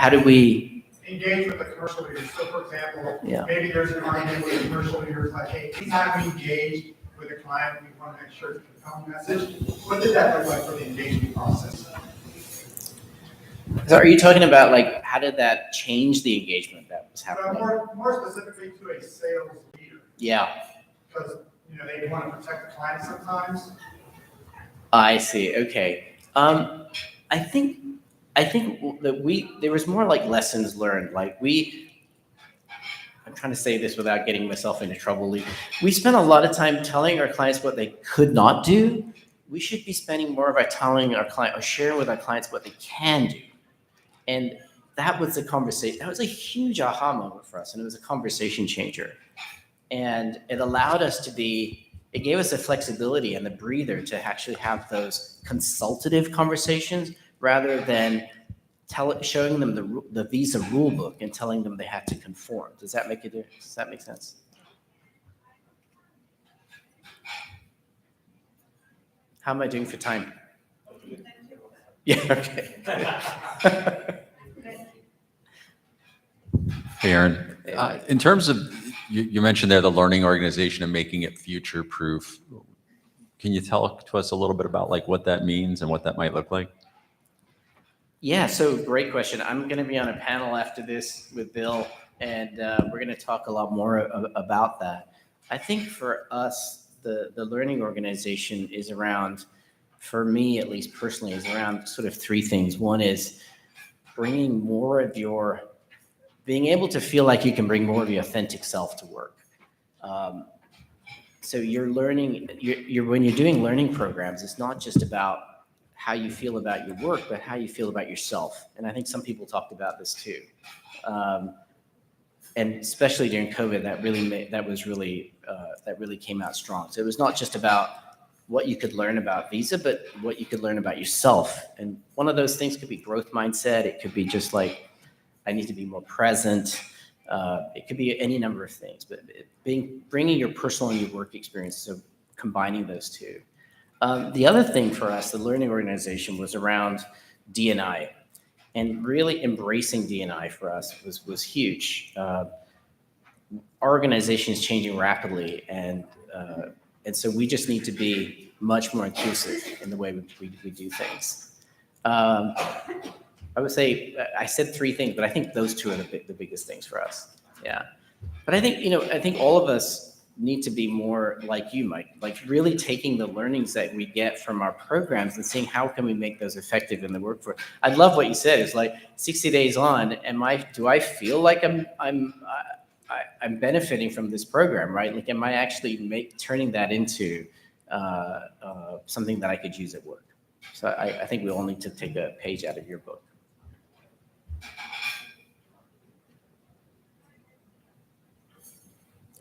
how do we engage with the commercial leaders? So for example, Yeah. maybe there's an argument with the commercial leaders like, hey, anytime we engage with a client, we want to make sure it's a compelling message. What did that look like for the engagement process? So are you talking about like how did that change the engagement that was happening? More specifically to a sales leader. Yeah, Because they want to protect the client sometimes. I see. Okay. I think that there was more like lessons learned. Like I'm trying to say this without getting myself into trouble. We spent a lot of time telling our clients what they could not do. We should be spending more of our telling our client or sharing with our clients what they can do. And that was the conversation. That was a huge aha moment for us, and it was a conversation changer. And it allowed us it gave us the flexibility and the breather to actually have those consultative conversations rather than showing them the Visa rule book and telling them they had to conform. Does that make sense? How am I doing for time? Yeah, okay. Hey, Aaron. In terms of, you mentioned there the learning organization and making it future-proof. Can you tell to us a little bit about like what that means and what that might look like? Yeah, so great question. I'm going to be on a panel after this with Bill, and we're going to talk a lot more about that. I think for us, the learning organization is around, for me at least personally, is around sort of three things. One is bringing more of being able to feel like you can bring more of your authentic self to work. So you're learning, when you're doing learning programs, it's not just about how you feel about your work, but how you feel about yourself. And I think some people talked about this too. And especially during COVID, that really came out strong. So it was not just about what you could learn about Visa, but what you could learn about yourself. And one of those things could be growth mindset. It could be just like, I need to be more present. It could be any number of things, but bringing your personal and your work experience, so combining those two. The other thing for us, the learning organization, was around D&I, and really embracing D&I for us was huge. Our organization is changing rapidly, and so we just need to be much more inclusive in the way we do things. I would say I said three things, but I think those two are the biggest things for us. Yeah, but I think all of us need to be more like you, Mike, like really taking the learnings that we get from our programs and seeing how can we make those effective in the workforce. I love what you said. It's like 60 days on, do I feel like I'm benefiting from this program, right? Like, am I actually turning that into something that I could use at work? So I think we all need to take a page out of your book.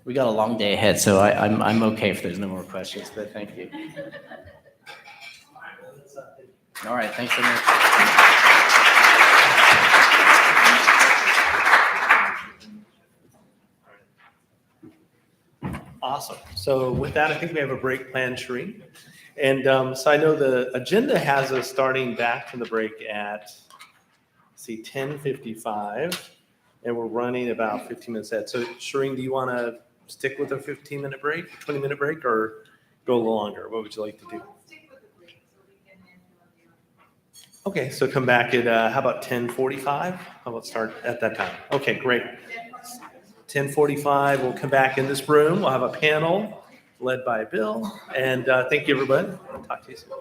We got a long day ahead, so I'm okay if there's no more questions, but thank you. All right, thanks so much. Awesome. So with that, I think we have a break planned, Shereen. And so I know the agenda has us starting back from the break at, 10:55, and we're running about 15 minutes ahead. So Shereen, do you want to stick with a 15-minute break, 20-minute break, or go a little longer? What would you like to do? Stick with the break so we can end on the. Okay, so come back at, how about 10:45? How about start at that time? Okay, great. 10:45, we'll come back in this room. We'll have a panel led by Bill. And thank you, everybody. I'll talk to you soon.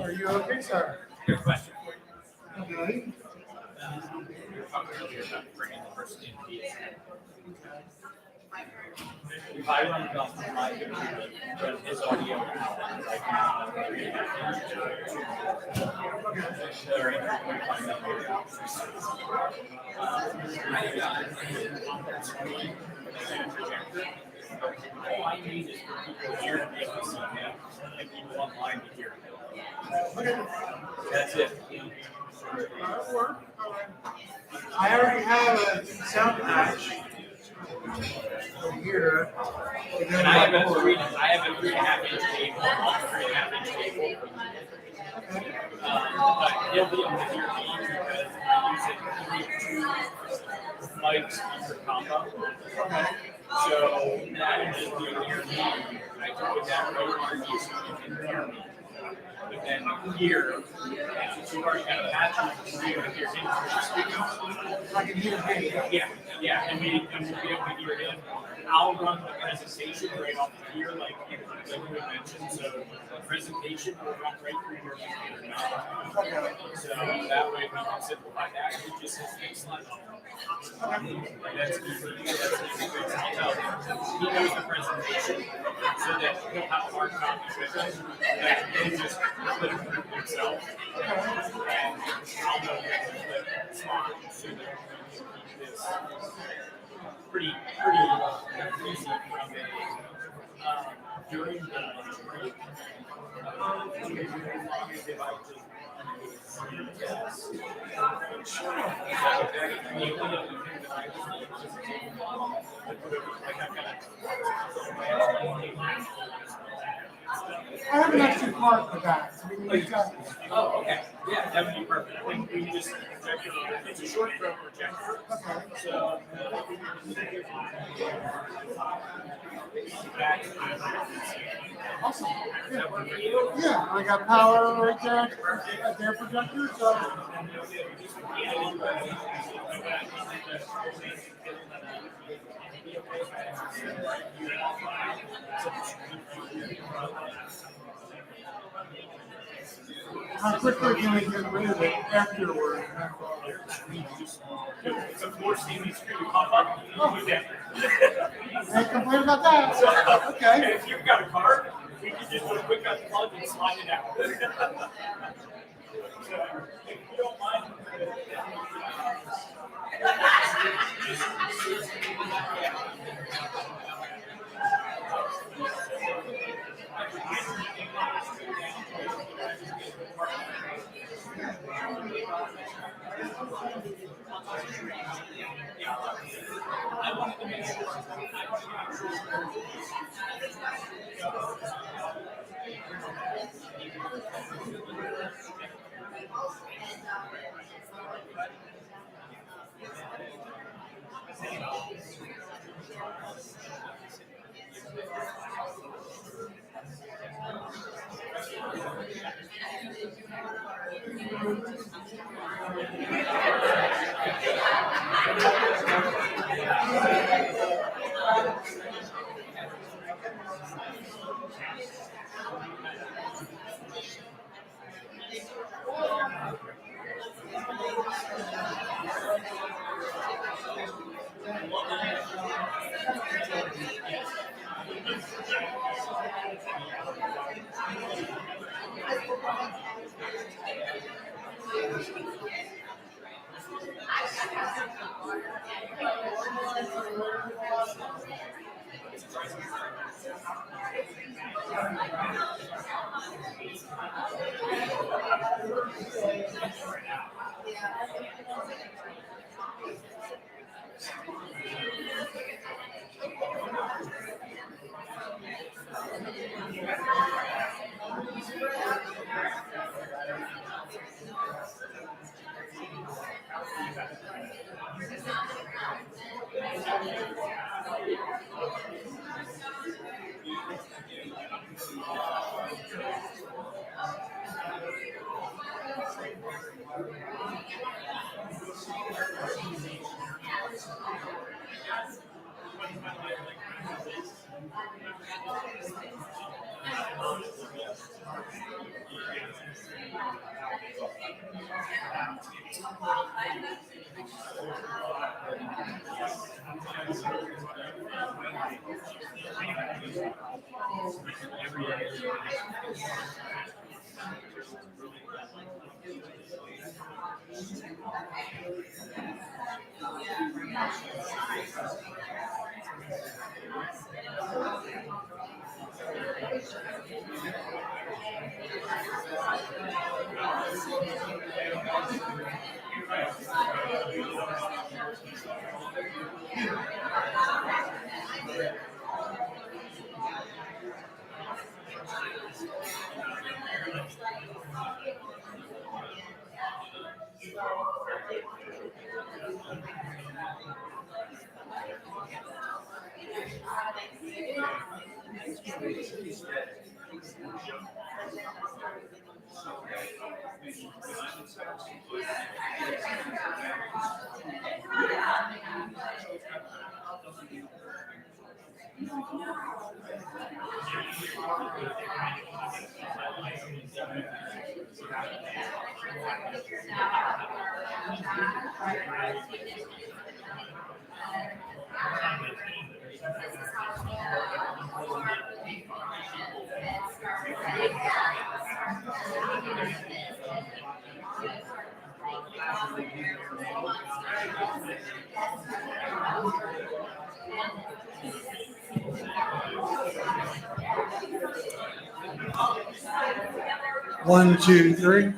Are you okay, sir? Good question. Okay. You were talking earlier about bringing the person in. if I run it off my computer, then his audio out like now, 3.5 inches. Very, all I need is for people here to be able to see him and people online to hear him. That's it. That'll work. I already have a sound patch over here. And I have a 3.5 inch cable, a 3.5 inch cable. But he'll be able to hear me because I'm using two mics per combo. So that will just be able to hear me. I took it down right on you so you can hear me. But then here, since you already got a patch, you can be able to hear him through the speakers. I can hear him. Yeah, and we'll be able to hear him. I'll run the presentation right off here, like you had mentioned. So the presentation will run right through your computer now. So that way we can simplify that. It just says next slide. That's easy. That's easy. He knows the presentation, so that he'll have hard copies with him. That he'll just click through himself. And I'll know that the slide so that we can keep this pretty easy from a during the break. I have an extra card for that. So we can use that. Oh, okay. Yeah, that would be perfect. I think we just project it. It's a short throw projector. Okay. So, Awesome. Yeah, I got power right there at their projector, so. How quickly can we get rid of it afterward? it's a 4 CD screen pop up. Can't complain about that. Okay. If you've got a card, we can just do a quick unplug and slide it out. So, if you don't mind. every day. One, two, three.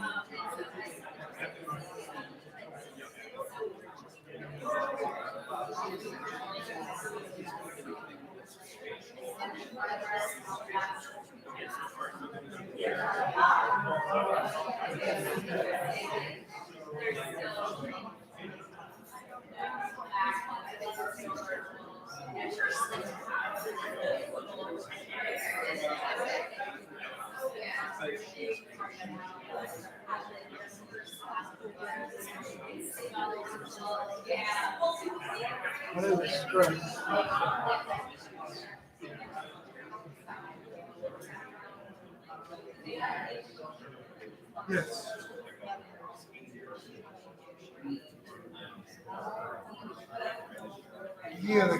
What is the stress? Yes. Yeah,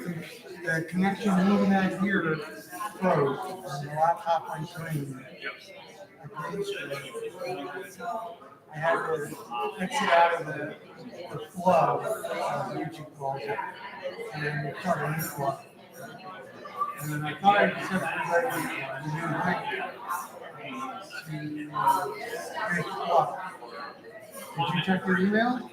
the connection moving out here froze, and the laptop went green. I had to exit out of the flow, as YouTube calls it, and then start a new flow. And then I thought I sent everybody the new link to finish flow. Did you check your email?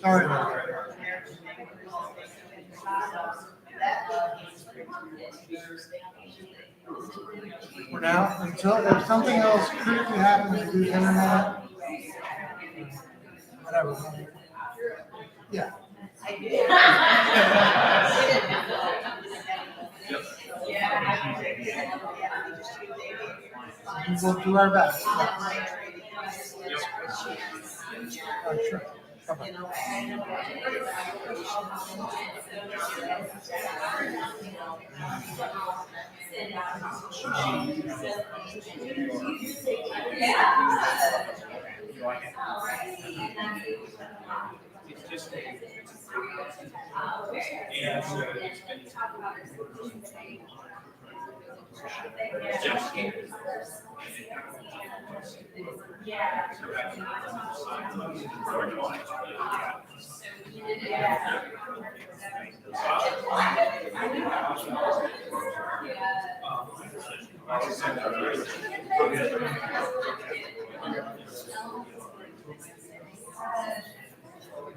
Sorry about that. For now, until if something else critically happens to the internet, whatever. Yeah. We will do our best. Sure. Bye-bye.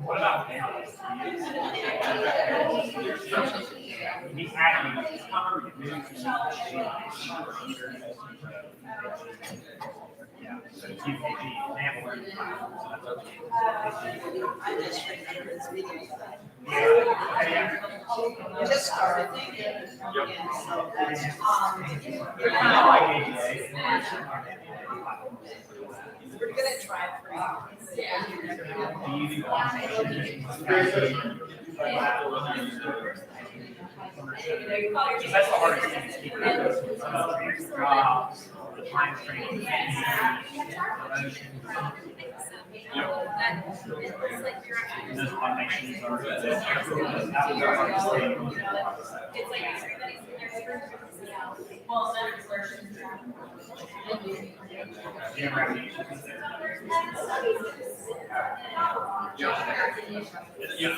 What about now? He's actually covered yeah, so it's UKG, they have a learning plan, so that's okay. I just remember this video. Yeah. Just started thinking. And so that's, They're kind of like ADA. we're gonna try three. The easy one. That's the hardest thing to keep. the time frame. And those automations are. You never have any issues there. Yeah.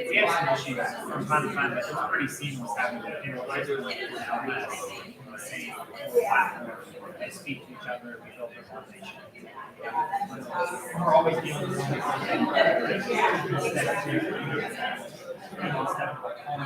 We have some issues from time to time, but it's pretty seamless having the analyze it like LMS on the same platform. They speak to each other, we build their coordination. We're always dealing with instead of automating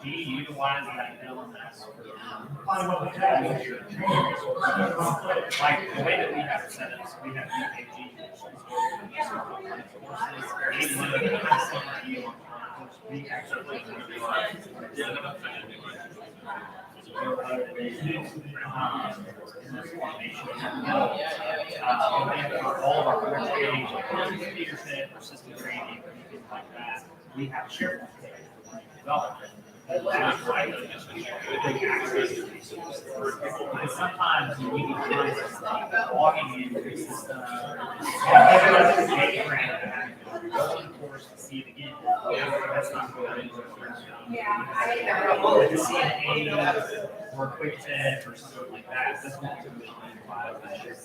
Do you utilize that LMS like the way that we have it set up, so we have UKG. We actually all of our course training, leadership, or system training, or anything like that, we have SharePoint development. That's right. And sometimes you need to logging into the system, going course to see it again. That's not good. Like a CNA or a quick tip or something like that. This won't typically utilize that.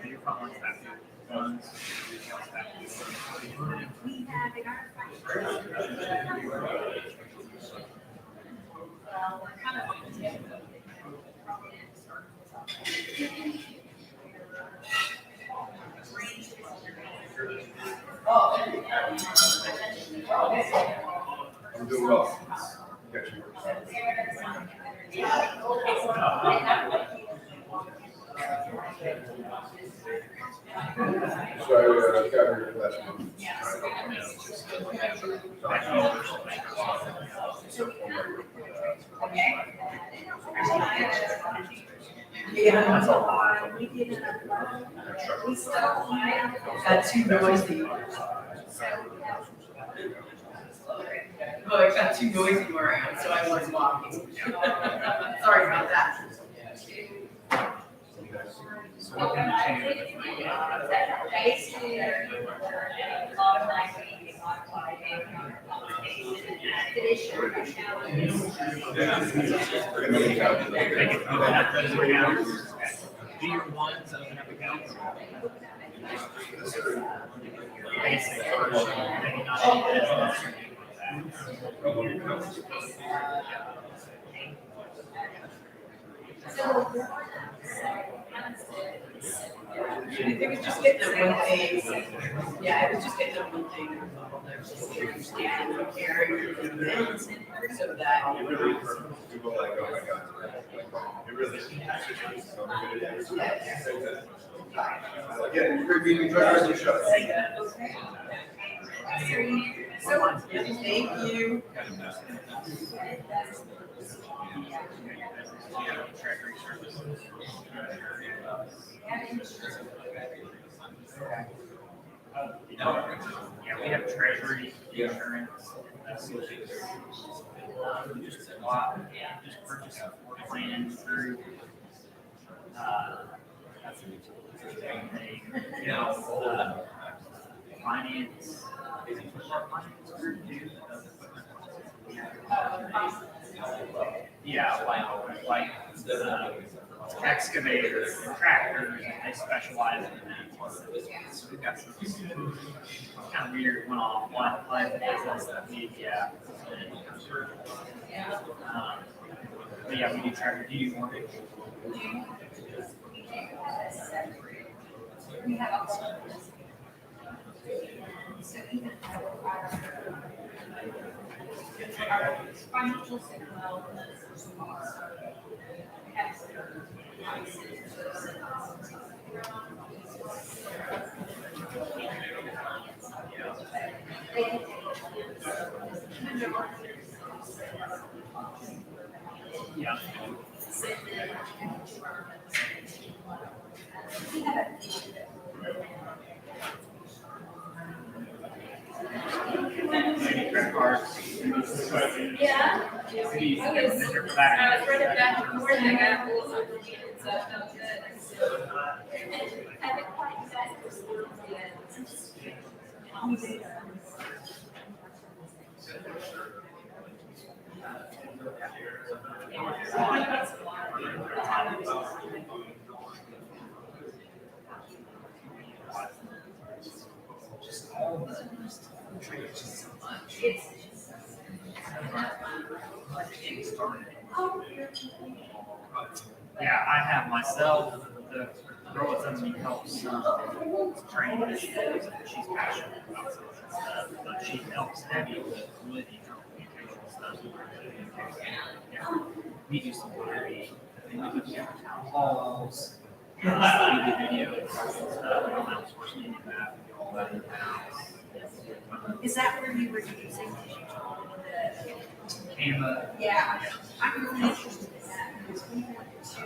Your phone wants that to funds. I'm doing well. Got you. So I got here last month. Got too noisy. Oh, it got too noisy around, so I was walking. Sorry about that. Do your ones open up accounts? Basic version, maybe not all business or anything like that. It was just getting them one thing. Yeah, it was just getting them one thing. Understand and care so that. Yeah, you're being enjoyed the rest of the show. So, thank you. Yeah, we have treasury, insurance, just a lot, just purchase a plan through, you know, finance. Yeah, like excavators and tractors, they specialize in that. So we've got some kind of weird one-off line business that we, yeah. But yeah, we do tractor, do you mortgage? We have also. So even our financial signal Yeah. Maybe credit cards. Yeah. Maybe I was measure that. running back and forth, I got a little complicated, so I felt good. I haven't quite got this yet. Yeah, I have myself, the girl that's under me helps train her. She's passionate about social stuff, but she helps heavy with communication stuff. Yeah. We do some very, we do town halls, we do videos and stuff, we don't outsource any of that, we do all that in-house. Is that where you were using the? Canva. Yeah, I'm really interested in that because we want to.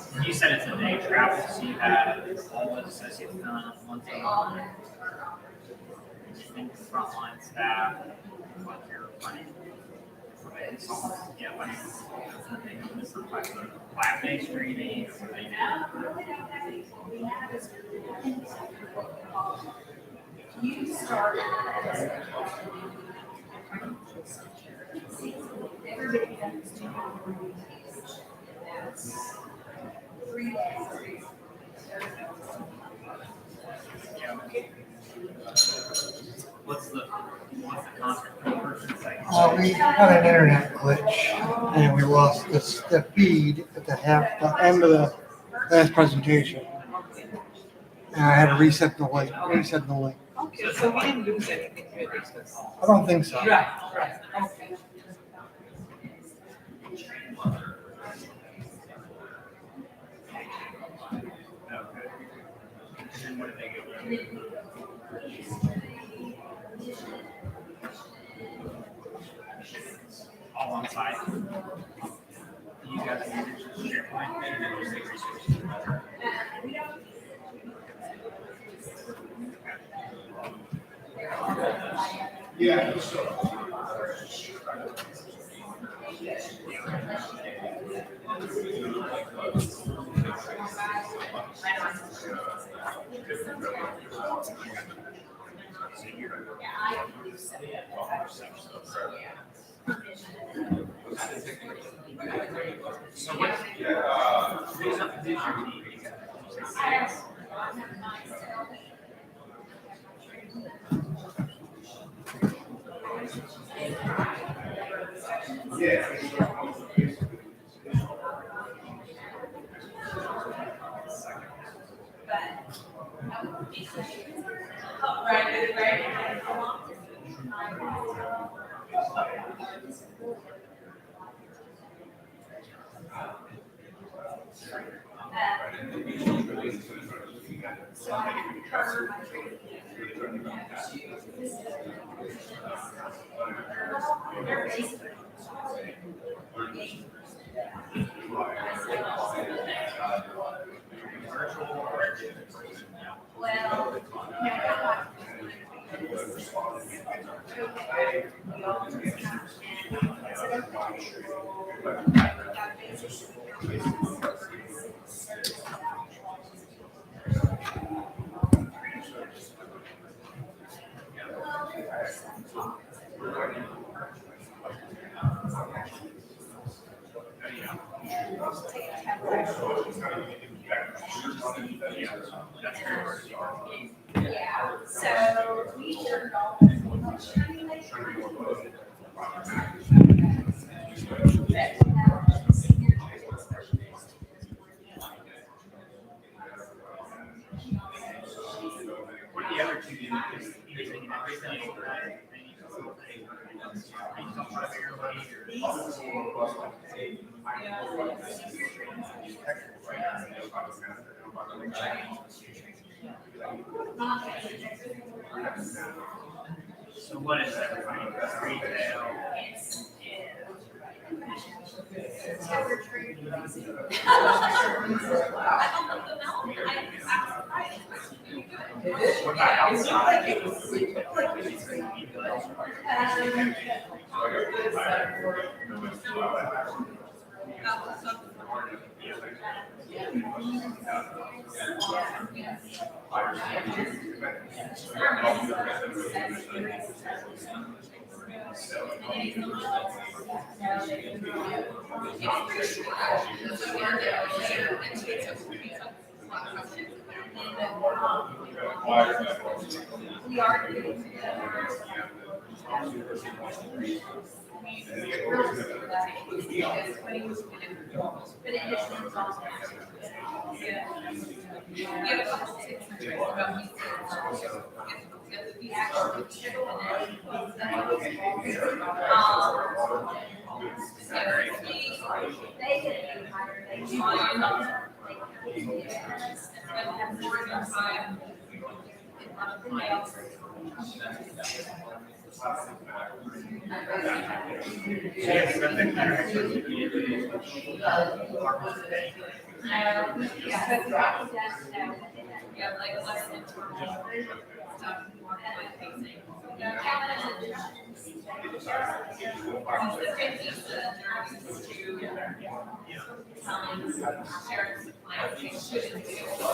So you said it's a day travel, so you had all the associates done once a month. And frontline staff, like your planning. Yeah, like some type of lab-based training. You started. Everybody has to do that's 3 days. What's the concept for the person saying? We had an internet glitch and we lost the feed at the end of the last presentation. And I had to reset the link. Okay, so we didn't lose anything really. I don't think so. Right, okay. And what did they get? All on site. You guys SharePoint. Yeah. So we turned off. What are the other two? You're thinking everything, right? So what is everybody? Retail. What about outside? We are. But it is. You have a couple of tips about me. The actual chip in it. They get higher. They have more than time. Yeah, like less internal stuff, more like facing. The good piece that they're used to telling sharing supply chain shouldn't do. So.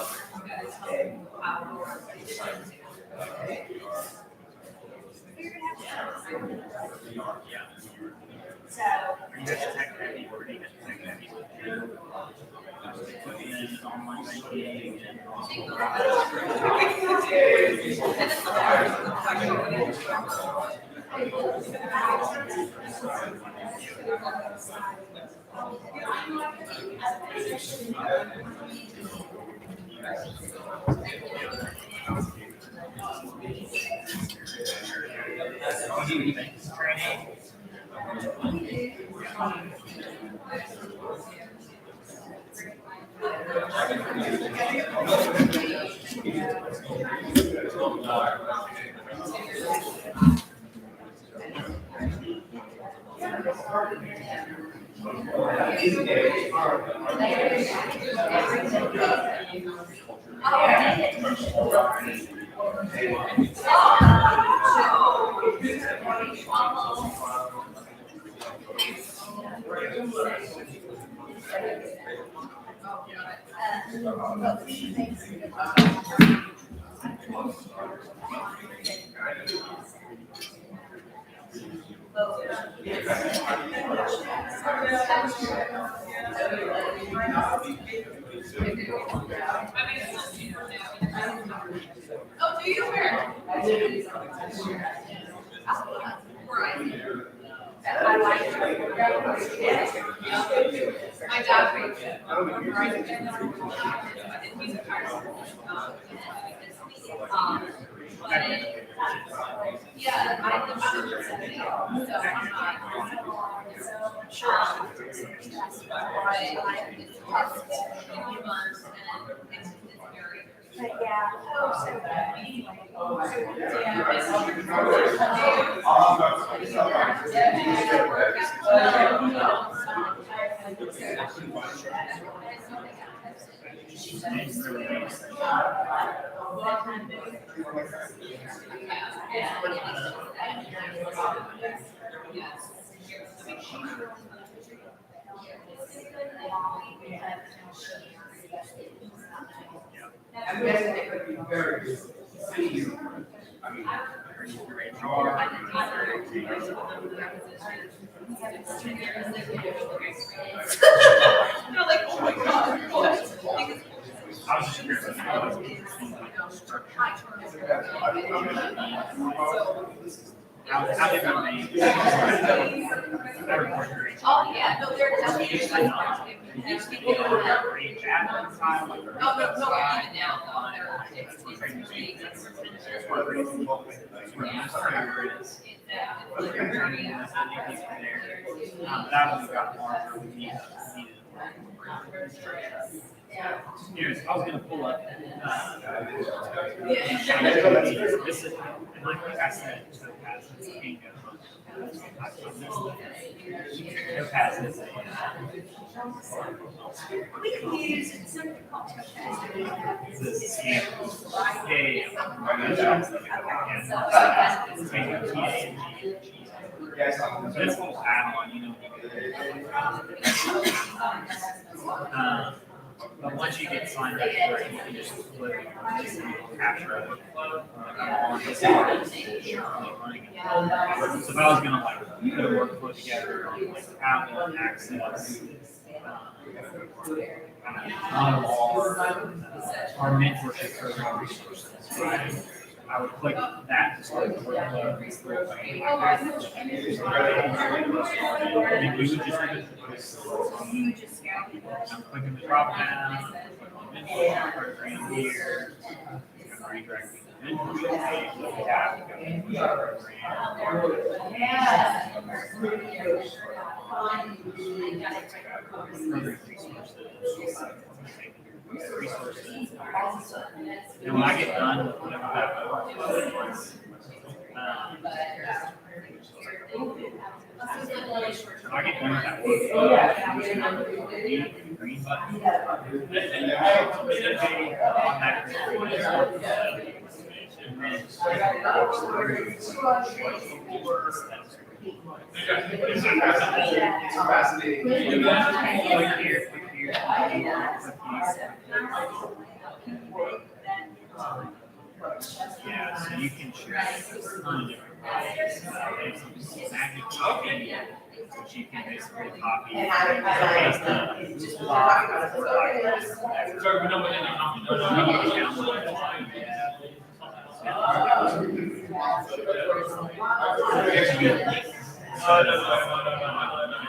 Oh, do you wear? Right. I like it. My dad made it. He's a yeah, I live on the 70, so I'm not. Sure. Right. It's tough. A few months and it's very. But yeah. I'm guessing it could be very busy. They're like, oh my God, what? I was just curious. How did that make? Oh, yeah, no, they're definitely. Great at the time, like. Oh, no, even now, That one got larger. We needed. Here's, I was gonna pull up. This is, and like I said, so pass is Kingo. No passes. We can use some. This is this whole add-on, you know. But once you get signed up for it, you can just flip it, just capture it. So if I was gonna like put a workflow together, like Apple access, our mentorship program resources, right? I would click that to start the workflow. And we would just I'm clicking the drop down, mentor program here, redirecting the mentorship page, we have resources. And when I get done with whatever that was, I get done with that work, green button. And on that green It's fascinating. Click here, click here. Yeah, so you can share a ton of different files. There's some magic copy, which you can basically copy. Paste the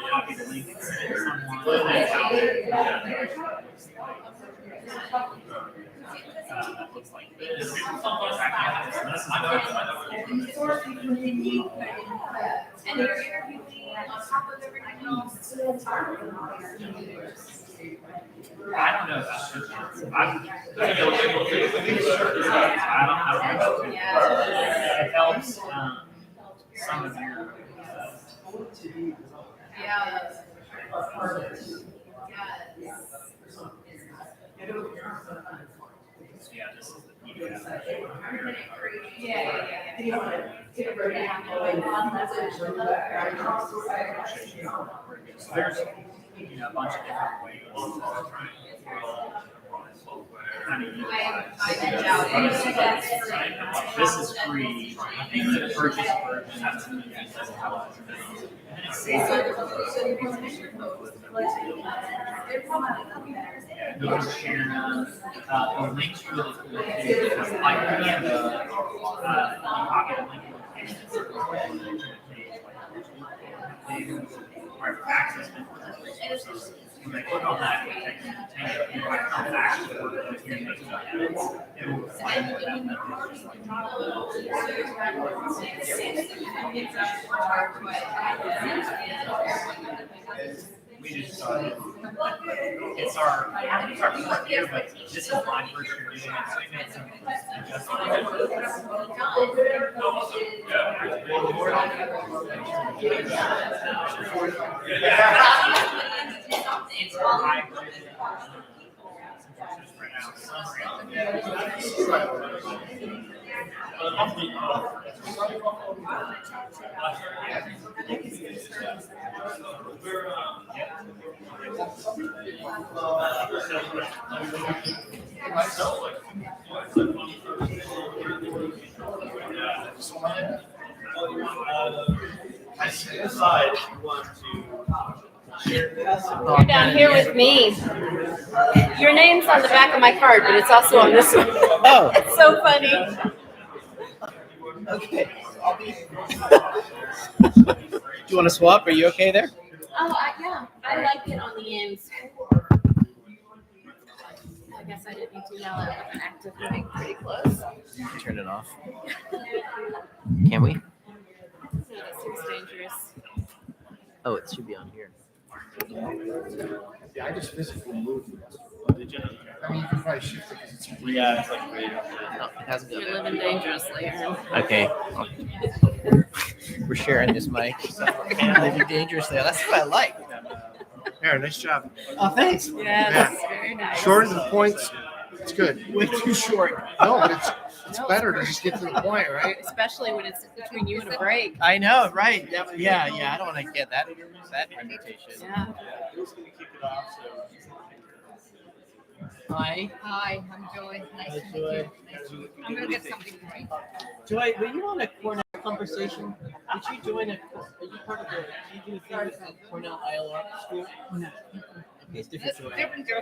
copy the link that looks like this. And you're interviewing on top of everything else. I don't know about it helps some of your Yeah. yeah, this is the PDF. There's, a bunch of different ways of trying to kind of this is free. I think the purchase version has to be the links really cool too, because like we have the pocket link or access to resources. When they click on that, it comes actually work with your it will find that we just it's our fourth year, but this is my first year doing it, so we made some it's all hybrid. I decide if you want to share this. You're down here with me. Your name's on the back of my card, but it's also on this one. Oh, It's so funny. okay. Do you want to swap? Are you okay there? Oh, yeah. I like it on the ends. I guess I didn't need to yell at with an active mic pretty close. Turn it off. Can we? No, that seems dangerous. Oh, it should be on here. Yeah, I just physically moved it. Did you? I mean, you can probably shift it because it's. Yeah, it's like way No, it hasn't You're gone living dangerously, Aaron. Okay. We're sharing this mic. So living dangerously. That's what I like. Aaron, nice job. Oh, thanks. Yes, very nice. Short to the points, it's good. Way too short. No, but it's better to just get to the point, right? Especially when it's between you and a break. I know, right? Yeah. I don't want to get that reputation. Yeah. Who's gonna kick it off? Hi. Hi, I'm Joy. Nice to meet you. I'm gonna get something to drink. Joy, were you on a Cornell conversation? Did you join are you part of the, do you do things at Cornell ILR school? No. Okay, it's different Joy. Different Joy.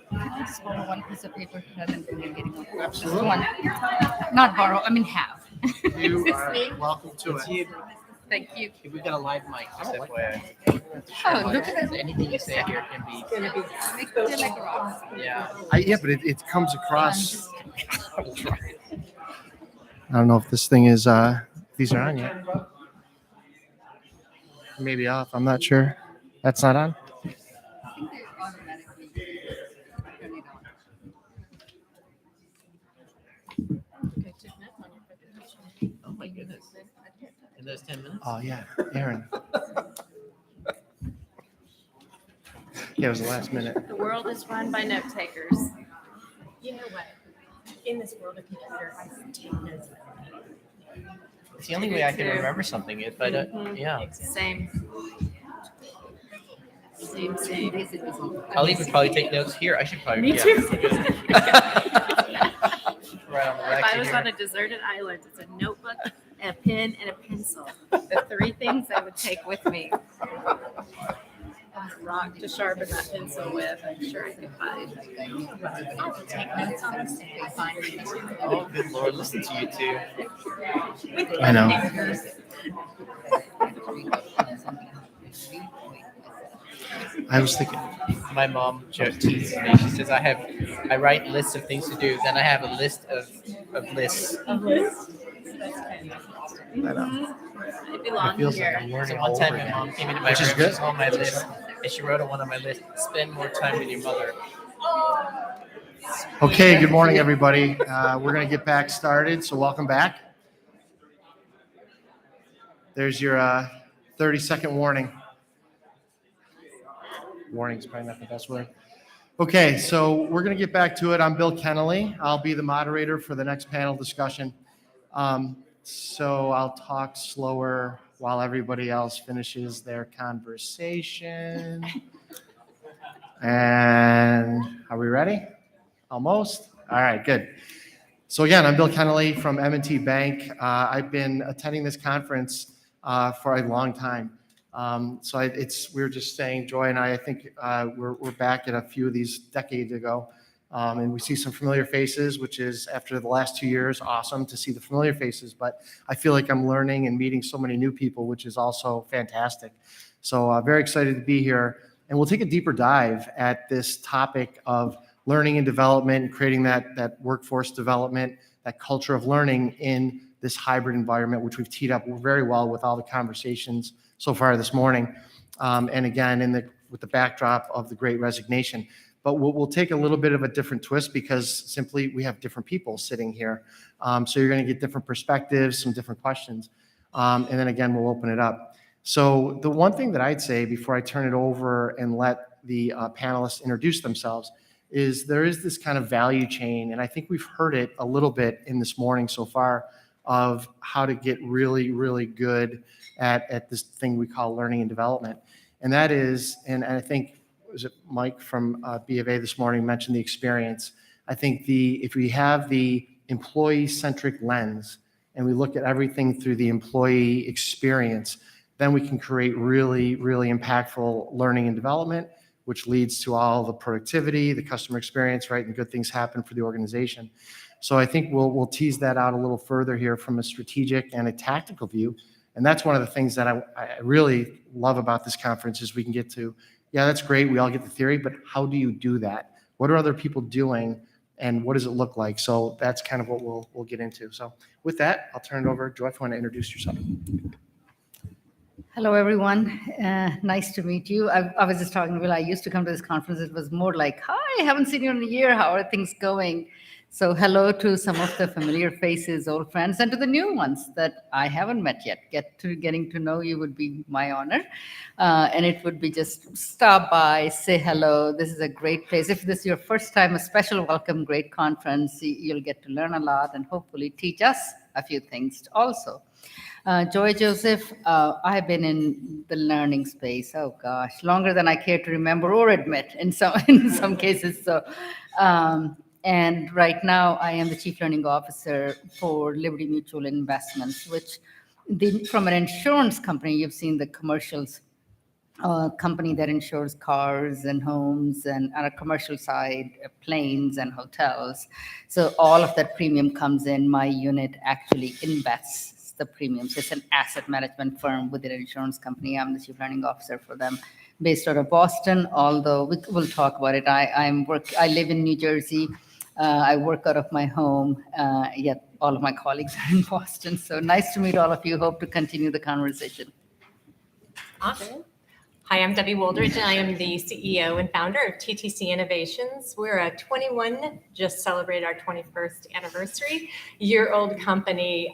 Can I just borrow one piece of paper rather than getting one? Absolutely. One. Not borrow, I mean have. You are welcome to It's it. you. Thank you. We got a live mic, just FYI. Oh, look at that. Anything you say here can be, yeah. Yeah, but it comes across. I don't know if this thing is, these are on yet. Maybe off, I'm not sure. That's not on? Oh my goodness. In those 10 minutes? Oh, yeah, Aaron. Yeah, it was the last minute. The world is run by note takers. You know what? In this world of computer, I take notes. It's the only way I can remember something, but Mhm. yeah. Same. Same. I'll even probably take notes here. I should probably. Me yeah. too. Right on the rack If I was here. on a deserted island, it's a notebook, a pen, and a pencil. The three things I would take with me. A rock to sharpen that pencil with. I'm sure I could find. I will take notes on this if I find it. Oh, good Lord, listen to you two. I know. I was thinking, My mom teases me. She says I write lists of things to do. Then I have a list of lists. Of lists. I know. It It belongs feels like here. I'm So learning one all time over my again. mom came into my Which is room. good. She's on my list, and she wrote on one of my lists: spend more time with your mother. Okay, good morning, everybody. We're going to get back started, so welcome back. There's your 30-second warning. Warning's probably not the best word. Okay, so we're going to get back to it. I'm Bill Kennelly. I'll be the moderator for the next panel discussion. So I'll talk slower while everybody else finishes their conversation. And are we ready? Almost? All right, good. So again, I'm Bill Kennelly from M&T Bank. I've been attending this conference for a long time. We were just saying, Joy and I think we're back at a few of these decades ago. And we see some familiar faces, which is, after the last 2 years, awesome to see the familiar faces. But I feel like I'm learning and meeting so many new people, which is also fantastic. So very excited to be here. And we'll take a deeper dive at this topic of learning and development, and creating that workforce development, that culture of learning in this hybrid environment, which we've teed up very well with all the conversations so far this morning. And again, with the backdrop of the Great Resignation. But we'll take a little bit of a different twist, because simply we have different people sitting here. So you're going to get different perspectives, some different questions. And then again, we'll open it up. So the one thing that I'd say before I turn it over and let the panelists introduce themselves is there is this kind of value chain, and I think we've heard it a little bit in this morning so far, of how to get really, really good at this thing we call learning and development. And that is, and I think, was it Mike from B of A this morning mentioned the experience. I think if we have the employee-centric lens and we look at everything through the employee experience, then we can create really, really impactful learning and development, which leads to all the productivity, the customer experience, right? And good things happen for the organization. So I think we'll tease that out a little further here from a strategic and a tactical view. And that's one of the things that I really love about this conference, is we can get to, yeah, that's great, we all get the theory, but how do you do that? What are other people doing, and what does it look like? So that's kind of what we'll get into. So with that, I'll turn it over. Joy, if you want to introduce yourself. Hello, everyone. Nice to meet you. I was just talking to Will. I used to come to this conference. It was more like, hi, I haven't seen you in a year. How are things going? So hello to some of the familiar faces, old friends, and to the new ones that I haven't met yet. Getting to know you would be my honor. And it would be just stop by, say hello. This is a great place. If this is your first time, a special welcome, great conference. You'll get to learn a lot and hopefully teach us a few things also. Joy Joseph, I've been in the learning space, oh gosh, longer than I care to remember or admit in some cases. So, and right now I am the Chief Learning Officer for Liberty Mutual Investments, which from an insurance company, you've seen the commercials, company that insures cars and homes, and on a commercial side, planes and hotels. So all of that premium comes in. My unit actually invests the premiums. It's an asset management firm within an insurance company. I'm the Chief Learning Officer for them, based out of Boston, although we'll talk about it. I live in New Jersey. I work out of my home, yet all of my colleagues are in Boston. So nice to meet all of you. Hope to continue the conversation. Awesome. Hi, I'm Debbie Woldridge, and I am the CEO and founder of TTC Innovations. We're a 21, just celebrated our 21st anniversary, year-old company.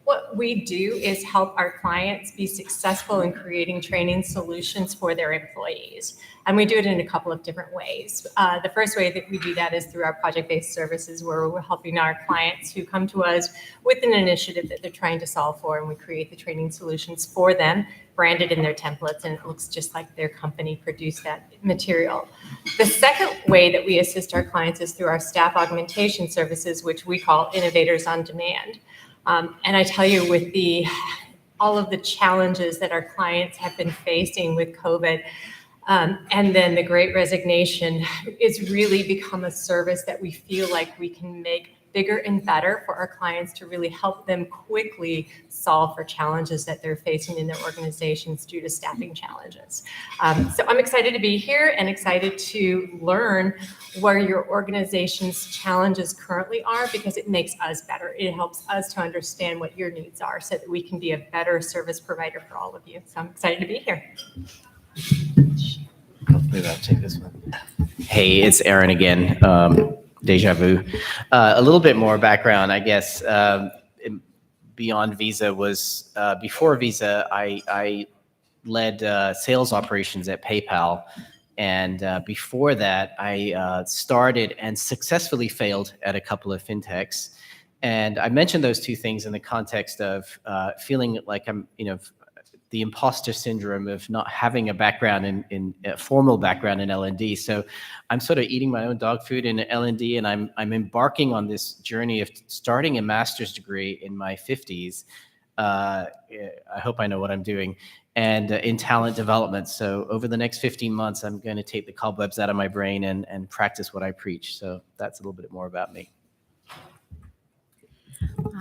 What we do is help our clients be successful in creating training solutions for their employees. And we do it in a couple of different ways. The first way that we do that is through our project-based services, where we're helping our clients who come to us with an initiative that they're trying to solve for, and we create the training solutions for them, branded in their templates, and it looks just like their company produced that material. The second way that we assist our clients is through our staff augmentation services, which we call Innovators on Demand. And I tell you, with all of the challenges that our clients have been facing with COVID, and then the Great Resignation, it's really become a service that we feel like we can make bigger and better for our clients to really help them quickly solve for challenges that they're facing in their organizations due to staffing challenges. So I'm excited to be here and excited to learn where your organization's challenges currently are, because it makes us better. It helps us to understand what your needs are so that we can be a better service provider for all of you. So I'm excited to be here. Hopefully I'll take this one. Hey, it's Aaron again. Deja vu. A little bit more background, I guess. Beyond Visa was, before Visa, I led sales operations at PayPal. And before that, I started and successfully failed at a couple of fintechs. And I mentioned those two things in the context of feeling like I'm, the imposter syndrome of not having a background in a formal background in L&D. So I'm sort of eating my own dog food in L&D, and I'm embarking on this journey of starting a master's degree in my 50s. I hope I know what I'm doing, and in talent development. So over the next 15 months, I'm going to take the cobwebs out of my brain and practice what I preach. So that's a little bit more about me.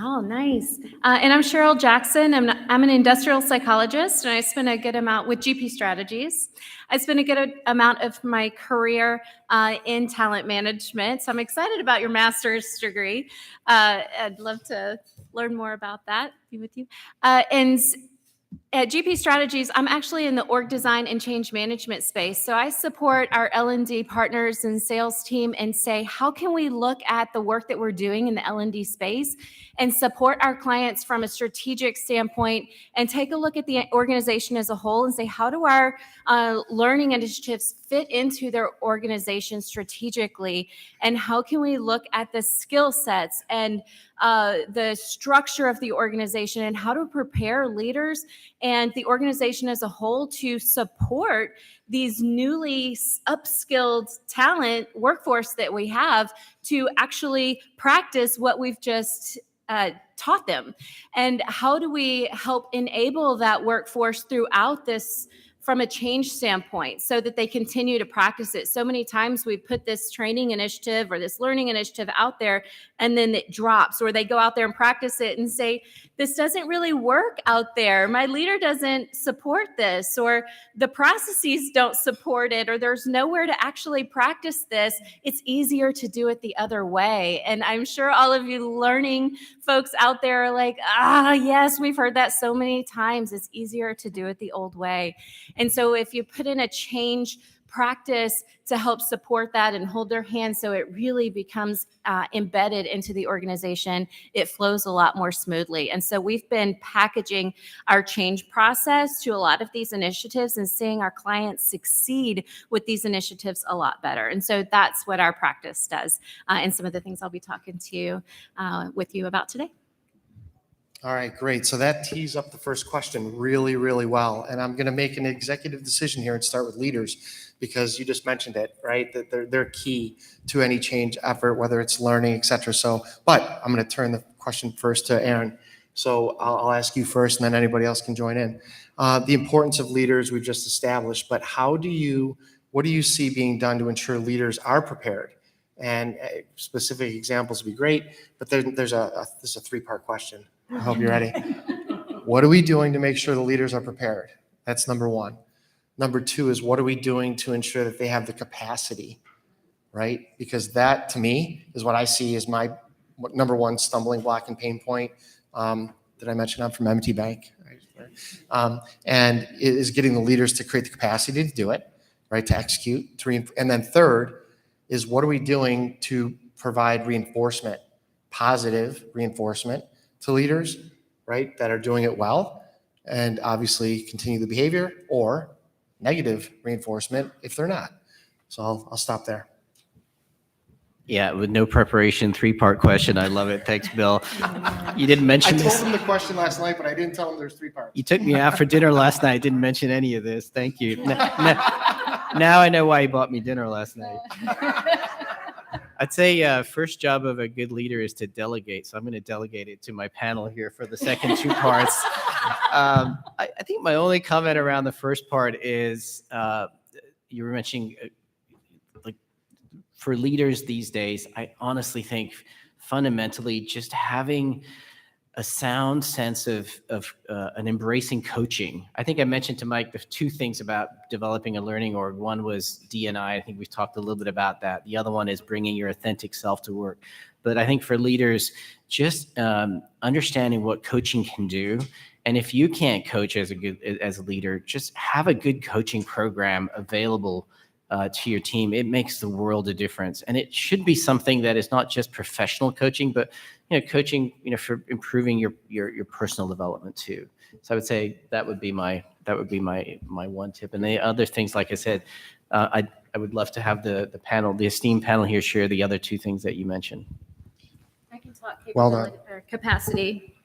Oh, nice. And I'm Cheryl Jackson. I'm an industrial psychologist, and I spent a good amount with GP Strategies. I spent a good amount of my career in talent management. So I'm excited about your master's degree. I'd love to learn more about that, be with you. And at GP Strategies, I'm actually in the org design and change management space. So I support our L&D partners and sales team and say, how can we look at the work that we're doing in the L&D space and support our clients from a strategic standpoint and take a look at the organization as a whole and say, how do our learning initiatives fit into their organization strategically? And how can we look at the skill sets and the structure of the organization and how to prepare leaders and the organization as a whole to support these newly upskilled talent workforce that we have to actually practice what we've just taught them? And how do we help enable that workforce throughout this from a change standpoint so that they continue to practice it? So many times we put this training initiative or this learning initiative out there and then it drops, or they go out there and practice it and say, this doesn't really work out there. My leader doesn't support this, or the processes don't support it, or there's nowhere to actually practice this. It's easier to do it the other way. And I'm sure all of you learning folks out there are like, yes, we've heard that so many times. It's easier to do it the old way. And so if you put in a change practice to help support that and hold their hand so it really becomes embedded into the organization, it flows a lot more smoothly. And so we've been packaging our change process to a lot of these initiatives and seeing our clients succeed with these initiatives a lot better. And so that's what our practice does, and some of the things I'll be talking to you with you about today. All right, great. So that tees up the first question really, really well. And I'm going to make an executive decision here and start with leaders because you just mentioned it, right? That they're key to any change effort, whether it's learning, et cetera. So, but I'm going to turn the question first to Aaron. So I'll ask you first and then anybody else can join in. The importance of leaders we've just established, but what do you see being done to ensure leaders are prepared? And specific examples would be great, but this is a three-part question. I hope you're ready. What are we doing to make sure the leaders are prepared? That's number one. Number two is what are we doing to ensure that they have the capacity, right? Because that, to me, is what I see as my number one stumbling block and pain point. Did I mention I'm from M&T Bank? And it is getting the leaders to create the capacity to do it, right? To execute. And then third is what are we doing to provide reinforcement, positive reinforcement to leaders, right, that are doing it well, and obviously continue the behavior, or negative reinforcement if they're not. So I'll stop there. Yeah, with no preparation, three-part question. I love it. Thanks, Bill. You didn't mention I this. told him the question last night, but I didn't tell him there's three parts. You took me out for dinner last night. I didn't mention any of this. Thank you. Now I know why you bought me dinner last night. I'd say first job of a good leader is to delegate. So I'm going to delegate it to my panel here for the second two parts. I think my only comment around the first part is you were mentioning like for leaders these days, I honestly think fundamentally just having a sound sense of an embracing coaching. I think I mentioned to Mike the two things about developing a learning org. One was D&I. I think we've talked a little bit about that. The other one is bringing your authentic self to work. But I think for leaders, just understanding what coaching can do. And if you can't coach as a leader, just have a good coaching program available to your team. It makes the world a difference. And it should be something that is not just professional coaching, but coaching, for improving your personal development too. So I would say that would be my one tip. And the other things, like I said, I would love to have the panel, the esteemed panel here, share the other two things that you mentioned. I can talk Well capability or capacity.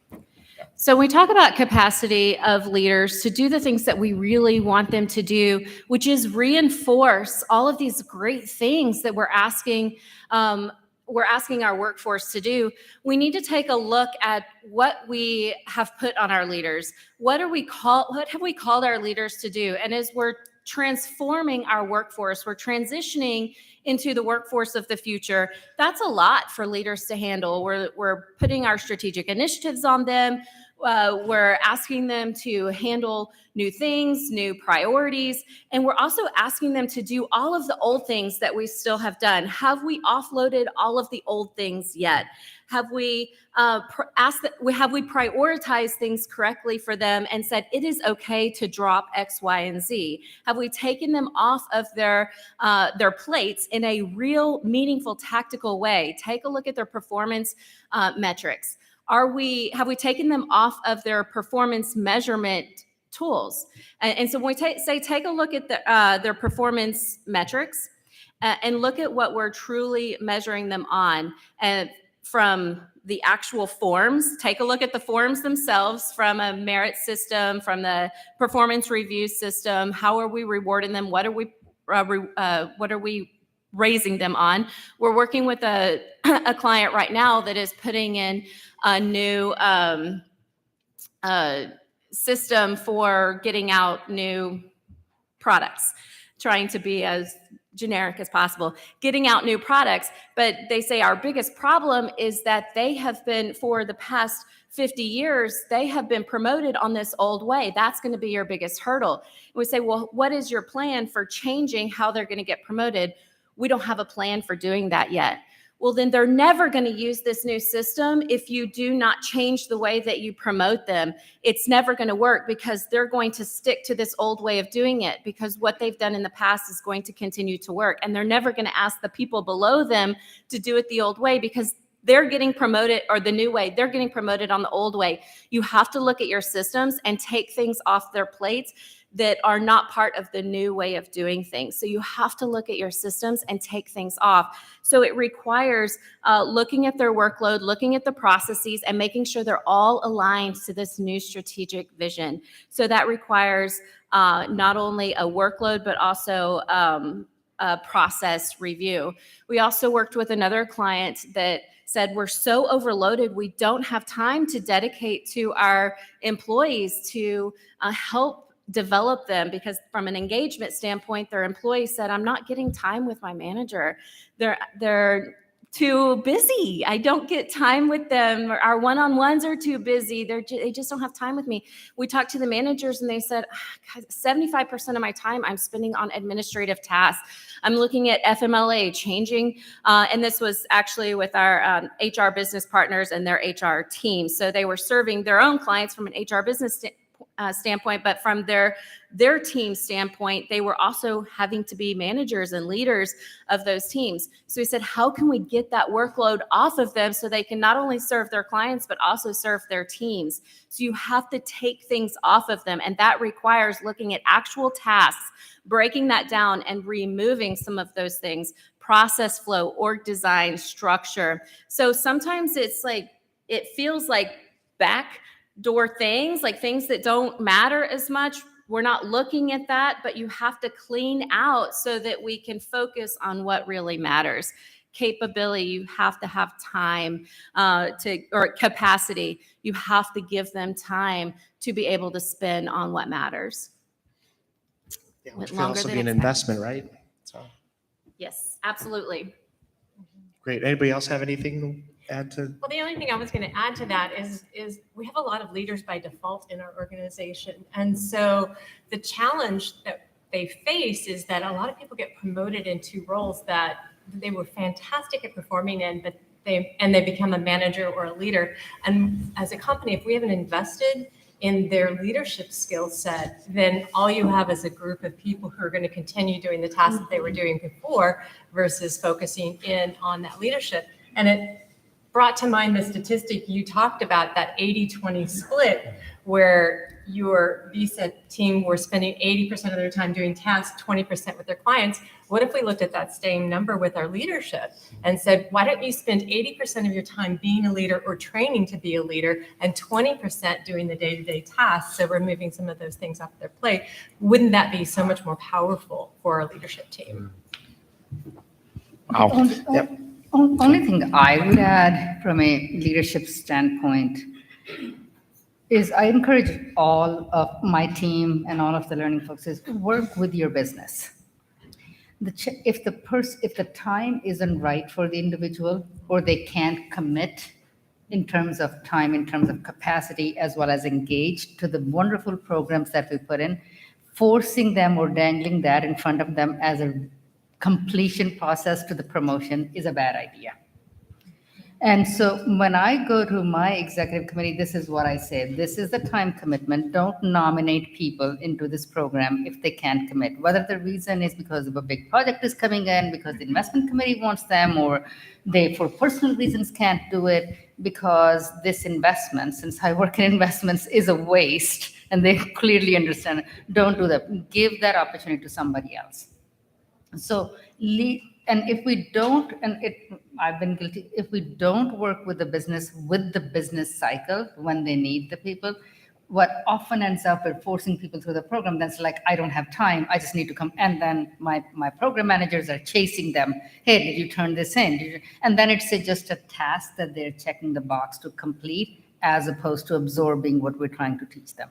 So when we talk about capacity of leaders to do the things that we really want them to do, which is reinforce all of these great things that we're asking our workforce to do, we need to take a look at what we have put on our leaders. What have we called our leaders to do? And as we're transforming our workforce, we're transitioning into the workforce of the future. That's a lot for leaders to handle. We're putting our strategic initiatives on them. We're asking them to handle new things, new priorities, and we're also asking them to do all of the old things that we still have done. Have we offloaded all of the old things yet? Have we have we prioritized things correctly for them and said it is okay to drop X, Y, and Z? Have we taken them off of their plates in a real, meaningful, tactical way? Take a look at their performance metrics. Have we taken them off of their performance measurement tools? And so when we say take a look at their performance metrics and look at what we're truly measuring them on, and from the actual forms, take a look at the forms themselves from a merit system, from the performance review system. How are we rewarding them? What are we raising them on? We're working with a client right now that is putting in a new system for getting out new products, trying to be as generic as possible, getting out new products. But they say our biggest problem is that they have been, for the past 50 years, they have been promoted on this old way. That's going to be your biggest hurdle. And we say, well, what is your plan for changing how they're going to get promoted? We don't have a plan for doing that yet. Well, then they're never going to use this new system if you do not change the way that you promote them. It's never going to work because they're going to stick to this old way of doing it because what they've done in the past is going to continue to work. And they're never going to ask the people below them to do it the old way because they're getting promoted, or the new way, they're getting promoted on the old way. You have to look at your systems and take things off their plates that are not part of the new way of doing things. So you have to look at your systems and take things off. So it requires looking at their workload, looking at the processes, and making sure they're all aligned to this new strategic vision. So that requires not only a workload, but also a process review. We also worked with another client that said, we're so overloaded, we don't have time to dedicate to our employees to help develop them, because from an engagement standpoint, their employees said, I'm not getting time with my manager. They're too busy. I don't get time with them. Our one-on-ones are too busy. They just don't have time with me. We talked to the managers and they said, 75% of my time I'm spending on administrative tasks. I'm looking at FMLA changing, and this was actually with our HR business partners and their HR team. So they were serving their own clients from an HR business standpoint, but from their team standpoint, they were also having to be managers and leaders of those teams. So we said, how can we get that workload off of them so they can not only serve their clients, but also serve their teams? So you have to take things off of them. And that requires looking at actual tasks, breaking that down and removing some of those things, process flow, org design, structure. So sometimes it's like, it feels like backdoor things, like things that don't matter as much. We're not looking at that, but you have to clean out so that we can focus on what really matters. Capability, you have to have time or capacity. You have to give them time to be able to spend on what matters. Yeah, Went which could longer also than be an expected. investment, right? So, Yes, absolutely. great. Anybody else have anything to add to? Well, the only thing I was going to add to that is we have a lot of leaders by default in our organization. And so the challenge that they face is that a lot of people get promoted into roles that they were fantastic at performing in, but they become a manager or a leader. And as a company, if we haven't invested in their leadership skill set, then all you have is a group of people who are going to continue doing the tasks that they were doing before versus focusing in on that leadership. And it brought to mind the statistic you talked about, that 80-20 split, where your Visa team were spending 80% of their time doing tasks, 20% with their clients. What if we looked at that same number with our leadership and said, why don't you spend 80% of your time being a leader or training to be a leader and 20% doing the day-to-day tasks, so removing some of those things off their plate? Wouldn't that be so much more powerful for our leadership team? Wow. Only thing I would add from a leadership standpoint is I encourage all of my team and all of the learning folks is work with your business. If the time isn't right for the individual, or they can't commit in terms of time, in terms of capacity, as well as engage to the wonderful programs that we put in, forcing them or dangling that in front of them as a completion process to the promotion is a bad idea. And so when I go to my executive committee, this is what I say. This is the time commitment. Don't nominate people into this program if they can't commit, whether the reason is because of a big project is coming in, because the investment committee wants them, or they, for personal reasons, can't do it because this investment, since I work in investments, is a waste, and they clearly understand. Don't do that. Give that opportunity to somebody else. So, and if we don't, I've been guilty, if we don't work with the business cycle when they need the people, what often ends up with forcing people through the program, that's like, I don't have time, I just need to come. And then my program managers are chasing them. Hey, did you turn this in? And then it's just a task that they're checking the box to complete, as opposed to absorbing what we're trying to teach them.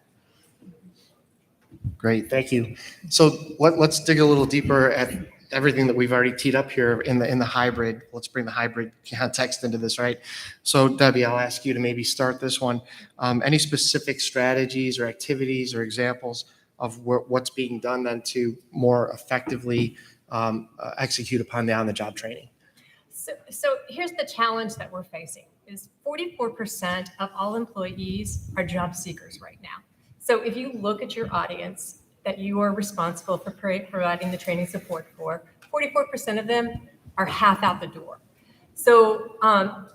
Great, thank you. So let's dig a little deeper at everything that we've already teed up here in the hybrid. Let's bring the hybrid context into this, right? So Debbie, I'll ask you to maybe start this one. Any specific strategies or activities or examples of what's being done then to more effectively execute upon the on-the-job training? So here's the challenge that we're facing is 44% of all employees are job seekers right now. So if you look at your audience that you are responsible for providing the training support for, 44% of them are half out the door. So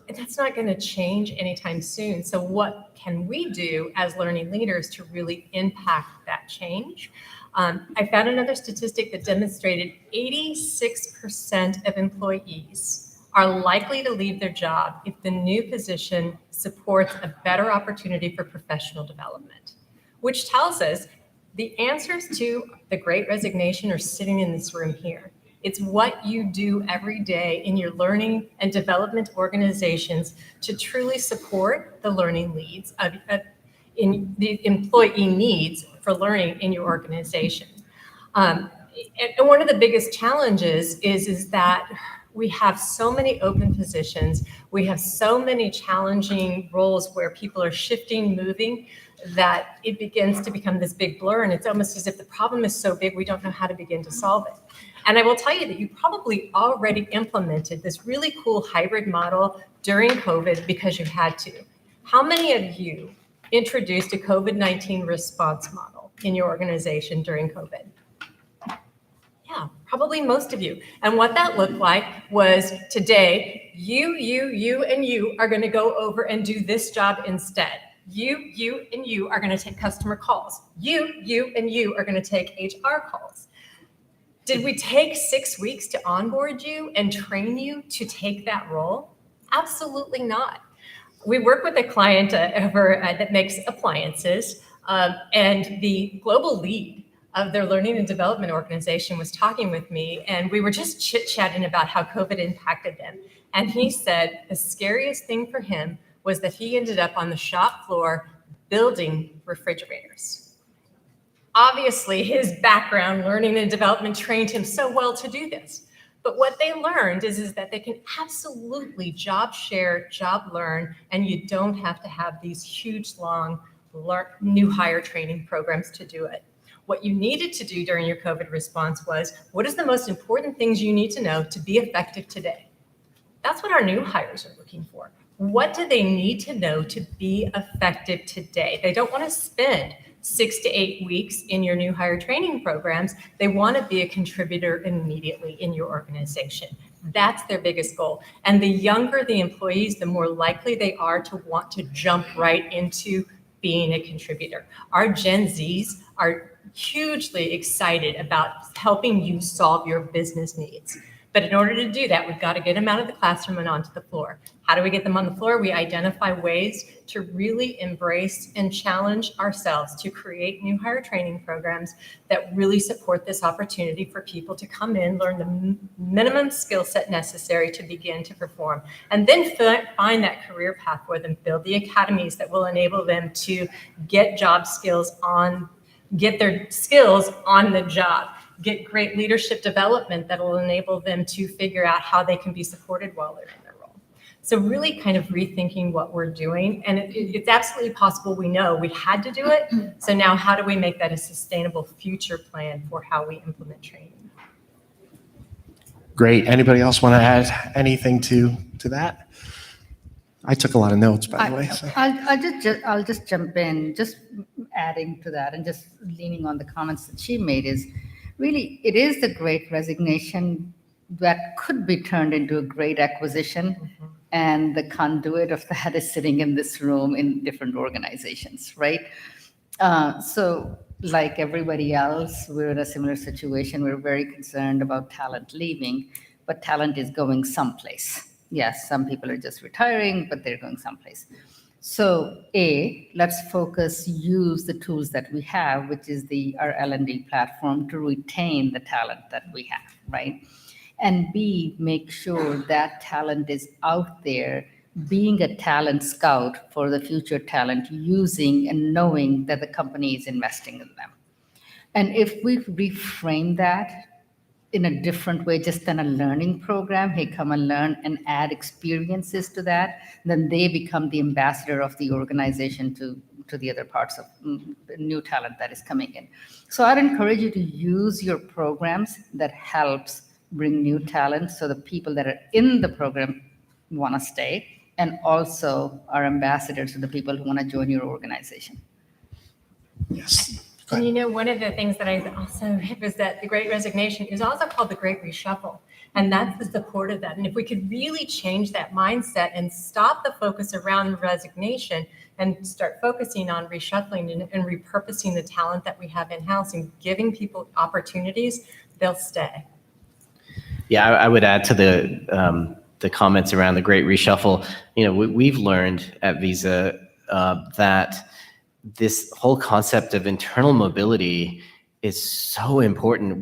that's not going to change anytime soon. So what can we do as learning leaders to really impact that change? I found another statistic that demonstrated 86% of employees are likely to leave their job if the new position supports a better opportunity for professional development, which tells us the answers to the Great Resignation are sitting in this room here. It's what you do every day in your learning and development organizations to truly support the learning needs in the employee needs for learning in your organization. And one of the biggest challenges is that we have so many open positions. We have so many challenging roles where people are shifting, moving, that it begins to become this big blur. And it's almost as if the problem is so big, we don't know how to begin to solve it. And I will tell you that you probably already implemented this really cool hybrid model during COVID because you had to. How many of you introduced a COVID-19 response model in your organization during COVID? Yeah, probably most of you. And what that looked like was today, you, and you are going to go over and do this job instead. You, and you are going to take customer calls. You, and you are going to take HR calls. Did we take 6 weeks to onboard you and train you to take that role? Absolutely not. We work with a client that makes appliances, and the global lead of their learning and development organization was talking with me, and we were just chit-chatting about how COVID impacted them. And he said the scariest thing for him was that he ended up on the shop floor building refrigerators. Obviously, his background, learning and development, trained him so well to do this. But what they learned is that they can absolutely job share, job learn, and you don't have to have these huge, long new hire training programs to do it. What you needed to do during your COVID response was, what is the most important things you need to know to be effective today? That's what our new hires are looking for. What do they need to know to be effective today? They don't want to spend 6 to 8 weeks in your new hire training programs. They want to be a contributor immediately in your organization. That's their biggest goal. And the younger the employees, the more likely they are to want to jump right into being a contributor. Our Gen Zs are hugely excited about helping you solve your business needs. But in order to do that, we've got to get them out of the classroom and onto the floor. How do we get them on the floor? We identify ways to really embrace and challenge ourselves to create new hire training programs that really support this opportunity for people to come in, learn the minimum skill set necessary to begin to perform, and then find that career path for them, build the academies that will enable them to get their skills on the job. Get great leadership development that will enable them to figure out how they can be supported while they're in their role. So really kind of rethinking what we're doing. And it's absolutely possible. We know we had to do it. So now how do we make that a sustainable future plan for how we implement training? Great. Anybody else want to add anything to that? I took a lot of notes, by the way. So. I'll just jump in, just adding to that and just leaning on the comments that she made is really, it is the great resignation that could be turned into a great acquisition. Mm-hmm. And the conduit of that is sitting in this room in different organizations, right? So like everybody else, we're in a similar situation. We're very concerned about talent leaving, but talent is going someplace. Yes, some people are just retiring, but they're going someplace. So let's use the tools that we have, which is our L&D platform, to retain the talent that we have, right? And B, make sure that talent is out there being a talent scout for the future talent, using and knowing that the company is investing in them. And if we reframe that in a different way, just than a learning program, hey, come and learn, and add experiences to that, then they become the ambassador of the organization to the other parts of new talent that is coming in. So I'd encourage you to use your programs that helps bring new talent, so the people that are in the program want to stay, and also are ambassadors to the people who want to join your organization. Yes. And one of the things that I also read was that the Great Resignation is also called the Great Reshuffle. And that's the support of that. And if we could really change that mindset and stop the focus around resignation and start focusing on reshuffling and repurposing the talent that we have in-house and giving people opportunities, they'll stay. Yeah, I would add to the comments around the Great Reshuffle. We've learned at Visa that this whole concept of internal mobility is so important.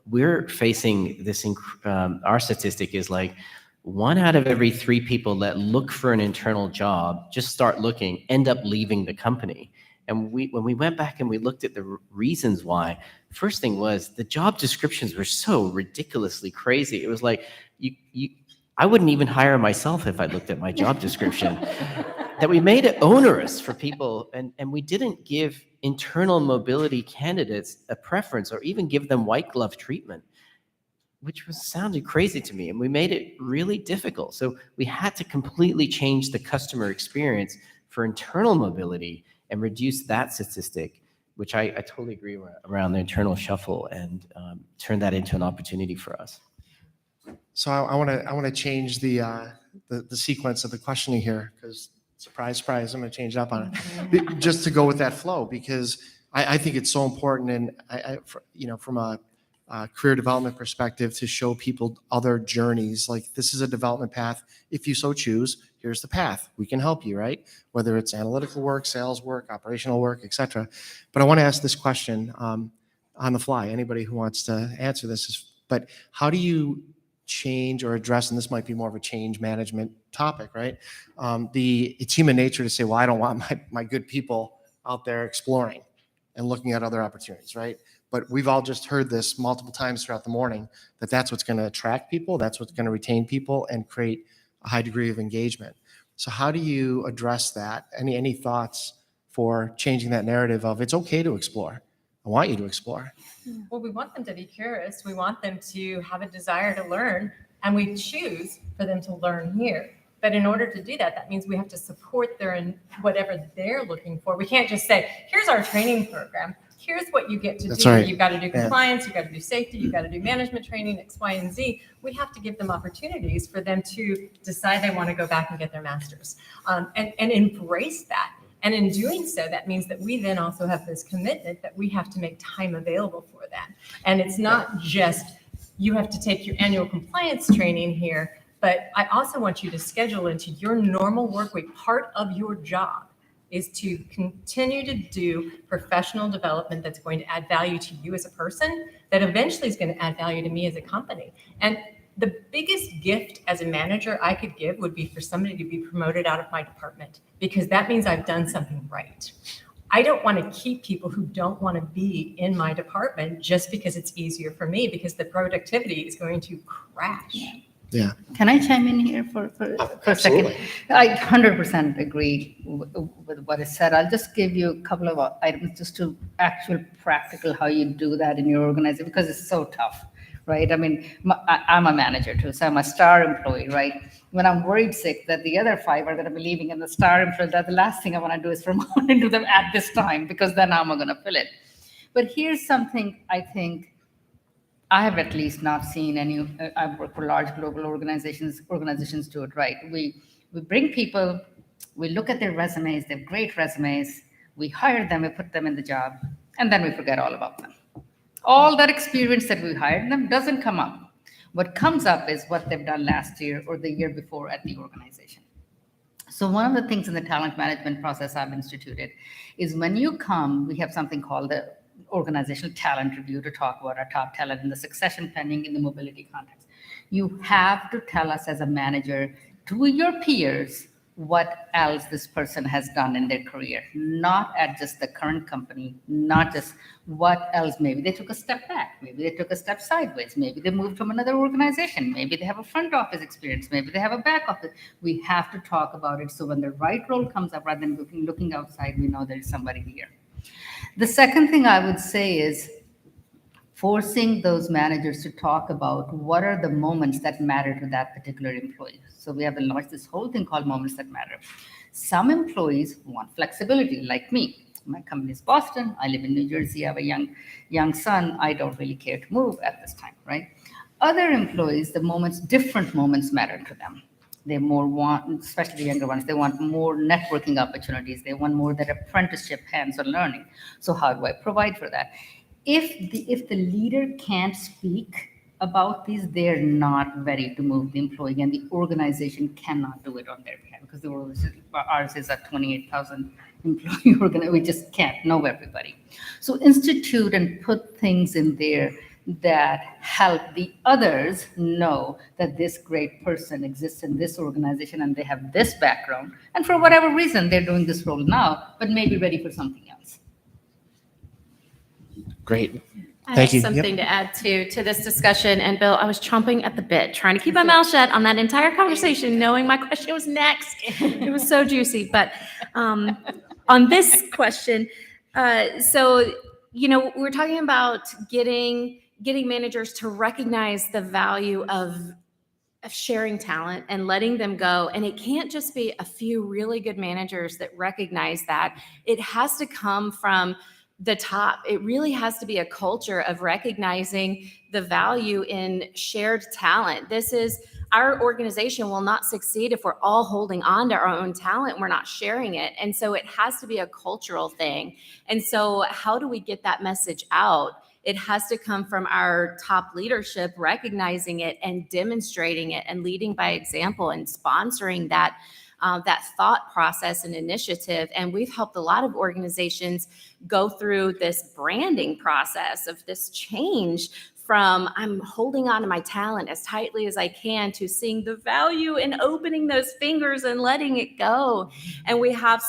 We're facing this. Our statistic is like 1 out of every 3 people that look for an internal job, just start looking, end up leaving the company. And when we went back and we looked at the reasons why, first thing was the job descriptions were so ridiculously crazy. It was like I wouldn't even hire myself if I looked at my job description. That we made it onerous for people, and we didn't give internal mobility candidates a preference or even give them white glove treatment, which sounded crazy to me. And we made it really difficult. So we had to completely change the customer experience for internal mobility and reduce that statistic, which I totally agree around the internal shuffle, and turn that into an opportunity for us. So I want to change the sequence of the questioning here, because surprise, surprise, I'm going to change it up on it, just to go with that flow, because I think it's so important, and from a career development perspective, to show people other journeys. Like, this is a development path. If you so choose, here's the path. We can help you, right? Whether it's analytical work, sales work, operational work, etc. But I want to ask this question on the fly. Anybody who wants to answer this but how do you change or address, and this might be more of a change management topic, right? It's human nature to say, well, I don't want my good people out there exploring and looking at other opportunities, right? But we've all just heard this multiple times throughout the morning, that's what's going to attract people, that's what's going to retain people and create a high degree of engagement. So how do you address that? Any thoughts for changing that narrative of it's okay to explore? I want you to explore. Well, we want them to be curious. We want them to have a desire to learn, and we choose for them to learn here. But in order to do that, that means we have to support whatever they're looking for. We can't just say, here's our training program. Here's what you get to do. Right. You've got to do compliance. You've got to do safety. You've got to do management training, X, Y, and Z. We have to give them opportunities for them to decide they want to go back and get their master's, and embrace that. And in doing so, that means that we then also have this commitment that we have to make time available for that. And it's not just you have to take your annual compliance training here, but I also want you to schedule into your normal work week. Part of your job is to continue to do professional development that's going to add value to you as a person, that eventually is going to add value to me as a company. And the biggest gift as a manager I could give would be for somebody to be promoted out of my department, because that means I've done something right. I don't want to keep people who don't want to be in my department just because it's easier for me, because the productivity is going to crash. Yeah. Can I chime in here for a second? I 100% agree with what is said. I'll just give you a couple of items just to actual practical how you do that in your organization, because it's so tough, right? I mean, I'm a manager too, so I'm a star employee, right? When I'm worried sick that the other 5 are going to be leaving in the star employee, that the last thing I want to do is promote into them at this time, because then how am I going to fill it? But here's something I think I have at least not seen any. I've worked for large global organizations do it right. We bring people, we look at their resumes, they have great resumes, we hire them, we put them in the job, and then we forget all about them. All that experience that we hired them doesn't come up. What comes up is what they've done last year or the year before at the organization. So one of the things in the talent management process I've instituted is when you come, we have something called the organizational talent review to talk about our top talent in the succession planning in the mobility context. You have to tell us as a manager to your peers what else this person has done in their career, not at just the current company, not just what else. Maybe they took a step back, maybe they took a step sideways, maybe they moved from another organization, maybe they have a front office experience, maybe they have a back office. We have to talk about it so when the right role comes up, rather than looking outside, we know there's somebody here. The second thing I would say is forcing those managers to talk about what are the moments that matter to that particular employee. So we have launched this whole thing called Moments That Matter. Some employees want flexibility, like me. My company is Boston. I live in New Jersey. I have a young son. I don't really care to move at this time, right? Other employees, different moments matter to them. They more want, especially the younger ones, they want more networking opportunities. They want more that apprenticeship, hands-on learning. So how do I provide for that? If the leader can't speak about these, they're not ready to move the employee, and the organization cannot do it on their behalf, because ours is a 28,000 employee organization. We just can't know everybody. So institute and put things in there that help the others know that this great person exists in this organization and they have this background, and for whatever reason they're doing this role now, but maybe ready for something else. Great. I Thank you. have something to add to this discussion. And Bill, I was chomping at the bit, trying to keep my mouth shut on that entire conversation, knowing my question was next. It was so juicy. But on this question, so, we're talking about getting managers to recognize the value of sharing talent and letting them go. And it can't just be a few really good managers that recognize that. It has to come from the top. It really has to be a culture of recognizing the value in shared talent. Our organization will not succeed if we're all holding on to our own talent and we're not sharing it. And so it has to be a cultural thing. And so how do we get that message out? It has to come from our top leadership, recognizing it and demonstrating it and leading by example and sponsoring that thought process and initiative. And we've helped a lot of organizations go through this branding process of this change from I'm holding on to my talent as tightly as I can to seeing the value in opening those fingers and letting it go. And we have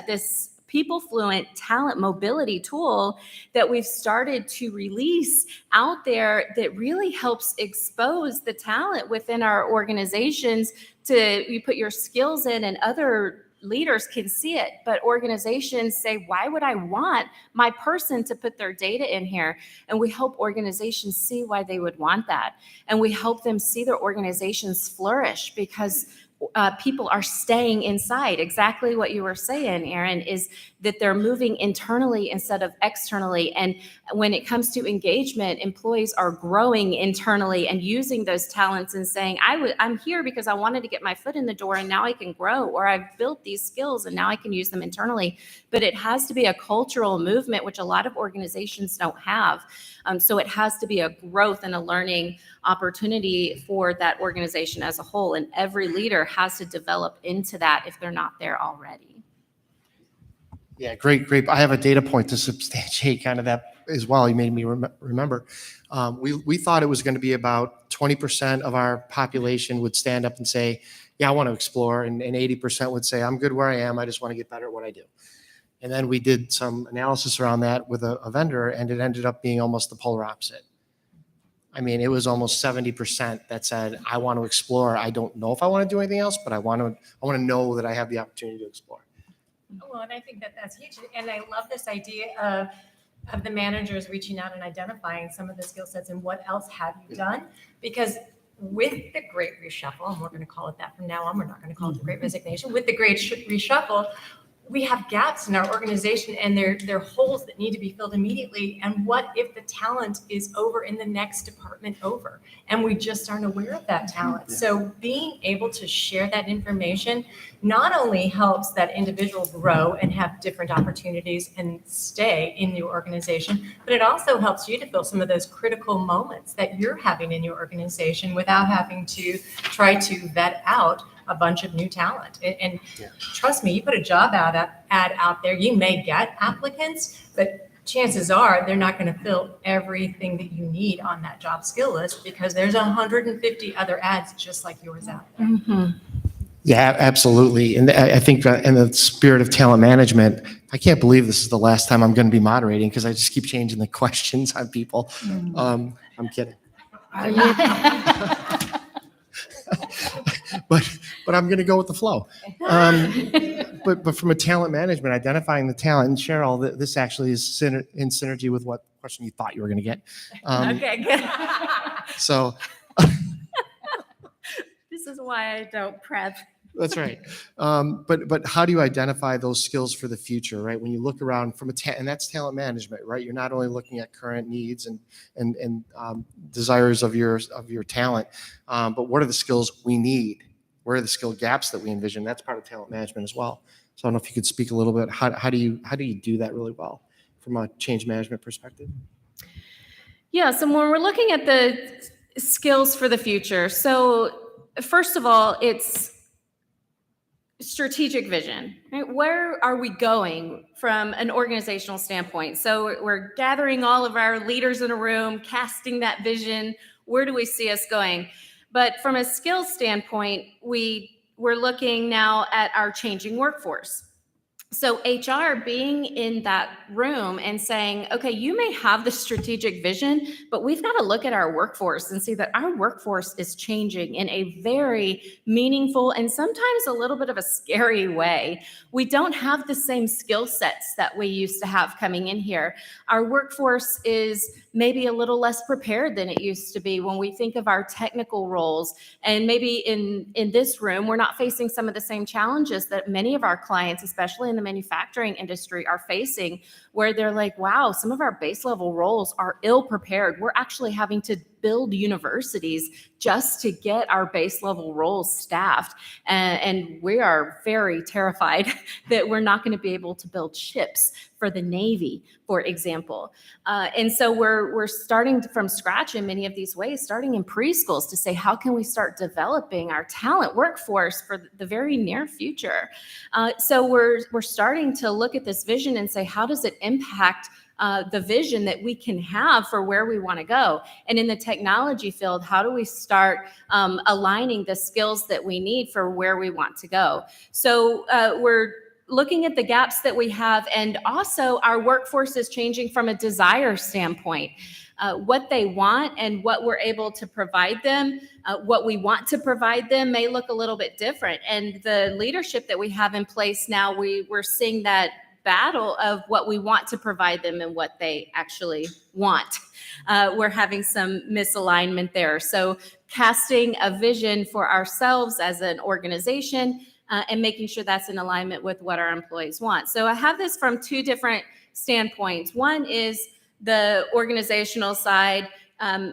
this PeopleFluent talent mobility tool that we've started to release out there that really helps expose the talent within our organizations. You put your skills in and other leaders can see it, but organizations say, why would I want my person to put their data in here? And we help organizations see why they would want that. And we help them see their organizations flourish because people are staying inside. Exactly what you were saying, Aaron, is that they're moving internally instead of externally. And when it comes to engagement, employees are growing internally and using those talents and saying, I'm here because I wanted to get my foot in the door and now I can grow, or I've built these skills and now I can use them internally. But it has to be a cultural movement, which a lot of organizations don't have. So it has to be a growth and a learning opportunity for that organization as a whole. And every leader has to develop into that if they're not there already. Yeah, great. I have a data point to substantiate kind of that as well. You made me remember. We thought it was going to be about 20% of our population would stand up and say, yeah, I want to explore. And 80% would say, I'm good where I am. I just want to get better at what I do. And then we did some analysis around that with a vendor, and it ended up being almost the polar opposite. I mean, it was almost 70% that said, I want to explore. I don't know if I want to do anything else, but I want to know that I have the opportunity to explore. Well, and I think that that's huge. And I love this idea of the managers reaching out and identifying some of the skill sets and what else have you done? Because with the Great Reshuffle, and we're going to call it that from now on, we're not going to call it the Great Resignation. With the Great Reshuffle, we have gaps in our organization and they're holes that need to be filled immediately. And what if the talent is over in the next department over and we just aren't aware of that talent? So being able to share that information not only helps that individual grow and have different opportunities and stay in your organization, but it also helps you to fill some of those critical moments that you're having in your organization without having to try to vet out a bunch of new talent. And trust me, you put a job ad out there, you may get applicants, but chances are they're not going to fill everything that you need on that job skill list because there's 150 other ads just like yours out there. Mm-hmm. Yeah, absolutely. And I think in the spirit of talent management, I can't believe this is the last time I'm going to be moderating because I just keep changing the questions on people. I'm kidding. But I'm going to go with the flow. But from a talent management, identifying the talent, and Cheryl, this actually is in synergy with what question you thought you were going to get. Okay, good. So This is why I don't prep. that's right. But how do you identify those skills for the future, right? When you look around from and that's talent management, right? You're not only looking at current needs and desires of your talent, but what are the skills we need? Where are the skill gaps that we envision? That's part of talent management as well. So I don't know if you could speak a little bit. How do you do that really well from a change management perspective? Yeah, so when we're looking at the skills for the future, so first of all, it's strategic vision, right? Where are we going from an organizational standpoint? So we're gathering all of our leaders in a room, casting that vision. Where do we see us going? But from a skills standpoint, we're looking now at our changing workforce. So HR being in that room and saying, okay, you may have the strategic vision, but we've got to look at our workforce and see that our workforce is changing in a very meaningful and sometimes a little bit of a scary way. We don't have the same skill sets that we used to have coming in here. Our workforce is maybe a little less prepared than it used to be when we think of our technical roles. And maybe in this room, we're not facing some of the same challenges that many of our clients, especially in the manufacturing industry, are facing, where they're like, wow, some of our base level roles are ill prepared. We're actually having to build universities just to get our base level roles staffed. And we are very terrified that we're not going to be able to build ships for the Navy, for example. And so we're starting from scratch in many of these ways, starting in preschools to say, how can we start developing our talent workforce for the very near future? So we're starting to look at this vision and say, how does it impact the vision that we can have for where we want to go? And in the technology field, how do we start aligning the skills that we need for where we want to go? So we're looking at the gaps that we have, and also our workforce is changing from a desire standpoint. What they want and what we're able to provide them, what we want to provide them may look a little bit different. And the leadership that we have in place now, we're seeing that battle of what we want to provide them and what they actually want. we're having some misalignment there. So casting a vision for ourselves as an organization and making sure that's in alignment with what our employees want. So I have this from two different standpoints. One is the organizational side,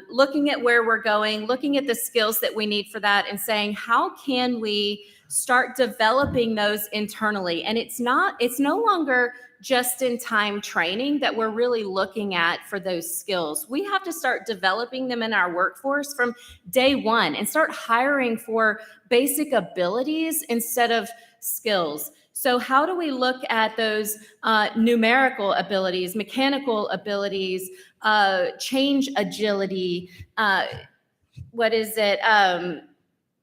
looking at where we're going, looking at the skills that we need for that, and saying, how can we start developing those internally? And it's no longer just in time training that we're really looking at for those skills. We have to start developing them in our workforce from day one and start hiring for basic abilities instead of skills. So how do we look at those numerical abilities, mechanical abilities, change agility,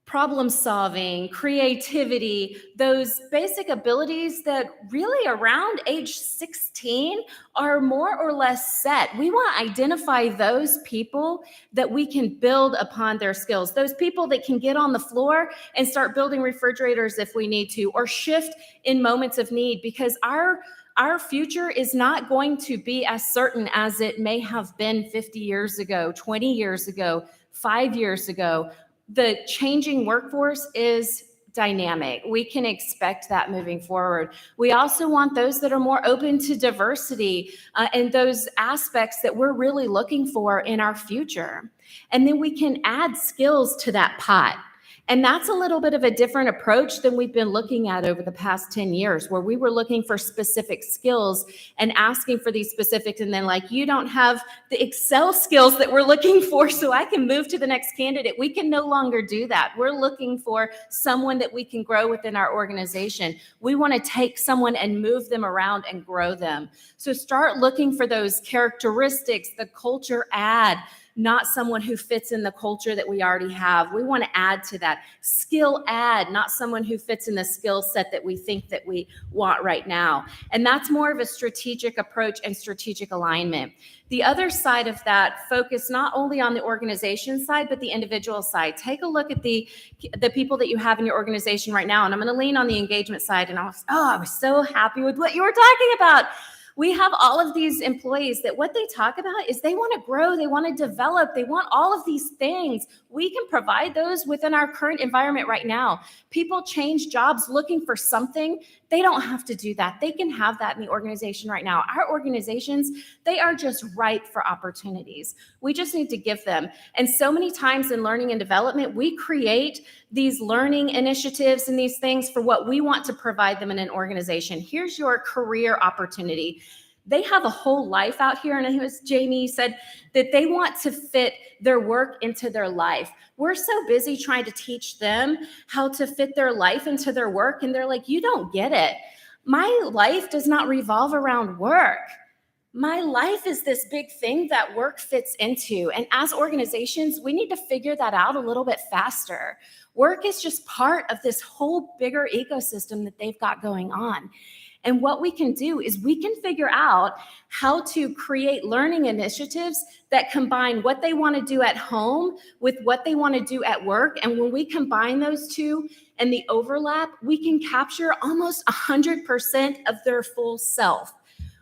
problem solving, creativity, those basic abilities that really around age 16 are more or less set. We want to identify those people that we can build upon their skills, those people that can get on the floor and start building refrigerators if we need to, or shift in moments of need, because our future is not going to be as certain as it may have been 50 years ago, 20 years ago, 5 years ago. The changing workforce is dynamic. We can expect that moving forward. We also want those that are more open to diversity and those aspects that we're really looking for in our future. And then we can add skills to that pot. And that's a little bit of a different approach than we've been looking at over the past 10 years, where we were looking for specific skills and asking for these specifics. And then like, you don't have the Excel skills that we're looking for, so I can move to the next candidate. We can no longer do that. We're looking for someone that we can grow within our organization. We want to take someone and move them around and grow them. So start looking for those characteristics, the culture add, not someone who fits in the culture that we already have. We want to add to that. Skill add, not someone who fits in the skill set that we think that we want right now. And that's more of a strategic approach and strategic alignment. The other side of that, focus not only on the organization side, but the individual side. Take a look at the people that you have in your organization right now. And I'm going to lean on the engagement side. And I was so happy with what you were talking about. We have all of these employees that what they talk about is they want to grow, they want to develop, they want all of these things. We can provide those within our current environment right now. People change jobs looking for something. They don't have to do that. They can have that in the organization right now. Our organizations, they are just ripe for opportunities. We just need to give them. And so many times in learning and development, we create these learning initiatives and these things for what we want to provide them in an organization. Here's your career opportunity. They have a whole life out here. And as Jamie said, that they want to fit their work into their life. We're so busy trying to teach them how to fit their life into their work. And they're like, you don't get it. My life does not revolve around work. My life is this big thing that work fits into. And as organizations, we need to figure that out a little bit faster. Work is just part of this whole bigger ecosystem that they've got going on. And what we can do is we can figure out how to create learning initiatives that combine what they want to do at home with what they want to do at work. And when we combine those two and the overlap, we can capture almost 100% of their full self.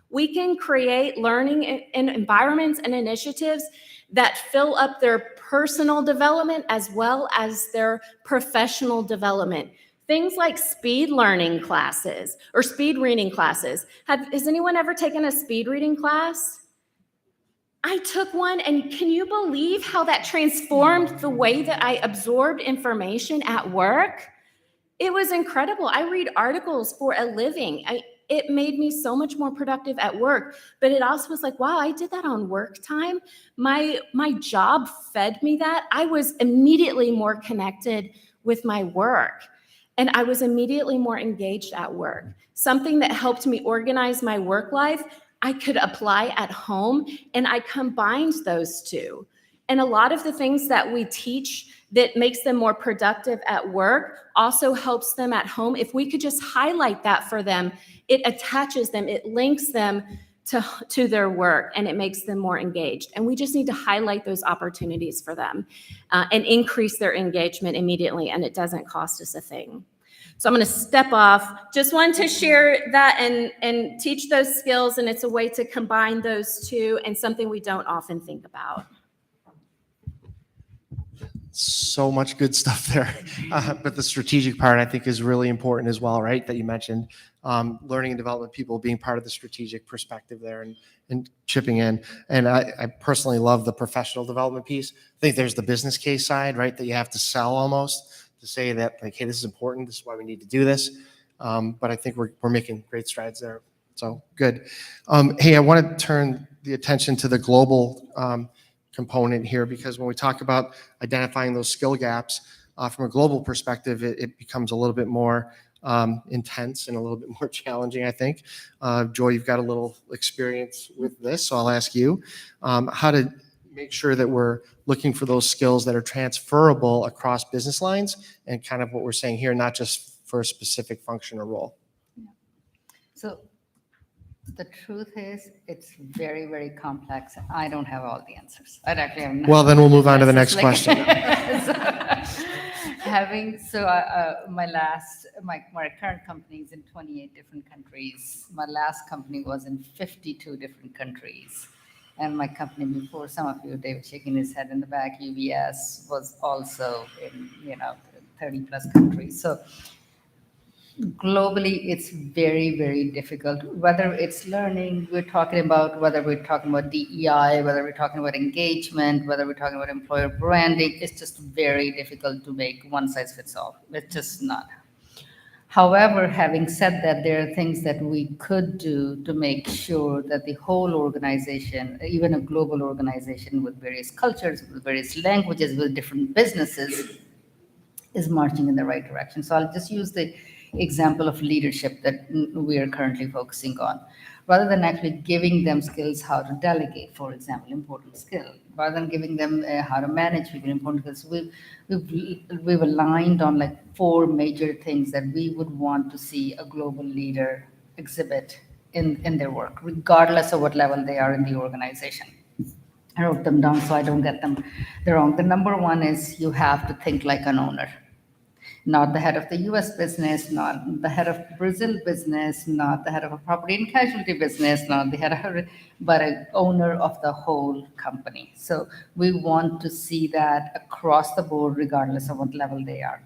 We can create learning and environments and initiatives that fill up their personal development as well as their professional development. Things like speed learning classes or speed reading classes. Has anyone ever taken a speed reading class? I took one, and can you believe how that transformed the way that I absorbed information at work? It was incredible. I read articles for a living. It made me so much more productive at work, but it also was like, wow, I did that on work time. My job fed me that. I was immediately more connected with my work. And I was immediately more engaged at work. Something that helped me organize my work life, I could apply at home, and I combined those two. And a lot of the things that we teach that makes them more productive at work also helps them at home. If we could just highlight that for them, it attaches them, it links them to their work, and it makes them more engaged. And we just need to highlight those opportunities for them and increase their engagement immediately, and it doesn't cost us a thing. So I'm going to step off. Just wanted to share that and teach those skills, and it's a way to combine those two and something we don't often think about. So much good stuff there. But the strategic part, I think, is really important as well, right? That you mentioned, learning and development people being part of the strategic perspective there and chipping in. And I personally love the professional development piece. I think there's the business case side, right? That you have to sell almost to say that, like, hey, this is important. This is why we need to do this. But I think we're making great strides there. So good. Hey, I want to turn the attention to the global component here, because when we talk about identifying those skill gaps from a global perspective, it becomes a little bit more intense and a little bit more challenging, I think. Joy, you've got a little experience with this, so I'll ask you how to make sure that we're looking for those skills that are transferable across business lines and kind of what we're saying here, not just for a specific function or role. So the truth is, it's very, very complex. I don't have all the answers. I actually have. Well, then we'll move on to the next Like- question. My current company is in 28 different countries. My last company was in 52 different countries. And my company before, some of you, David shaking his head in the back, UBS, was also in, 30 plus countries. So globally, it's very, very difficult. Whether it's learning, whether we're talking about DEI, whether we're talking about engagement, whether we're talking about employer branding, it's just very difficult to make one size fits all. It's just not. However, having said that, there are things that we could do to make sure that the whole organization, even a global organization with various cultures, with various languages, with different businesses, is marching in the right direction. So I'll just use the example of leadership that we are currently focusing on. Rather than actually giving them skills how to delegate, for example, important skill, rather than giving them how to manage people, important skills, we've aligned on like 4 major things that we would want to see a global leader exhibit in their work, regardless of what level they are in the organization. I wrote them down so I don't get them wrong. The number 1 is you have to think like an owner. Not the head of the US business, not the head of Brazil business, not the head of a property and casualty business, not the head of, but an owner of the whole company. So we want to see that across the board, regardless of what level they are.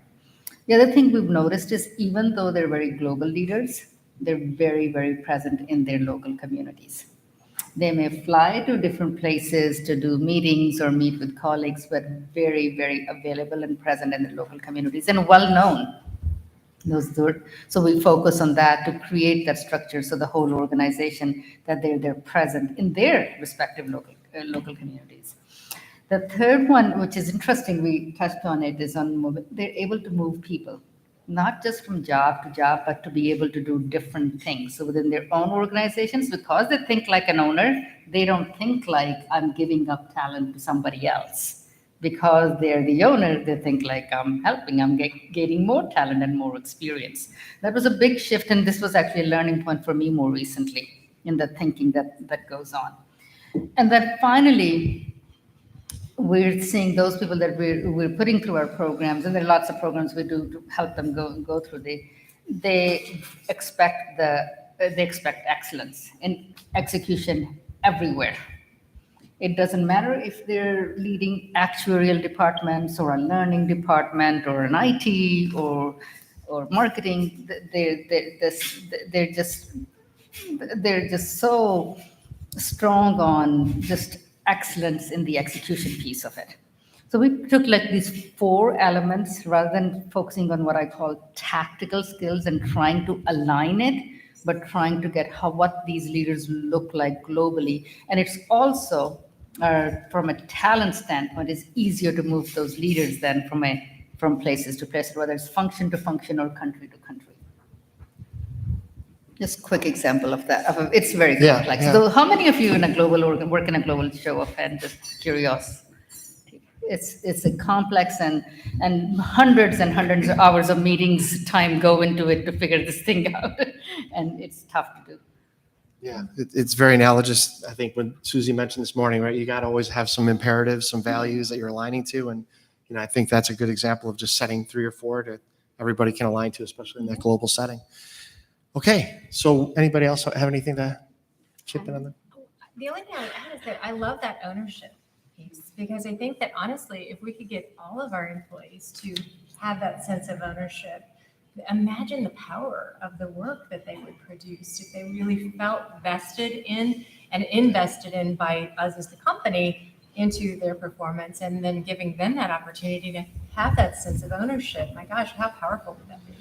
The other thing we've noticed is even though they're very global leaders, they're very, very present in their local communities. They may fly to different places to do meetings or meet with colleagues, but very, very available and present in the local communities and well known. So we focus on that to create that structure so the whole organization, that they're present in their respective local communities. The third one, which is interesting, we touched on it, is on they're able to move people. Not just from job to job, but to be able to do different things. So within their own organizations, because they think like an owner, they don't think like I'm giving up talent to somebody else. Because they're the owner, they think like I'm helping, I'm gaining more talent and more experience. That was a big shift, and this was actually a learning point for me more recently in the thinking that goes on. And then finally, we're seeing those people that we're putting through our programs, and there are lots of programs we do to help them go through. They expect excellence in execution everywhere. It doesn't matter if they're leading actuarial departments or a learning department or an IT or marketing. They're just so strong on just excellence in the execution piece of it. So we took like these 4 elements rather than focusing on what I call tactical skills and trying to align it, but trying to get what these leaders look like globally. And it's also, from a talent standpoint, it's easier to move those leaders than from places to places, whether it's function to function or country to country. Just a quick example of that. It's very complex. Yeah. So how many of you in a global work in a global show of hands? Just curious. It's a complex and hundreds and hundreds of hours of meetings time go into it to figure this thing out, and it's tough to do. Yeah, it's very analogous. I think when Susie mentioned this morning, right? You got to always have some imperatives, some values that you're aligning to, and I think that's a good example of just setting 3 or 4 to everybody can align to, especially in that global setting. Okay, so anybody else have anything to chip in on that? The only thing I would add is that I love that ownership piece, because I think that honestly, if we could get all of our employees to have that sense of ownership, imagine the power of the work that they would produce if they really felt vested in and invested in by us as the company into their performance, and then giving them that opportunity to have that sense of ownership. My gosh, how powerful would that be?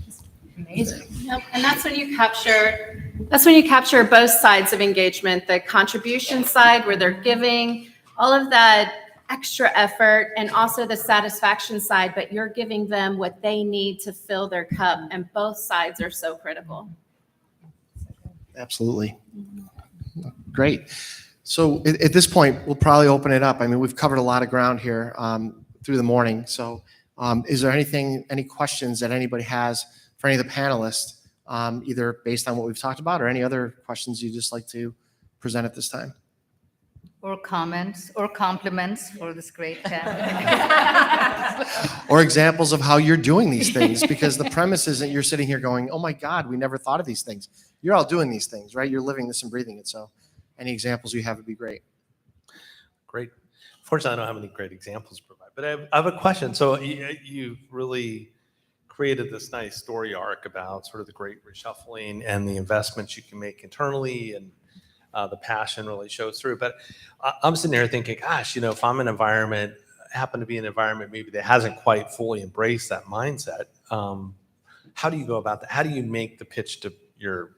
Just amazing. Yep, and that's when you capture both sides of engagement, the contribution side where they're giving all of that extra effort, and also the satisfaction side, but you're giving them what they need to fill their cup, and both sides are so critical. Absolutely. Great. So at this point, we'll probably open it up. I mean, we've covered a lot of ground here through the morning. So is there any questions that anybody has for any of the panelists, either based on what we've talked about or any other questions you'd just like to present at this time? Or comments or compliments for this great panel. Or examples of how you're doing these things, because the premise isn't you're sitting here going, oh my God, we never thought of these things. You're all doing these things, right? You're living this and breathing it. So any examples you have would be great. Great. Fortunately, I don't have any great examples to provide, but I have a question. So you really created this nice story arc about sort of the great reshuffling and the investments you can make internally, and the passion really shows through. But I'm sitting there thinking, gosh, if I'm happen to be in an environment maybe that hasn't quite fully embraced that mindset, how do you go about that? How do you make the pitch to your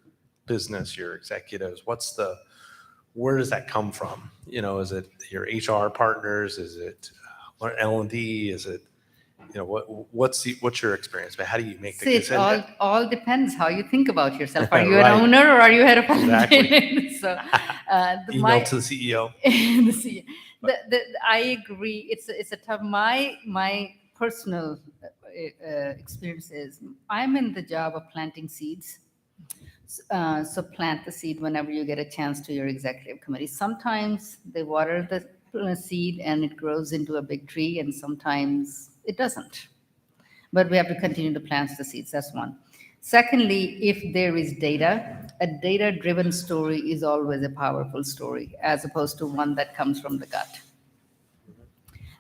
business, your executives? Where does that come from? Is it your HR partners? Is it L&D? Is it, what's your experience? But how do you make the See, it decision? all depends how you think about yourself. Are you Right. an owner or are you head of Exactly. So, Email to the CEO. I agree. It's a tough. My personal experience is I'm in the job of planting seeds. So plant the seed whenever you get a chance to your executive committee. Sometimes they water the seed and it grows into a big tree, and sometimes it doesn't. But we have to continue to plant the seeds. That's one. Secondly, if there is data, a data-driven story is always a powerful story, as opposed to one that comes from the gut.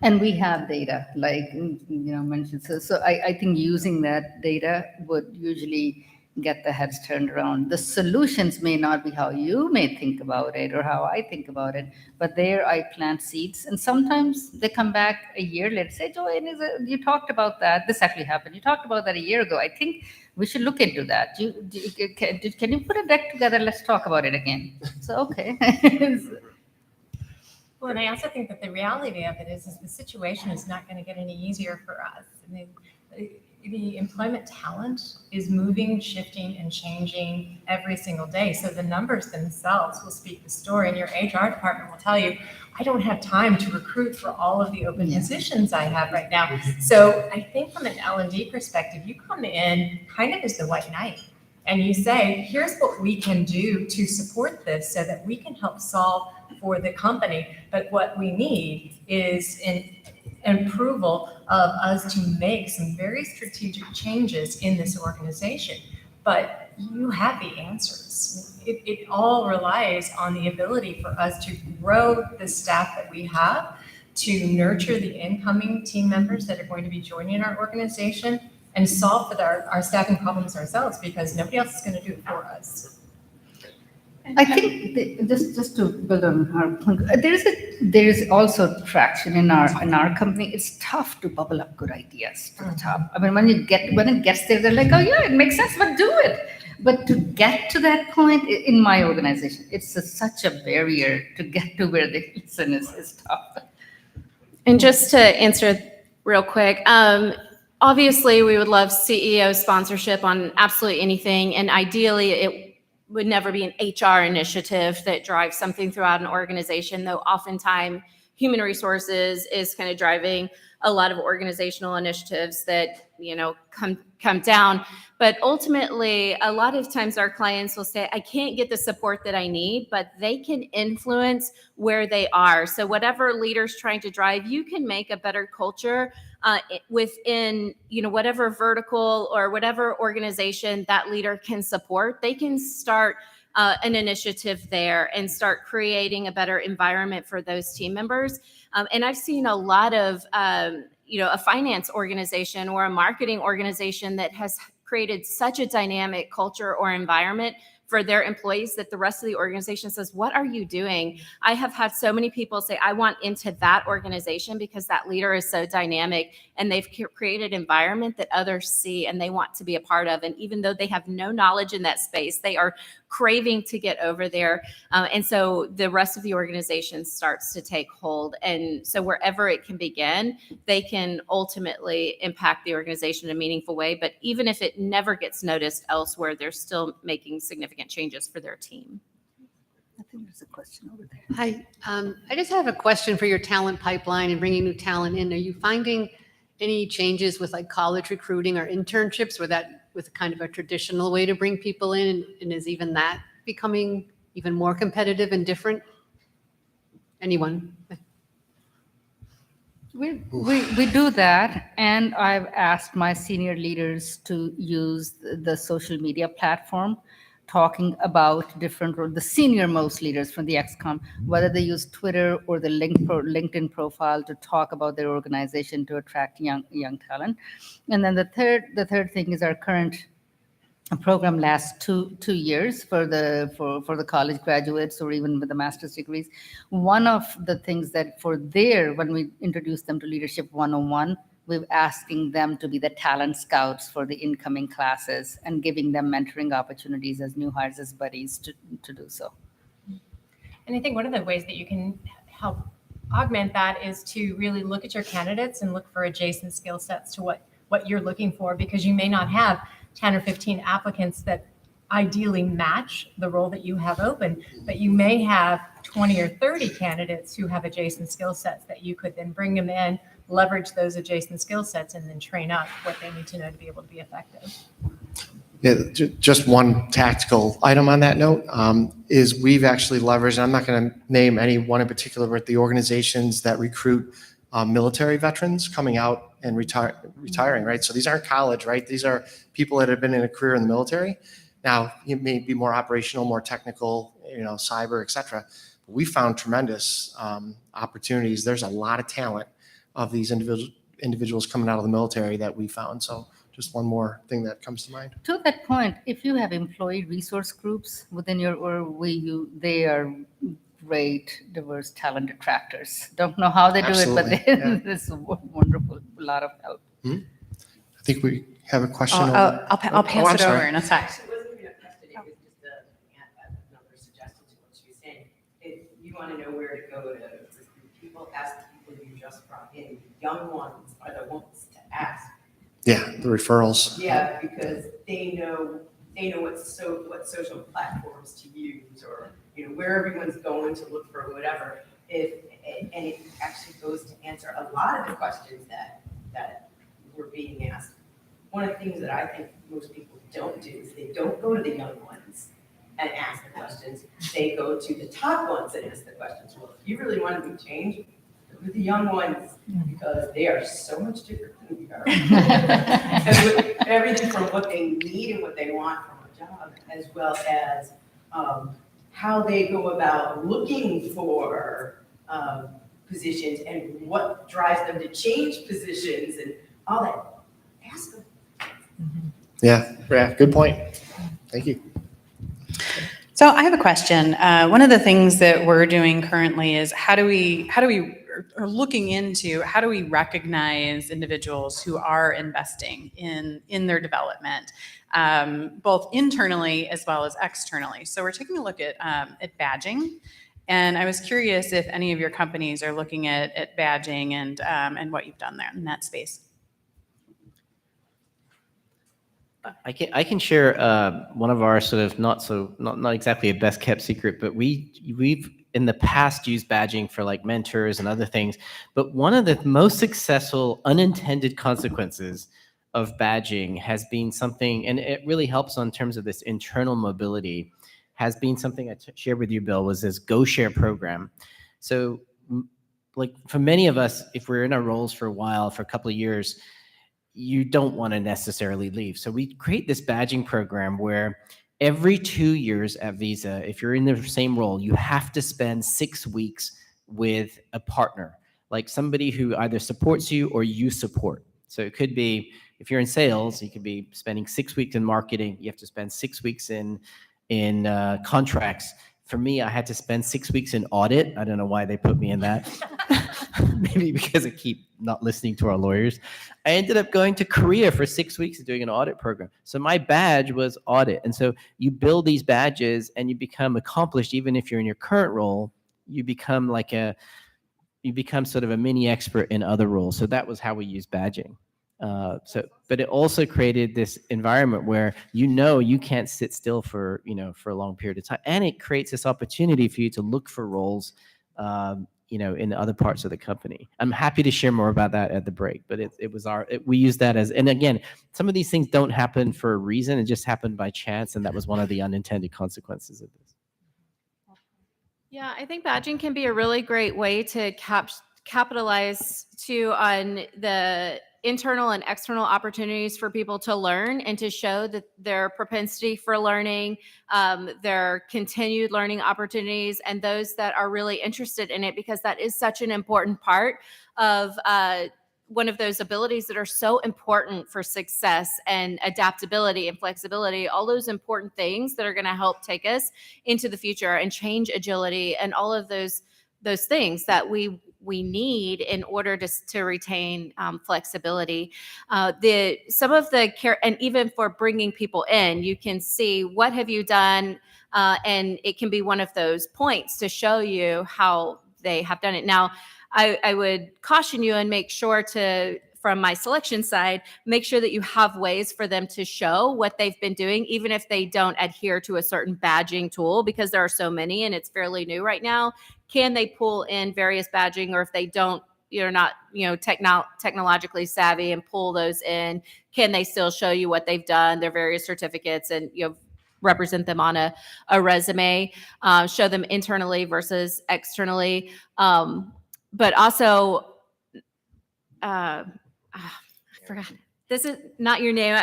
And we have data, like mentioned. So I think using that data would usually get the heads turned around. The solutions may not be how you may think about it or how I think about it, but there I plant seeds, and sometimes they come back a year later, say, Joanne, you talked about that. This actually happened. You talked about that a year ago. I think we should look into that. Can you put a deck together? Let's talk about it again. So, okay. Well, and I also think that the reality of it is the situation is not going to get any easier for us. I mean, the employment talent is moving, shifting, and changing every single day. So the numbers themselves will speak the story, and your HR department will tell you, I don't have time to recruit for all of the open positions I have right now. So I think from an L&D perspective, you come in kind of as the white knight, and you say, here's what we can do to support this so that we can help solve for the company. But what we need is an approval of us to make some very strategic changes in this organization. But you have the answers. It all relies on the ability for us to grow the staff that we have, to nurture the incoming team members that are going to be joining our organization, and solve for our staffing problems ourselves, because nobody else is going to do it for us. I think just to build on our point, there is also traction in our company. It's tough to bubble up good ideas to the top. I mean, when it gets there, they're like, oh yeah, it makes sense, but do it. But to get to that point in my organization, it's such a barrier to get to where they listen is tough. And just to answer real quick, obviously we would love CEO sponsorship on absolutely anything, and ideally it would never be an HR initiative that drives something throughout an organization, though oftentimes human resources is kind of driving a lot of organizational initiatives that, come down. But ultimately, a lot of times our clients will say, I can't get the support that I need, but they can influence where they are. So whatever leader's trying to drive, you can make a better culture within, whatever vertical or whatever organization that leader can support, they can start an initiative there and start creating a better environment for those team members. And I've seen a lot of, a finance organization or a marketing organization that has created such a dynamic culture or environment for their employees that the rest of the organization says, what are you doing? I have had so many people say, I want into that organization because that leader is so dynamic and they've created an environment that others see and they want to be a part of. And even though they have no knowledge in that space, they are craving to get over there. And so the rest of the organization starts to take hold. And so wherever it can begin, they can ultimately impact the organization in a meaningful way. But even if it never gets noticed elsewhere, they're still making significant changes for their team. I think there's a question over there. Hi, I just have a question for your talent pipeline and bringing new talent in. Are you finding any changes with like college recruiting or internships where that was kind of a traditional way to bring people in? And is even that becoming even more competitive and different? Anyone? We do that, and I've asked my senior leaders to use the social media platform, talking about the senior most leaders from the XCOM, whether they use Twitter or the LinkedIn profile to talk about their organization to attract young talent. And then the third thing is our current program lasts two years for the college graduates or even with the master's degrees. One of the things that when we introduce them to Leadership 101, we're asking them to be the talent scouts for the incoming classes and giving them mentoring opportunities as new hires, as buddies to do so. And I think one of the ways that you can help augment that is to really look at your candidates and look for adjacent skill sets to what you're looking for, because you may not have 10 or 15 applicants that ideally match the role that you have open, but you may have 20 or 30 candidates who have adjacent skill sets that you could then bring them in, leverage those adjacent skill sets, and then train up what they need to know to be able to be effective. Yeah, just one tactical item on that note is we've actually leveraged, and I'm not going to name any one in particular, but the organizations that recruit military veterans coming out and retiring, right? So these aren't college, right? These are people that have been in a career in the military. Now, it may be more operational, more technical, cyber, et cetera. But we found tremendous opportunities. There's a lot of talent of these individuals coming out of the military that we found. So just one more thing that comes to mind. To that point, if you have employee resource groups within they are great, diverse talent attractors. Don't know how they do it, but it's wonderful, a lot of help. I think we have a question. I'll pass I'm it sorry. over in a sec. Actually, it wasn't even a question, it was just another suggestion to what she was saying. If you want to know where to go to recruit people, ask the people you just brought in. Young ones are the ones to ask. Yeah, the referrals. Yeah, because they know what social platforms to use, or where everyone's going to look for whatever. And it actually goes to answer a lot of the questions that were being asked. One of the things that I think most people don't do is they don't go to the young ones and ask the questions. They go to the top ones and ask the questions. Well, if you really want to be changed, go to the young ones, because they are so much different than we are. And with everything from what they need and what they want from a job, as well as how they go about looking for positions and what drives them to change positions and all that. Ask them. Yeah, good point. Thank you. So I have a question. One of the things that we're doing currently is how do we recognize individuals who are investing in their development, both internally as well as externally. So we're taking a look at badging, and I was curious if any of your companies are looking at badging and what you've done there in that space. I can share one of our sort of not exactly a best kept secret, but we've in the past used badging for like mentors and other things. But one of the most successful unintended consequences of badging has been something, and it really helps on terms of this internal mobility, has been something I shared with you, Bill, was this GoShare program. So like for many of us, if we're in our roles for a while, for a couple of years, you don't want to necessarily leave. So we create this badging program where every 2 years at Visa, if you're in the same role, you have to spend 6 weeks with a partner, like somebody who either supports you or you support. So it could be, if you're in sales, you could be spending 6 weeks in marketing. You have to spend 6 weeks in contracts. For me, I had to spend 6 weeks in audit. I don't know why they put me in that. Maybe because I keep not listening to our lawyers. I ended up going to Korea for 6 weeks and doing an audit program. So my badge was audit. And so you build these badges and you become accomplished. Even if you're in your current role, you become sort of a mini expert in other roles. So that was how we use badging. But it also created this environment where you can't sit still for a long period of time, and it creates this opportunity for you to look for roles, in other parts of the company. I'm happy to share more about that at the break, but we use that as, and again, some of these things don't happen for a reason; it just happened by chance, and that was one of the unintended consequences of this. Yeah, I think badging can be a really great way to capitalize on the internal and external opportunities for people to learn and to show that their propensity for learning, their continued learning opportunities, and those that are really interested in it, because that is such an important part of one of those abilities that are so important for success, and adaptability and flexibility, all those important things that are going to help take us into the future, and change agility and all of those things that we need in order to retain flexibility. Some of the care, and even for bringing people in, you can see what have you done, and it can be one of those points to show you how they have done it. Now, I would caution you and make sure to, from my selection side, make sure that you have ways for them to show what they've been doing, even if they don't adhere to a certain badging tool, because there are so many and it's fairly new right now. Can they pull in various badging, or if they don't, you're not, technologically savvy, and pull those in, can they still show you what they've done, their various certificates, and represent them on a resume, show them internally versus externally. But also, I forgot. This is not your name.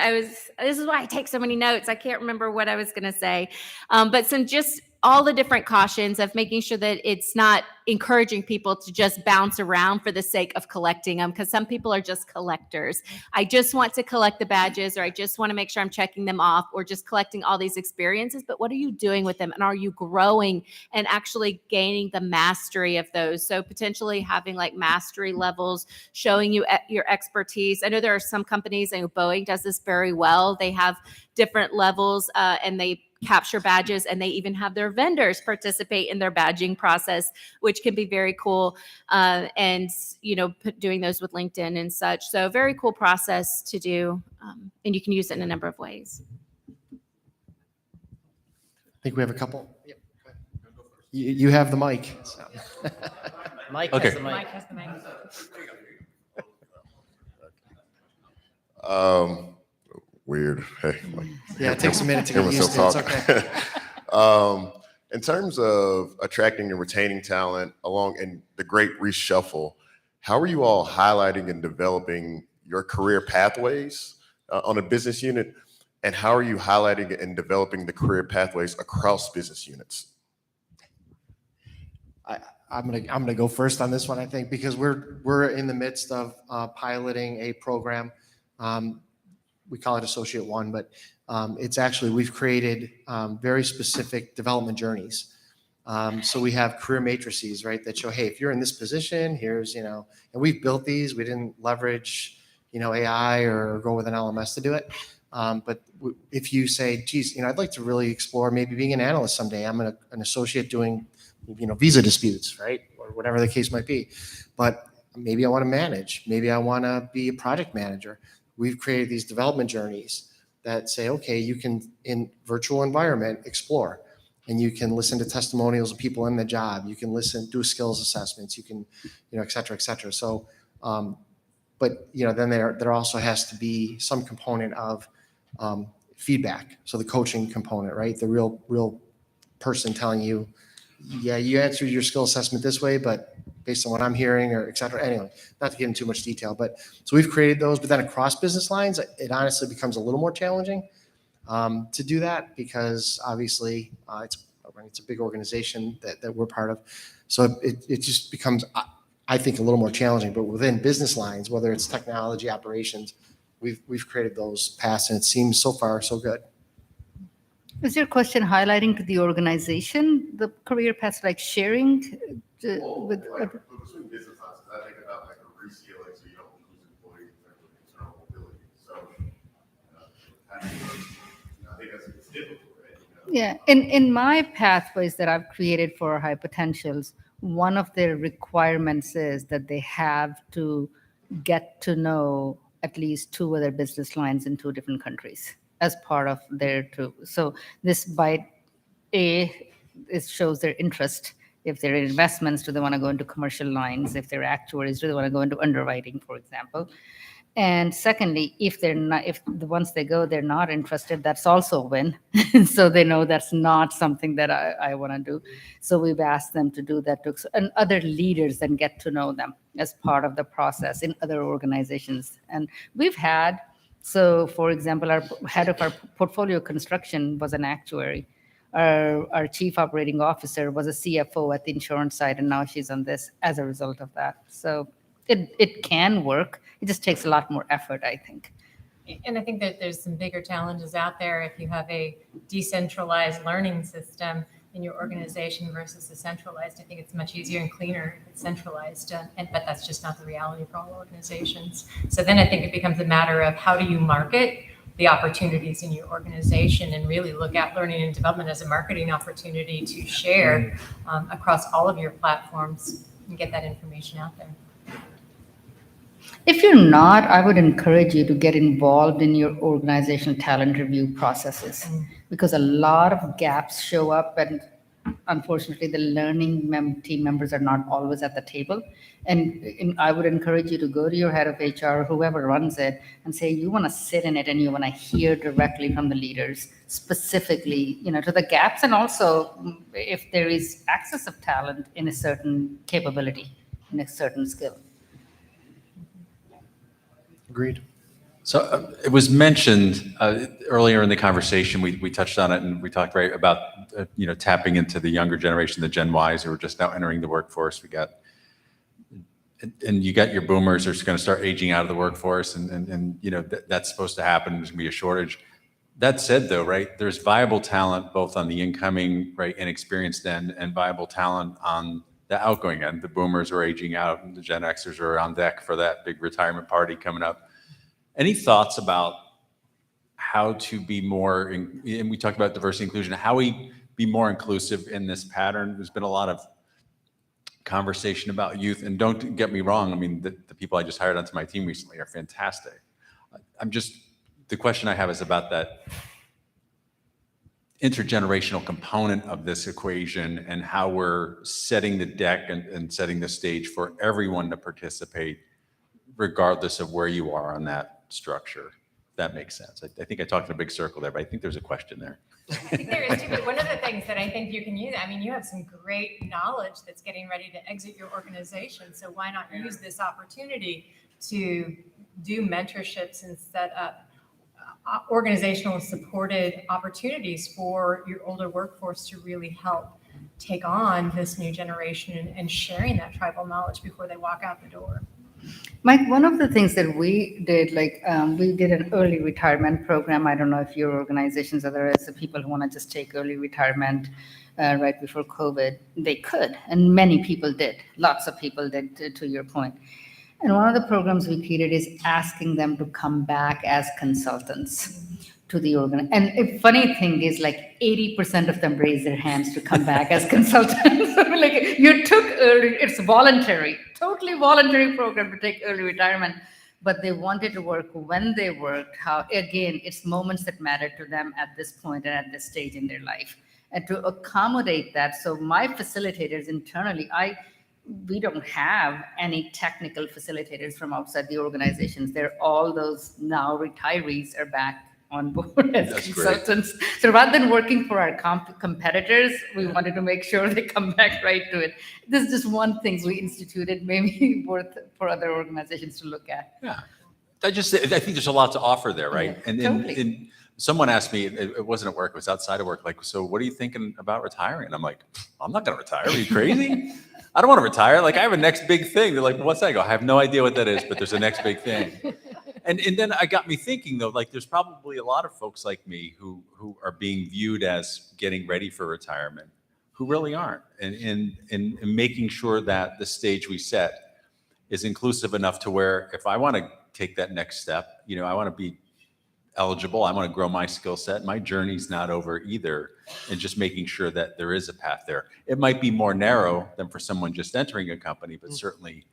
This is why I take so many notes. I can't remember what I was going to say. But just all the different cautions of making sure that it's not encouraging people to just bounce around for the sake of collecting them, because some people are just collectors. I just want to collect the badges, or I just want to make sure I'm checking them off, or just collecting all these experiences. But what are you doing with them? And are you growing and actually gaining the mastery of those? So potentially having like mastery levels, showing you your expertise. I know there are some companies, and Boeing does this very well. They have different levels, and they capture badges, and they even have their vendors participate in their badging process, which can be very cool. And doing those with LinkedIn and such. So very cool process to do, and you can use it in a number of ways. I think we have a couple. Yep. You have the mic. So. Mike Okay. has the mic. Mike has the mic. Weird. Hey, Yeah, it takes a minute to hear get used myself to it. It's talk. okay. In terms of attracting and retaining talent in the great reshuffle, how are you all highlighting and developing your career pathways on a business unit? And how are you highlighting and developing the career pathways across business units? I'm gonna go first on this one, I think, because we're in the midst of piloting a program. We call it Associate One, but it's actually, we've created very specific development journeys. So we have career matrices, right, that show, hey, if you're in this position, here's, and we've built these. We didn't leverage, AI or go with an LMS to do it. But if you say, geez, I'd like to really explore maybe being an analyst someday. I'm an associate doing, visa disputes, right, or whatever the case might be. But maybe I want to manage. Maybe I want to be a project manager. We've created these development journeys that say, okay, you can, in virtual environment, explore, and you can listen to testimonials of people in the job. You can do skills assessments. You can, et cetera, et cetera. So, but then there also has to be some component of feedback. So the coaching component, right? The real person telling you, yeah, you answered your skill assessment this way, but based on what I'm hearing, or et cetera. Anyway, not to get into too much detail, but so we've created those, but then across business lines, it honestly becomes a little more challenging to do that, because obviously it's a big organization that we're part of. So it just becomes, I think, a little more challenging. But within business lines, whether it's technology, operations, we've created those paths, and it seems so far so good. Is your question highlighting to the organization the career paths, like sharing with? Between business lines, I think about like a reskilling, so you don't lose employees in terms of internal mobility. So I think it's difficult, right? Yeah, in my pathways that I've created for high potentials, one of their requirements is that they have to get to know at least 2 other business lines in 2 different countries as part of their too. So this it shows their interest. If they're investments, do they want to go into commercial lines? If they're actuaries, do they want to go into underwriting, for example? And secondly, if once they go, they're not interested, that's also a win. So they know that's not something that I want to do. So we've asked them to do that too. And other leaders then get to know them as part of the process in other organizations. And we've had, so for example, our head of our portfolio construction was an actuary. Our chief operating officer was a CFO at the insurance side, and now she's on this as a result of that. So it can work. It just takes a lot more effort, I think. And I think that there's some bigger challenges out there if you have a decentralized learning system in your organization versus a centralized. I think it's much easier and cleaner if it's centralized, but that's just not the reality for all organizations. So then I think it becomes a matter of how do you market the opportunities in your organization and really look at learning and development as a marketing opportunity to share across all of your platforms and get that information out there. If you're not, I would encourage you to get involved in your organizational talent review processes, because a lot of gaps show up, and unfortunately the learning team members are not always at the table. And I would encourage you to go to your head of HR, whoever runs it, and say you want to sit in it and you want to hear directly from the leaders, specifically, to the gaps, and also if there is access of talent in a certain capability, in a certain skill. Agreed. So it was mentioned earlier in the conversation, we touched on it, and we talked about tapping into the younger generation, the Gen Ys, who are just now entering the workforce. And you got your boomers are going to start aging out of the workforce, and that's supposed to happen. There's going to be a shortage. That said, though, right, there's viable talent both on the incoming, right, and experienced end, and viable talent on the outgoing end. The boomers are aging out, and the Gen Xers are on deck for that big retirement party coming up. Any thoughts about how to be more, and we talked about diversity and inclusion, how we be more inclusive in this pattern? There's been a lot of conversation about youth, and don't get me wrong, I mean, the people I just hired onto my team recently are fantastic. The question I have is about that intergenerational component of this equation, and how we're setting the deck and setting the stage for everyone to participate, regardless of where you are on that structure. If that makes sense. I think I talked in a big circle there, but I think there's a question there. I think there is too, but one of the things that I think you can use, you have some great knowledge that's getting ready to exit your organization. So why not use this opportunity to do mentorships and set up organizational supported opportunities for your older workforce to really help take on this new generation and sharing that tribal knowledge before they walk out the door. Mike, one of the things that we did, we did an early retirement program. I don't know if your organizations, other as the people who want to just take early retirement right before COVID, they could, and many people did. Lots of people did, to your point. And one of the programs we created is asking them to come back as consultants to the organization. And a funny thing is, 80% of them raise their hands to come back as consultants. You took early, it's voluntary, totally voluntary program to take early retirement, but they wanted to work when they worked. Again, it's moments that matter to them at this point and at this stage in their life. And to accommodate that, so my facilitators internally, we don't have any technical facilitators from outside the organizations. They're all those now retirees are back on board as That's great. consultants. So rather than working for our competitors, we wanted to make sure they come back right to it. This is just one thing we instituted, maybe worth for other organizations to look at. Yeah. I think there's a lot to offer there, right? Yeah, And totally. someone asked me, it wasn't at work, it was outside of work, like, so what are you thinking about retiring? And I'm like, I'm not going to retire. Are you crazy? I don't want to retire. Like, I have a next big thing. They're like, what's that? I go, I have no idea what that is, but there's a next big thing. And then I got me thinking, though, like, there's probably a lot of folks like me who are being viewed as getting ready for retirement, who really aren't. And making sure that the stage we set is inclusive enough to where if I want to take that next step, I want to be eligible. I want to grow my skill set. My journey's not over either. And just making sure that there is a path there. It might be more narrow than for someone just entering a company, but certainly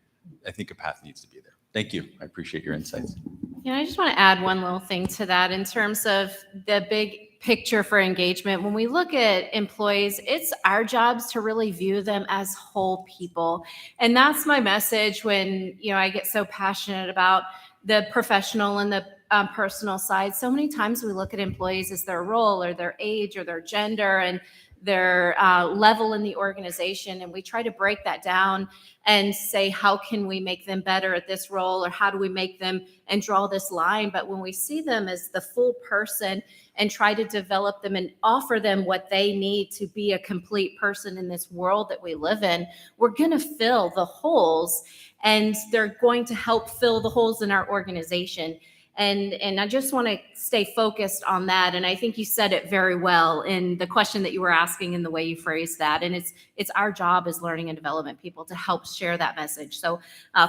I think a path needs to be there. Thank you. I appreciate your insights. Yeah, I just want to add one little thing to that in terms of the big picture for engagement. When we look at employees, it's our jobs to really view them as whole people. And that's my message when, I get so passionate about the professional and the personal side. So many times we look at employees as their role or their age or their gender and their level in the organization. And we try to break that down and say, how can we make them better at this role? Or how do we make them and draw this line? But when we see them as the full person and try to develop them and offer them what they need to be a complete person in this world that we live in, we're going to fill the holes, and they're going to help fill the holes in our organization. And I just want to stay focused on that. And I think you said it very well in the question that you were asking and the way you phrased that. And it's our job as learning and development people to help share that message. So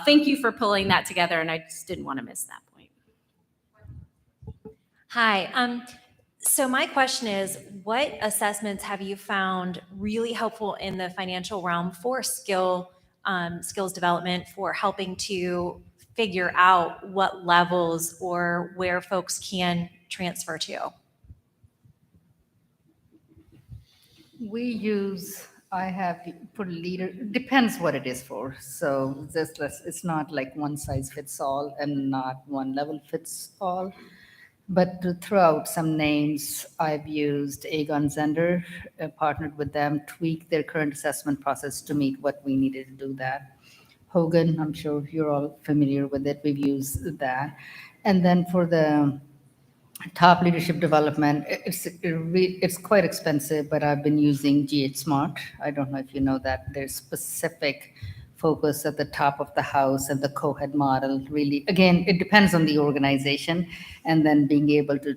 thank you for pulling that together. And I just didn't want to miss that point. Hi. So my question is, what assessments have you found really helpful in the financial realm for skills development, for helping to figure out what levels or where folks can transfer to? I have put leader, depends what it is for. So it's not like one size fits all and not one level fits all. But to throw out some names, I've used Aegon Zender, partnered with them, tweaked their current assessment process to meet what we needed to do that. Hogan, I'm sure you're all familiar with it. We've used that. And then for the top leadership development, it's quite expensive, but I've been using GH Smart. I don't know if you know that. There's specific focus at the top of the house and the co-head model. Really, again, it depends on the organization, and then being able to,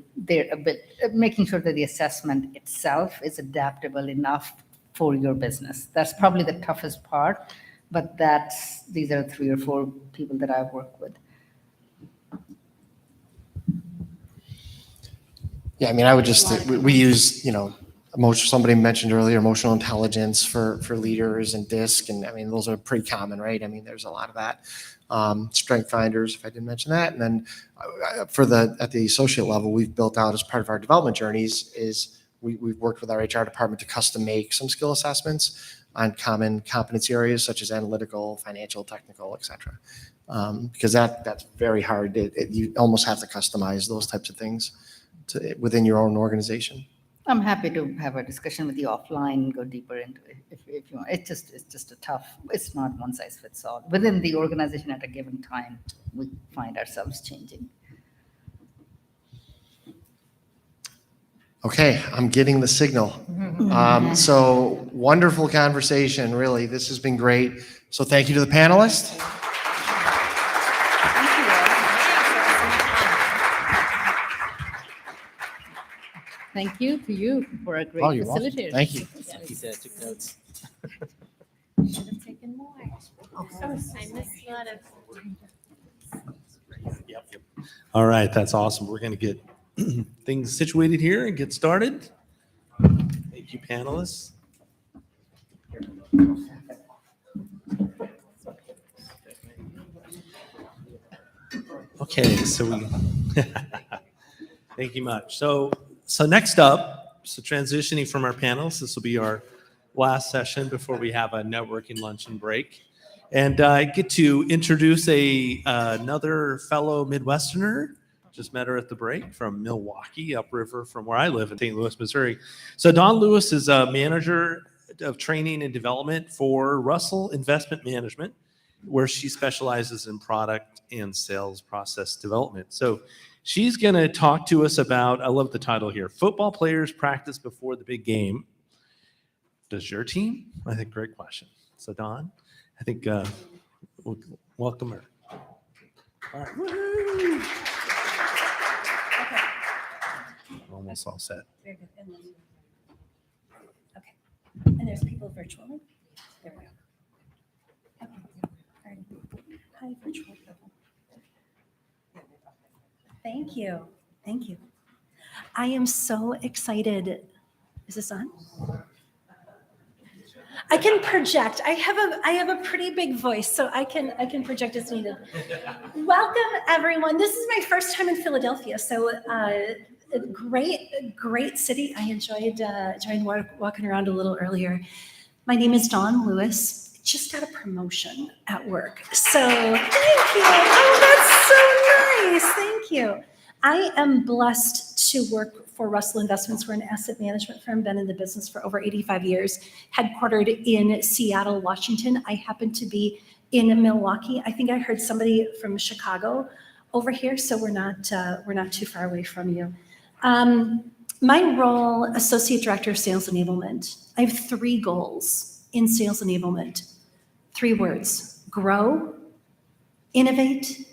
making sure that the assessment itself is adaptable enough for your business. That's probably the toughest part. But these are 3 or 4 people that I've worked with. Yeah, I mean, I would just, we use, somebody mentioned earlier, emotional intelligence for leaders and DISC. And I mean, those are pretty common, right? I mean, there's a lot of that. Strength finders, if I didn't mention that. And then at the associate level, we've built out as part of our development journeys is we've worked with our HR department to custom make some skill assessments on common competency areas such as analytical, financial, technical, et cetera. Because that's very hard. You almost have to customize those types of things within your own organization. I'm happy to have a discussion with you offline and go deeper into it if you want. It's just it's not one size fits all. Within the organization at a given time, we find ourselves changing. Okay, I'm getting the signal. So wonderful conversation, really. This has been great. So thank you to the panelists. Thank you to you for a great you're welcome. facilitator. Thank you. He said, took notes. Should have taken more. I missed a lot of. Yep. All right, that's awesome. We're going to get things situated here and get started. Thank you, panelists. Okay, so thank you much. So next up, transitioning from our panels, this will be our last session before we have a networking luncheon break. And I get to introduce another fellow Midwesterner Just met her at the break from Milwaukee, upriver from where I live in St. Louis, Missouri. So Dawn Lewis is a manager of training and development for Russell Investment Management, where she specializes in product and sales process development. So she's going to talk to us about, I love the title here, Football Players Practice Before the Big Game. Does your team? I think great question. So Dawn, I think we'll welcome her. All right. Woo-hoo. Almost all set. Very good. And then, okay. And there's people virtually. There we go. Okay. All right. Hi, virtual people. Thank you. Thank you. I am so excited. Is this on? I can project. I have a pretty big voice, so I can project as needed. Welcome, everyone. This is my first time in Philadelphia, so a great city. I enjoyed walking around a little earlier. My name is Dawn Lewis. Just got a promotion at work, so thank you. Oh, that's so nice. Thank you. I am blessed to work for Russell Investments. We're an asset management firm, been in the business for over 85 years, headquartered in Seattle, Washington. I happen to be in Milwaukee. I think I heard somebody from Chicago over here, so we're not too far away from you. My role, Associate Director of Sales Enablement. I have 3 goals in sales enablement. 3 words: grow, innovate,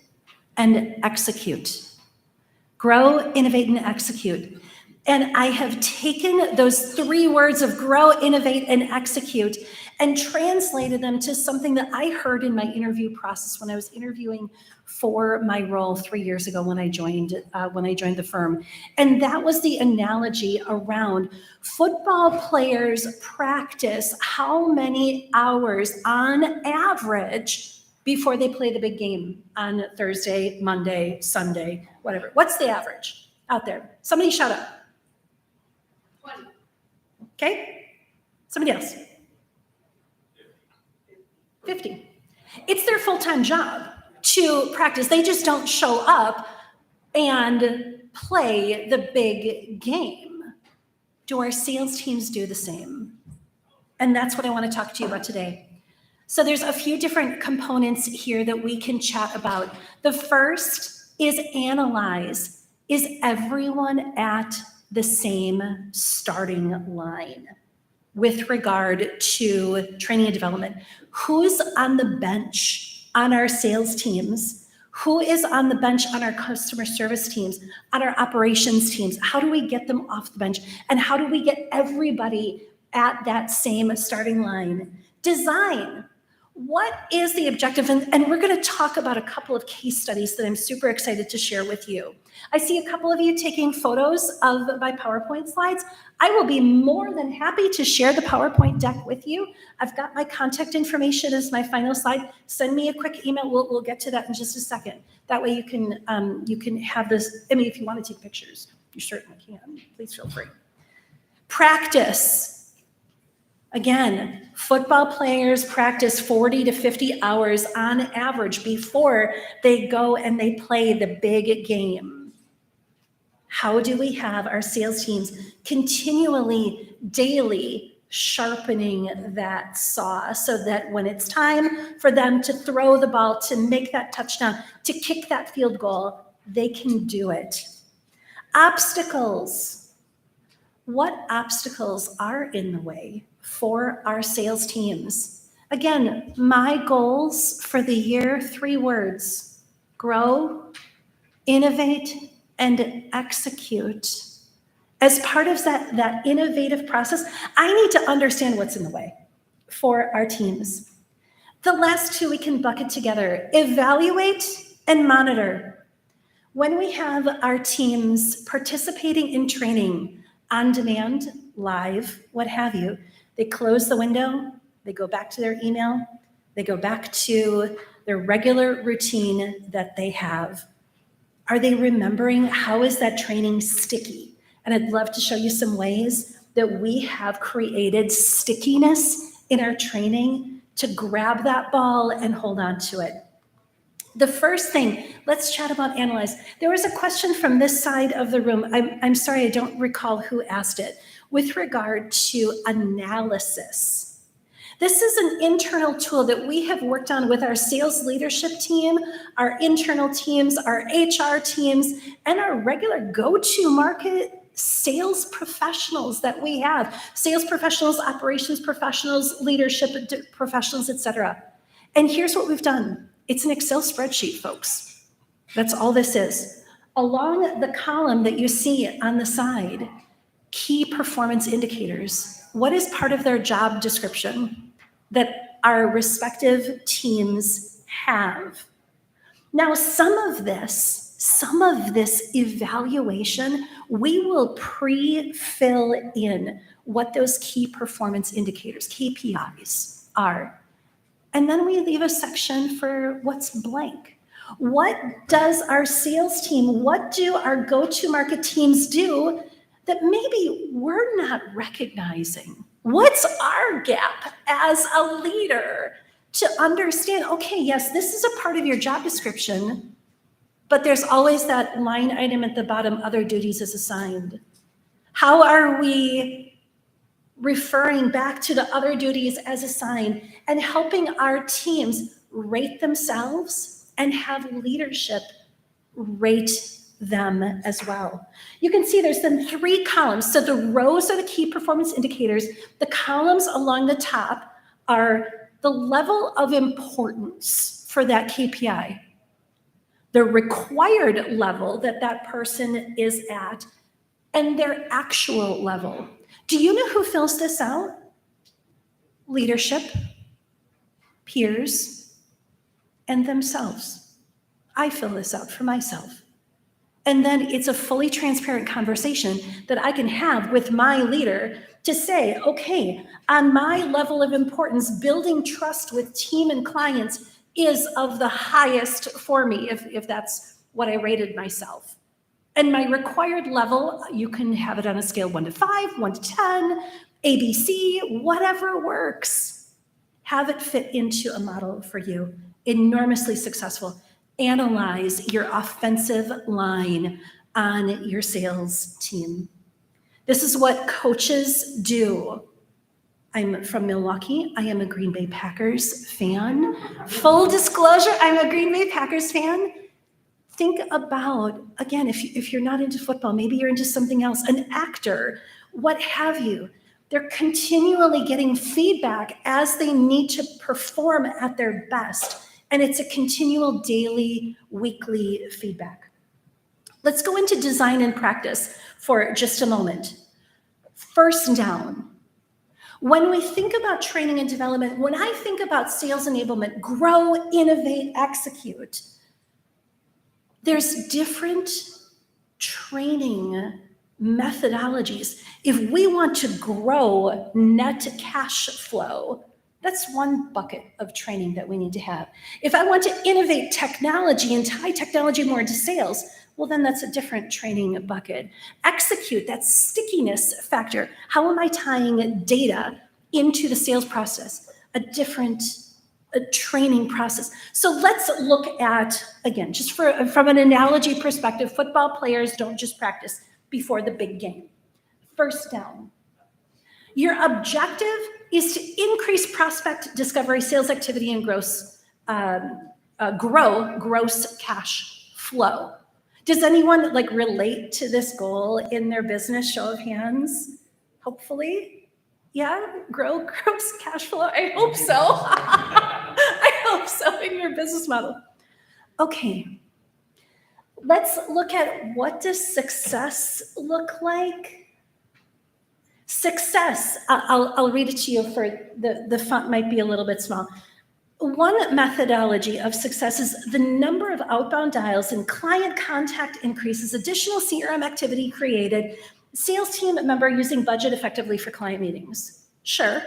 and execute. Grow, innovate, and execute. And I have taken those 3 words of grow, innovate, and execute and translated them to something that I heard in my interview process when I was interviewing for my role 3 years ago when I joined the firm. And that was the analogy around football players practice how many hours on average before they play the big game on Thursday, Monday, Sunday, whatever. What's the average out there? Somebody shout out. 20. Okay. Somebody else. 50. It's their full-time job to practice. They just don't show up and play the big game. Do our sales teams do the same? And that's what I want to talk to you about today. So there's a few different components here that we can chat about. The first is analyze. Is everyone at the same starting line with regard to training and development? Who's on the bench on our sales teams? Who is on the bench on our customer service teams, on our operations teams? How do we get them off the bench? And how do we get everybody at that same starting line? Design. What is the objective? And we're going to talk about a couple of case studies that I'm super excited to share with you. I see a couple of you taking photos of my PowerPoint slides. I will be more than happy to share the PowerPoint deck with you. I've got my contact information as my final slide. Send me a quick email. We'll get to that in just a second. That way you can have this. I mean, if you want to take pictures, you certainly can. Please feel free. Practice. Again, football players practice 40 to 50 hours on average before they go and they play the big game. How do we have our sales teams continually, daily sharpening that saw so that when it's time for them to throw the ball, to make that touchdown, to kick that field goal, they can do it? Obstacles. What obstacles are in the way for our sales teams? Again, my goals for the year, 3 words: grow, innovate, and execute. As part of that innovative process, I need to understand what's in the way for our teams. The last 2 we can bucket together: evaluate and monitor. When we have our teams participating in training on demand, live, what have you, they close the window, they go back to their email, they go back to their regular routine that they have. Are they remembering how is that training sticky? And I'd love to show you some ways that we have created stickiness in our training to grab that ball and hold on to it. The first thing, let's chat about analyze. There was a question from this side of the room. I'm sorry, I don't recall who asked it, with regard to analysis. This is an internal tool that we have worked on with our sales leadership team, our internal teams, our HR teams, and our regular go-to-market sales professionals that we have. Sales professionals, operations professionals, leadership professionals, etc. And here's what we've done. It's an Excel spreadsheet, folks. That's all this is. Along the column that you see on the side, key performance indicators. What is part of their job description that our respective teams have? Now, some of this evaluation, we will pre-fill in what those key performance indicators, KPIs, are. And then we leave a section for what's blank. What does our sales team, what do our go-to-market teams do that maybe we're not recognizing? What's our gap as a leader to understand, okay, yes, this is a part of your job description, but there's always that line item at the bottom, other duties as assigned. How are we referring back to the other duties as assigned and helping our teams rate themselves and have leadership rate them as well? You can see there's then 3 columns. So the rows are the key performance indicators. The columns along the top are the level of importance for that KPI, the required level that that person is at, and their actual level. Do you know who fills this out? Leadership, peers, and themselves. I fill this out for myself. And then it's a fully transparent conversation that I can have with my leader to say, okay, on my level of importance, building trust with team and clients is of the highest for me, if that's what I rated myself. And my required level, you can have it on a scale 1 to 5, 1 to 10, ABC, whatever works. Have it fit into a model for you. Enormously successful. Analyze your offensive line on your sales team. This is what coaches do. I'm from Milwaukee. I am a Green Bay Packers fan. Full disclosure, I'm a Green Bay Packers fan. Think about, again, if you're not into football, maybe you're into something else, an actor, what have you. They're continually getting feedback as they need to perform at their best. And it's a continual daily, weekly feedback. Let's go into design and practice for just a moment. First down. When we think about training and development, when I think about sales enablement, grow, innovate, execute, there's different training methodologies. If we want to grow net cash flow, that's one bucket of training that we need to have. If I want to innovate technology and tie technology more into sales, well, then that's a different training bucket. Execute, that stickiness factor. How am I tying data into the sales process? A different training process. So let's look at, again, just from an analogy perspective, football players don't just practice before the big game. First down. Your objective is to increase prospect discovery, sales activity, and grow gross cash flow. Does anyone relate to this goal in their business? Show of hands, hopefully. Yeah, grow gross cash flow. I hope so. I hope so in your business model. Okay, let's look at what does success look like. Success, I'll read it to you for the font might be a little bit small. One methodology of success is the number of outbound dials and client contact increases, additional CRM activity created, sales team member using budget effectively for client meetings. Sure,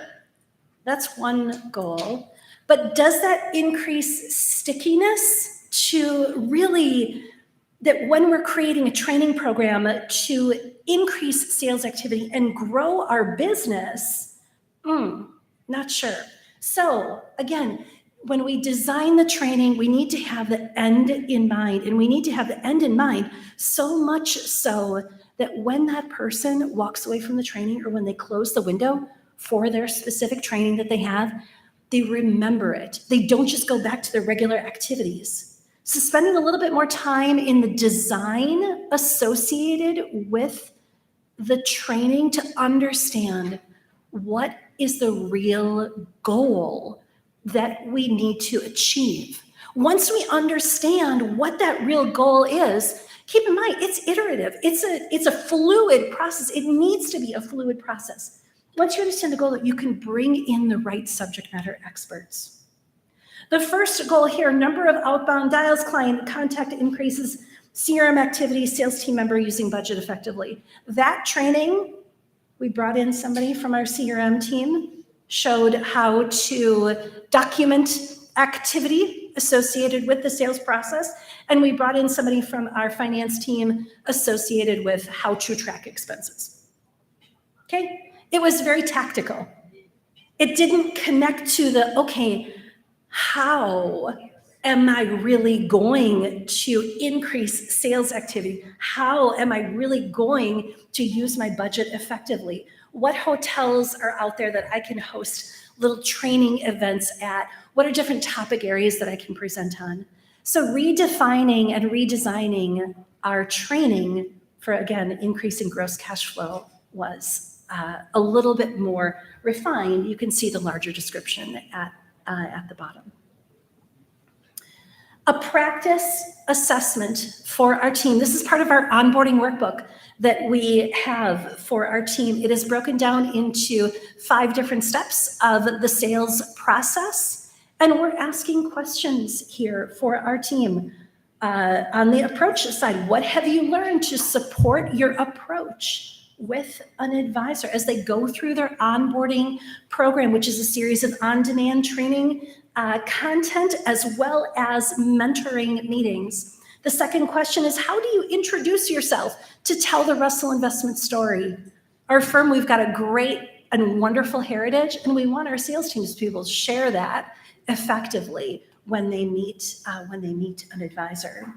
that's one goal. But does that increase stickiness to really, that when we're creating a training program to increase sales activity and grow our business? Not sure. So again, when we design the training, we need to have the end in mind, and we need to have the end in mind so much so that when that person walks away from the training or when they close the window for their specific training that they have, they remember it. They don't just go back to their regular activities. So spending a little bit more time in the design associated with the training to understand what is the real goal that we need to achieve. Once we understand what that real goal is, keep in mind, it's iterative. It's a fluid process. It needs to be a fluid process. Once you understand the goal, you can bring in the right subject matter experts. The first goal here, number of outbound dials, client contact increases, CRM activity, sales team member using budget effectively. That training, we brought in somebody from our CRM team, showed how to document activity associated with the sales process. And we brought in somebody from our finance team associated with how to track expenses. Okay, it was very tactical. It didn't connect to the, okay, how am I really going to increase sales activity? How am I really going to use my budget effectively? What hotels are out there that I can host little training events at? What are different topic areas that I can present on? So redefining and redesigning our training for, again, increasing gross cash flow was a little bit more refined. You can see the larger description at the bottom. A practice assessment for our team. This is part of our onboarding workbook that we have for our team. It is broken down into 5 different steps of the sales process. And we're asking questions here for our team. On the approach side, what have you learned to support your approach with an advisor as they go through their onboarding program, which is a series of on-demand training content as well as mentoring meetings. The second question is, how do you introduce yourself to tell the Russell Investment story? Our firm, we've got a great and wonderful heritage, and we want our sales teams to be able to share that effectively when they meet an advisor.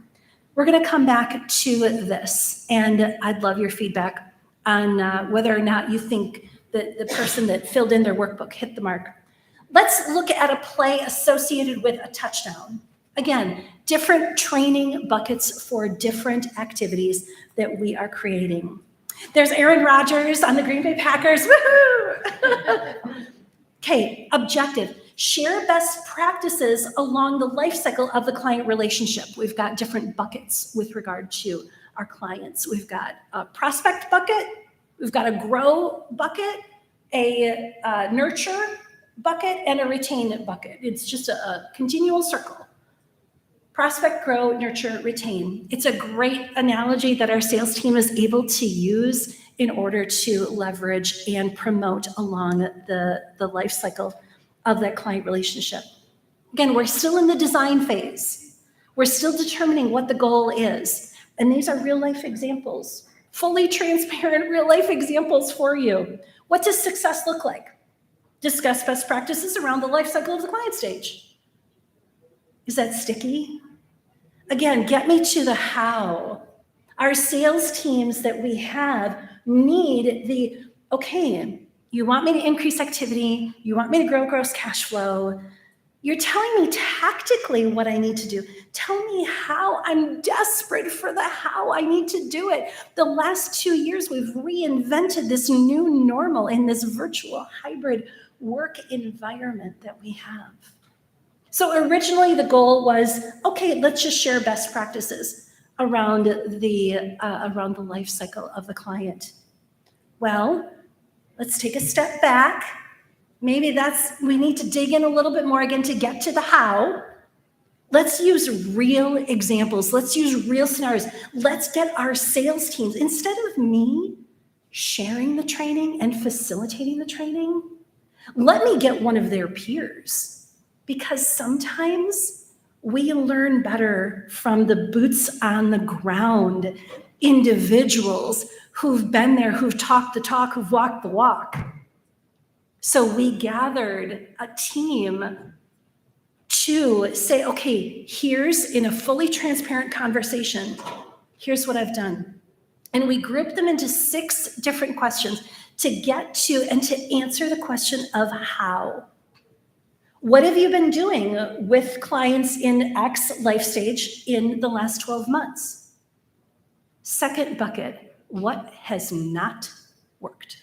We're going to come back to this, and I'd love your feedback on whether or not you think that the person that filled in their workbook hit the mark. Let's look at a play associated with a touchdown. Again, different training buckets for different activities that we are creating. There's Aaron Rodgers on the Green Bay Packers. Woohoo! Okay, objective. Share best practices along the life cycle of the client relationship. We've got different buckets with regard to our clients. We've got a prospect bucket. We've got a grow bucket, a nurture bucket, and a retain bucket. It's just a continual circle. Prospect, grow, nurture, retain. It's a great analogy that our sales team is able to use in order to leverage and promote along the life cycle of that client relationship. Again, we're still in the design phase. We're still determining what the goal is. And these are real life examples, fully transparent real life examples for you. What does success look like? Discuss best practices around the life cycle of the client stage. Is that sticky? Again, get me to the how. Our sales teams that we have need the, okay, you want me to increase activity, you want me to grow gross cash flow, you're telling me tactically what I need to do. Tell me how. I'm desperate for the how I need to do it. The last 2 years, we've reinvented this new normal in this virtual hybrid work environment that we have. So originally the goal was, okay, let's just share best practices around the life cycle of the client. Well, let's take a step back. Maybe we need to dig in a little bit more again to get to the how. Let's use real examples. Let's use real scenarios. Let's get our sales teams, instead of me sharing the training and facilitating the training, let me get one of their peers. Because sometimes we learn better from the boots on the ground individuals who've been there, who've talked the talk, who've walked the walk. So we gathered a team to say, okay, here's in a fully transparent conversation, here's what I've done. And we group them into 6 different questions to get to and to answer the question of how. What have you been doing with clients in X life stage in the last 12 months? Second bucket, what has not worked?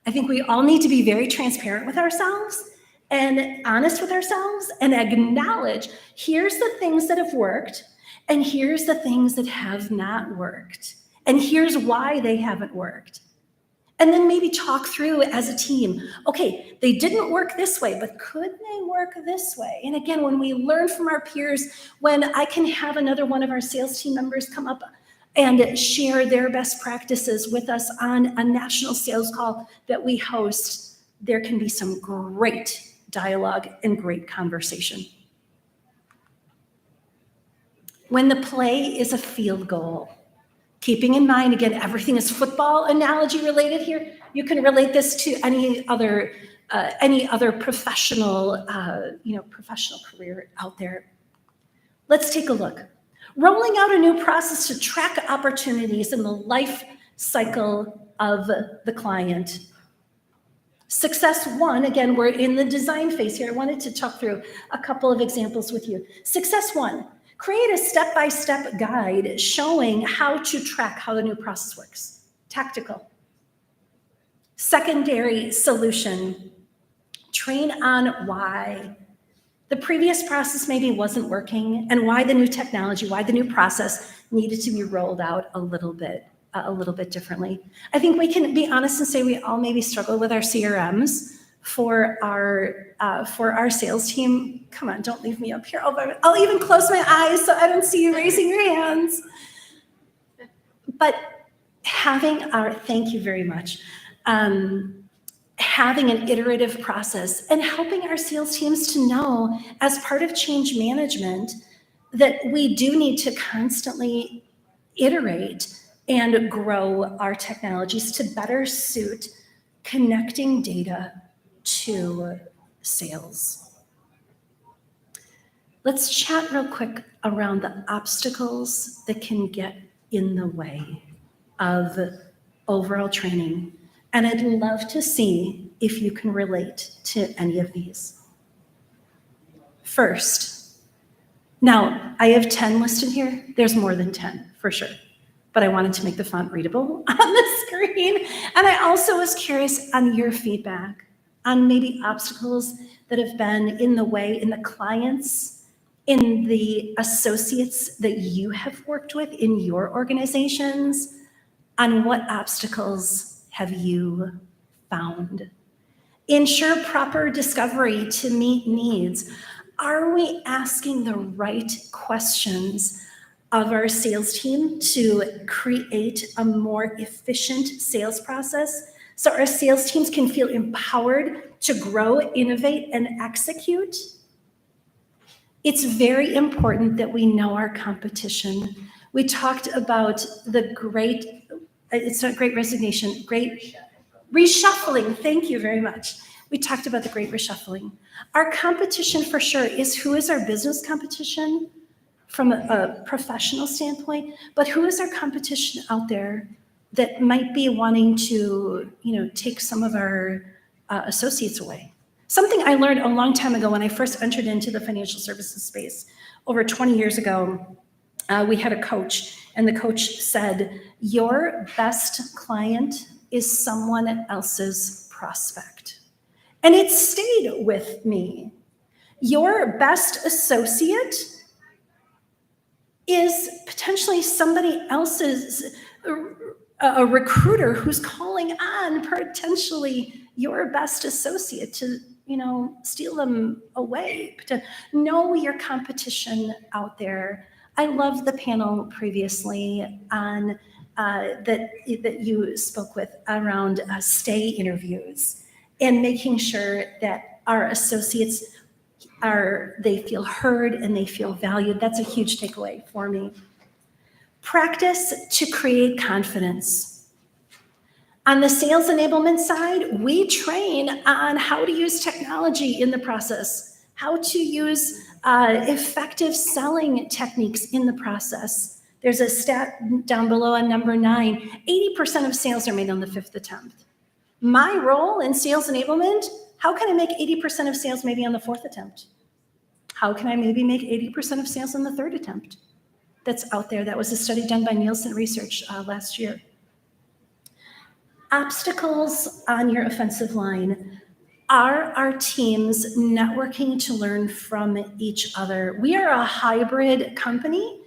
I think we all need to be very transparent with ourselves and honest with ourselves and acknowledge, here's the things that have worked and here's the things that have not worked. And here's why they haven't worked. And then maybe talk through as a team, okay, they didn't work this way, but could they work this way? And again, when we learn from our peers, when I can have another one of our sales team members come up and share their best practices with us on a national sales call that we host, there can be some great dialogue and great conversation. When the play is a field goal, keeping in mind, again, everything is football analogy related here. You can relate this to any other professional, professional career out there. Let's take a look. Rolling out a new process to track opportunities in the life cycle of the client. Success 1, again, we're in the design phase here. I wanted to talk through a couple of examples with you. Success 1. Create a step-by-step guide showing how to track how the new process works. Tactical. Secondary solution. Train on why the previous process maybe wasn't working and why the new technology, why the new process needed to be rolled out a little bit differently. I think we can be honest and say we all maybe struggle with our CRMs for our sales team. Come on, don't leave me up here. I'll even close my eyes so I don't see you raising your hands. But thank you very much. Having an iterative process and helping our sales teams to know as part of change management that we do need to constantly iterate and grow our technologies to better suit connecting data to sales. Let's chat real quick around the obstacles that can get in the way of overall training. And I'd love to see if you can relate to any of these. First, now I have 10 listed here. There's more than 10 for sure, but I wanted to make the font readable on the screen. And I also was curious on your feedback on maybe obstacles that have been in the way in the clients, in the associates that you have worked with in your organizations, on what obstacles have you found? Ensure proper discovery to meet needs. Are we asking the right questions of our sales team to create a more efficient sales process so our sales teams can feel empowered to grow, innovate, and execute? It's very important that we know our competition. We talked about it's not great resignation, great reshuffling. Thank you very much. We talked about the great reshuffling. Our competition for sure is who is our business competition from a professional standpoint, but who is our competition out there that might be wanting to, take some of our associates away. Something I learned a long time ago when I first entered into the financial services space, over 20 years ago, we had a coach, and the coach said, your best client is someone else's prospect. And it stayed with me. Your best associate is potentially somebody else's, a recruiter who's calling on potentially your best associate to, steal them away. To know your competition out there. I love the panel previously on that you spoke with around stay interviews and making sure that our associates they feel heard and they feel valued. That's a huge takeaway for me. Practice to create confidence. On the sales enablement side, we train on how to use technology in the process. how to use effective selling techniques in the process. There's a stat down below on number 9, 80% of sales are made on the 5th attempt. My role in sales enablement, how can I make 80% of sales maybe on the 4th attempt? How can I maybe make 80% of sales on the 3rd attempt? That's out there. That was a study done by Nielsen Research last year. Obstacles on your offensive line. Are our teams networking to learn from each other? We are a hybrid company.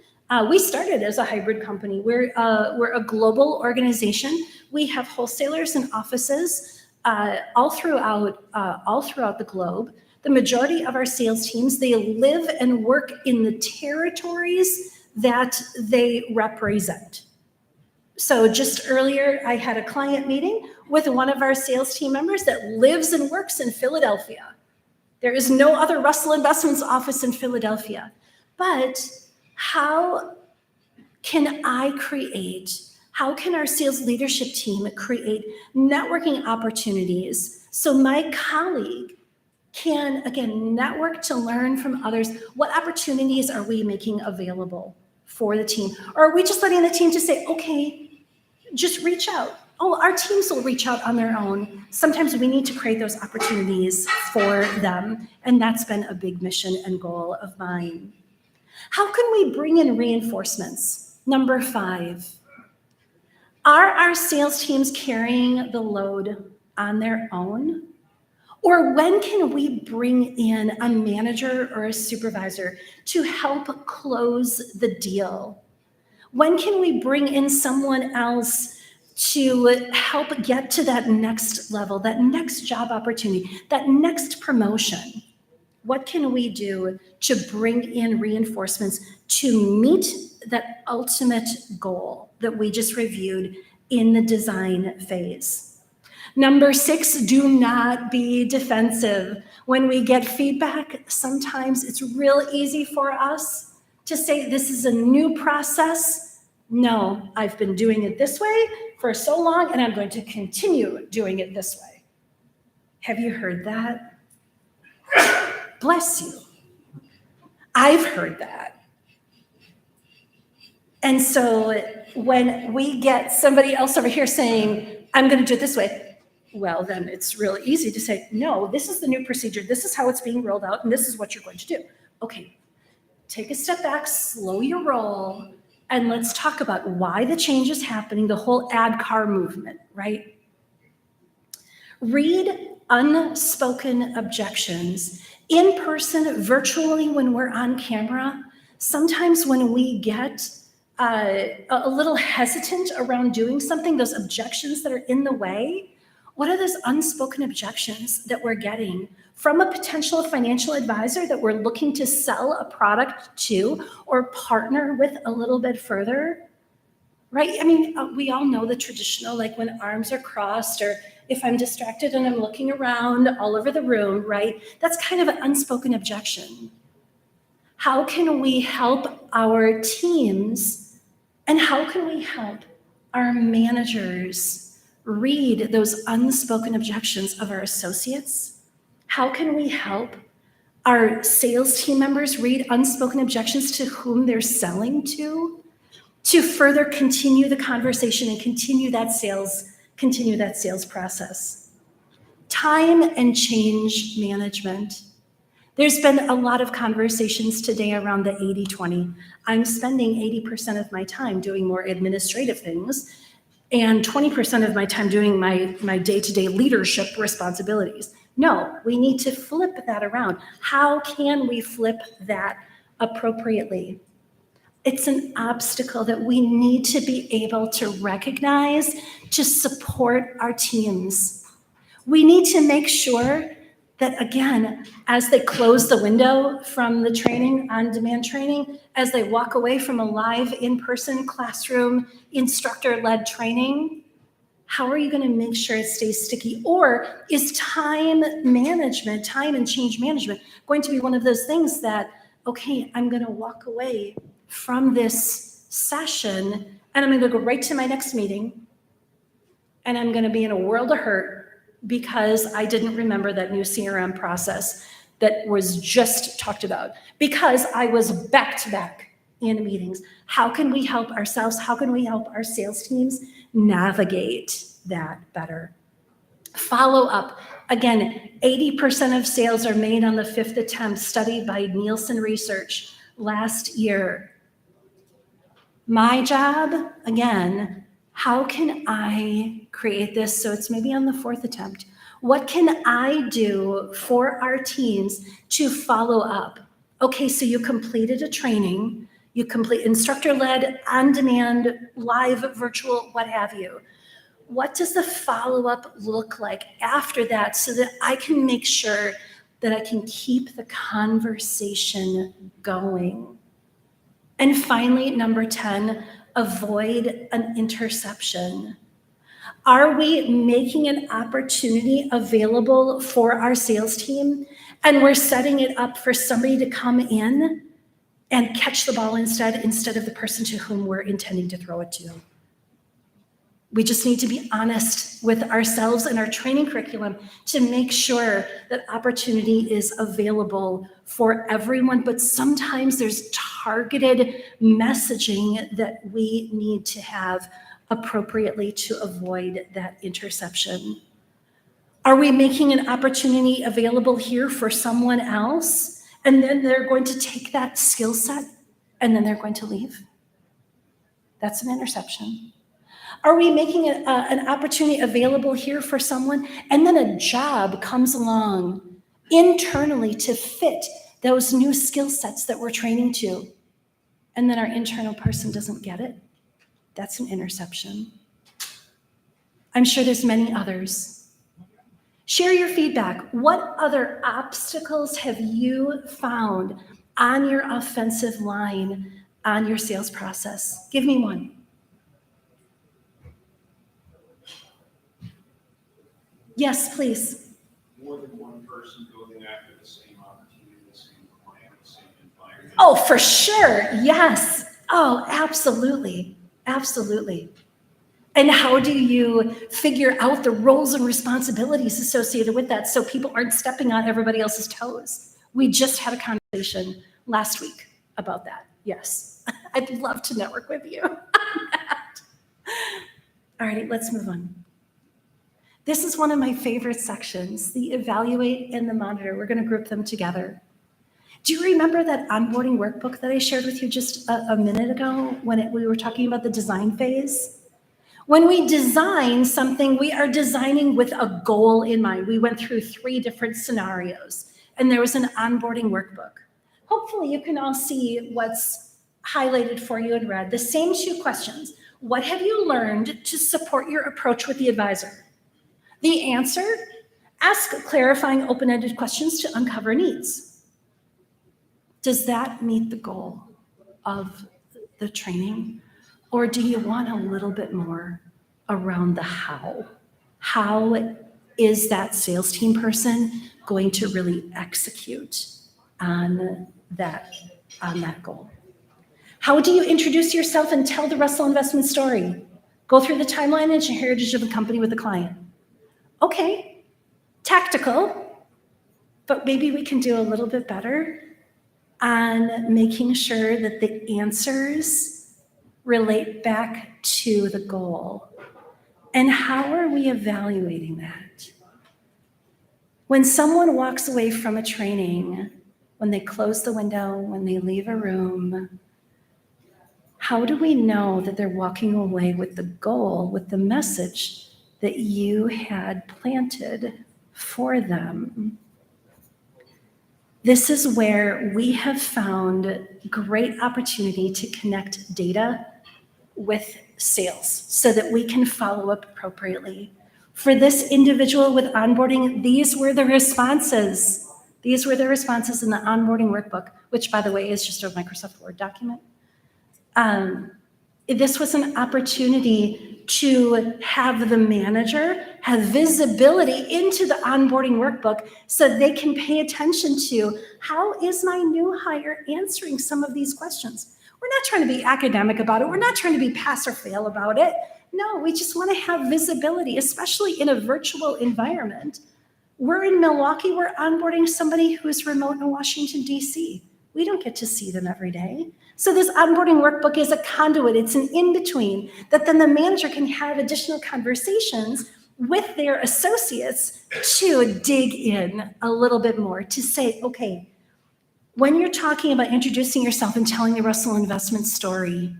We started as a hybrid company. We're a global organization. We have wholesalers and offices all throughout the globe. The majority of our sales teams, they live and work in the territories that they represent. So just earlier, I had a client meeting with one of our sales team members that lives and works in Philadelphia. There is no other Russell Investments office in Philadelphia. But how can how can our sales leadership team create networking opportunities so my colleague can, again, network to learn from others? What opportunities are we making available for the team? Or are we just letting the team just say, okay, just reach out? Oh, our teams will reach out on their own. Sometimes we need to create those opportunities for them. And that's been a big mission and goal of mine. How can we bring in reinforcements? Number 5, are our sales teams carrying the load on their own? Or when can we bring in a manager or a supervisor to help close the deal? When can we bring in someone else to help get to that next level, that next job opportunity, that next promotion? What can we do to bring in reinforcements to meet that ultimate goal that we just reviewed in the design phase? Number 6, do not be defensive. When we get feedback, sometimes it's real easy for us to say, this is a new process. No, I've been doing it this way for so long, and I'm going to continue doing it this way. Have you heard that? Bless you. I've heard that. And so when we get somebody else over here saying, I'm going to do it this way, well, then it's really easy to say, no, this is the new procedure. This is how it's being rolled out, and this is what you're going to do. Okay, take a step back, slow your roll, and let's talk about why the change is happening, the whole ADKAR movement, right? Read unspoken objections in person, virtually, when we're on camera. Sometimes when we get a little hesitant around doing something, those objections that are in the way, what are those unspoken objections that we're getting from a potential financial advisor that we're looking to sell a product to or partner with a little bit further, right? I mean, we all know the traditional, like when arms are crossed, or if I'm distracted and I'm looking around all over the room, right? That's kind of an unspoken objection. How can we help our teams, and how can we help our managers read those unspoken objections of our associates? How can we help our sales team members read unspoken objections to whom they're selling to further continue the conversation and continue that sales process? Time and change management. There's been a lot of conversations today around the 80-20. I'm spending 80% of my time doing more administrative things and 20% of my time doing my day-to-day leadership responsibilities. No, we need to flip that around. How can we flip that appropriately? It's an obstacle that we need to be able to recognize to support our teams. We need to make sure that, again, as they close the window from the training, on-demand training, as they walk away from a live in-person classroom instructor-led training, how are you going to make sure it stays sticky? Or is time management, time and change management, going to be one of those things that, okay, I'm going to walk away from this session and I'm going to go right to my next meeting and I'm going to be in a world of hurt because I didn't remember that new CRM process that was just talked about because I was back to back in meetings. How can we help ourselves? How can we help our sales teams navigate that better? Follow up. Again, 80% of sales are made on the 5th attempt, studied by Nielsen Research last year. My job, again, how can I create this so it's maybe on the 4th attempt? What can I do for our teams to follow up? Okay, so you completed a training, you complete instructor-led, on-demand, live, virtual, what have you. What does the follow-up look like after that so that I can make sure that I can keep the conversation going? And finally, number 10, avoid an interception. Are we making an opportunity available for our sales team and we're setting it up for somebody to come in and catch the ball instead of the person to whom we're intending to throw it to? We just need to be honest with ourselves and our training curriculum to make sure that opportunity is available for everyone. But sometimes there's targeted messaging that we need to have appropriately to avoid that interception. Are we making an opportunity available here for someone else? And then they're going to take that skill set and then they're going to leave? That's an interception. Are we making an opportunity available here for someone and then a job comes along internally to fit those new skill sets that we're training to, and then our internal person doesn't get it? That's an interception. I'm sure there's many others. Share your feedback. What other obstacles have you found on your offensive line, on your sales process? Give me one. Yes, please. More than one person going after the same opportunity, the same client, the same environment. Oh, for sure. Yes. Oh, absolutely. Absolutely. And how do you figure out the roles and responsibilities associated with that so people aren't stepping on everybody else's toes? We just had a conversation last week about that. Yes. I'd love to network with you on that. All right, let's move on. This is one of my favorite sections, the evaluate and the monitor. We're going to group them together. Do you remember that onboarding workbook that I shared with you just a minute ago when we were talking about the design phase? When we design something, we are designing with a goal in mind. We went through 3 different scenarios, and there was an onboarding workbook. Hopefully, you can all see what's highlighted for you in red. The same 2 questions. What have you learned to support your approach with the advisor? The answer, ask clarifying open-ended questions to uncover needs. Does that meet the goal of the training? Or do you want a little bit more around the how? How is that sales team person going to really execute on that goal? How do you introduce yourself and tell the Russell Investment story? Go through the timeline and heritage of the company with the client. Okay, tactical, but maybe we can do a little bit better on making sure that the answers relate back to the goal. And how are we evaluating that? When someone walks away from a training, when they close the window, when they leave a room, how do we know that they're walking away with the goal, with the message that you had planted for them? This is where we have found great opportunity to connect data with sales so that we can follow up appropriately. For this individual with onboarding, these were the responses. These were the responses in the onboarding workbook, which, by the way, is just a Microsoft Word document. This was an opportunity to have the manager have visibility into the onboarding workbook so they can pay attention to how is my new hire answering some of these questions. We're not trying to be academic about it. We're not trying to be pass or fail about it. No, we just want to have visibility, especially in a virtual environment. We're in Milwaukee, we're onboarding somebody who is remote in Washington, DC. We don't get to see them every day. So this onboarding workbook is a conduit, it's an in-between that then the manager can have additional conversations with their associates to dig in a little bit more, to say, okay, when you're talking about introducing yourself and telling the Russell Investment story,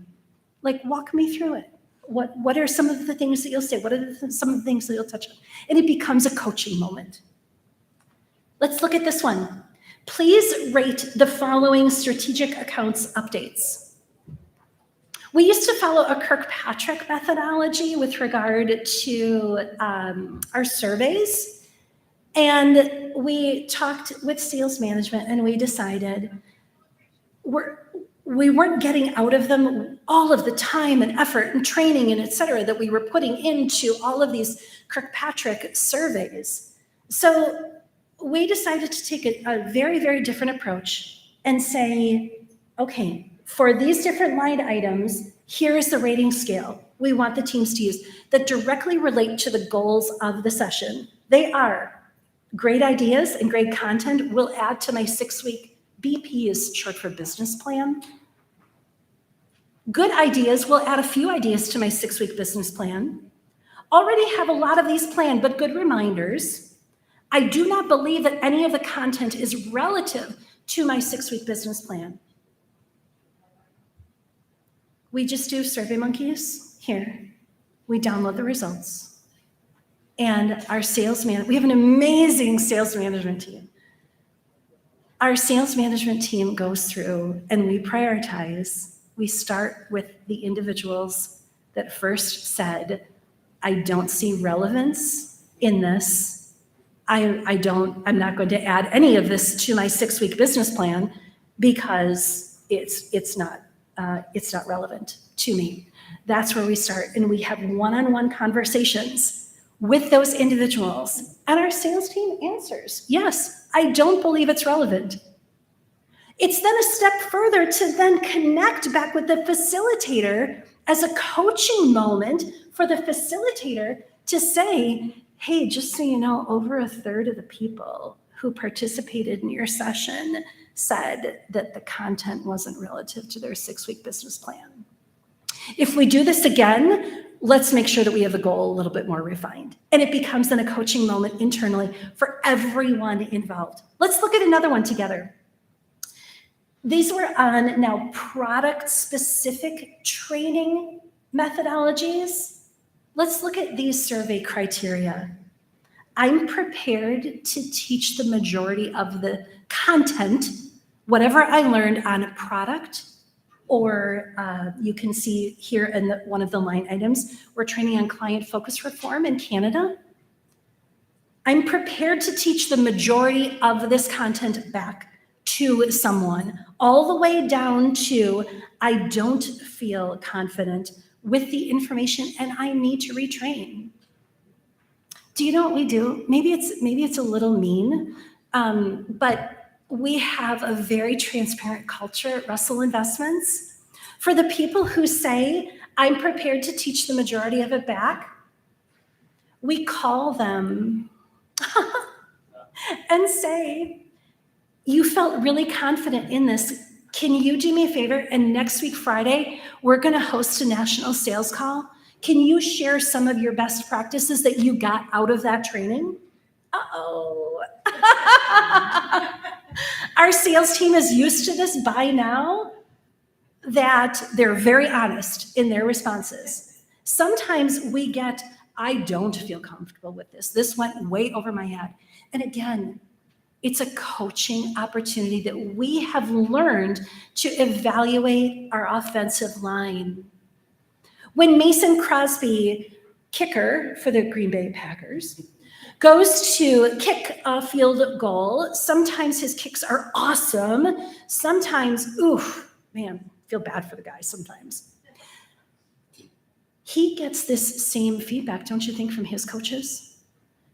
like walk me through it. What are some of the things that you'll say? What are some of the things that you'll touch on? And it becomes a coaching moment. Let's look at this one. Please rate the following strategic accounts updates. We used to follow a Kirkpatrick methodology with regard to our surveys. And we talked with sales management and we decided we weren't getting out of them all of the time and effort and training and et cetera that we were putting into all of these Kirkpatrick surveys. So we decided to take a very, very different approach and say, okay, for these different line items, here is the rating scale we want the teams to use that directly relate to the goals of the session. They are great ideas and great content will add to my 6-week BP is short for business plan. Good ideas will add a few ideas to my 6-week business plan. Already have a lot of these planned, but good reminders. I do not believe that any of the content is relative to my 6-week business plan. We just do SurveyMonkeys here. We download the results. And our we have an amazing sales management team. Our sales management team goes through and we prioritize. We start with the individuals that first said, I don't see relevance in this. I'm not going to add any of this to my 6-week business plan because it's not relevant to me. That's where we start. And we have one-on-one conversations with those individuals. And our sales team answers, yes, I don't believe it's relevant. It's then a step further to then connect back with the facilitator as a coaching moment for the facilitator to say, hey, just so you know, over a third of the people who participated in your session said that the content wasn't relative to their 6-week business plan. If we do this again, let's make sure that we have the goal a little bit more refined. And it becomes then a coaching moment internally for everyone involved. Let's look at another one together. These were on now product-specific training methodologies. Let's look at these survey criteria. I'm prepared to teach the majority of the content, whatever I learned on a product, or you can see here in one of the line items, we're training on client focus reform in Canada. I'm prepared to teach the majority of this content back to someone, all the way down to I don't feel confident with the information and I need to retrain. Do you know what we do? Maybe it's a little mean, but we have a very transparent culture at Russell Investments. For the people who say, I'm prepared to teach the majority of it back, we call them and say, you felt really confident in this. Can you do me a favor? And next week, Friday, we're going to host a national sales call. Can you share some of your best practices that you got out of that training? Uh-oh. Our sales team is used to this by now, that they're very honest in their responses. Sometimes we get, I don't feel comfortable with this. This went way over my head. And again, it's a coaching opportunity that we have learned to evaluate our offensive line. When Mason Crosby, kicker for the Green Bay Packers, goes to kick a field goal, sometimes his kicks are awesome. Sometimes, oof, man, feel bad for the guy sometimes. He gets this same feedback, don't you think, from his coaches?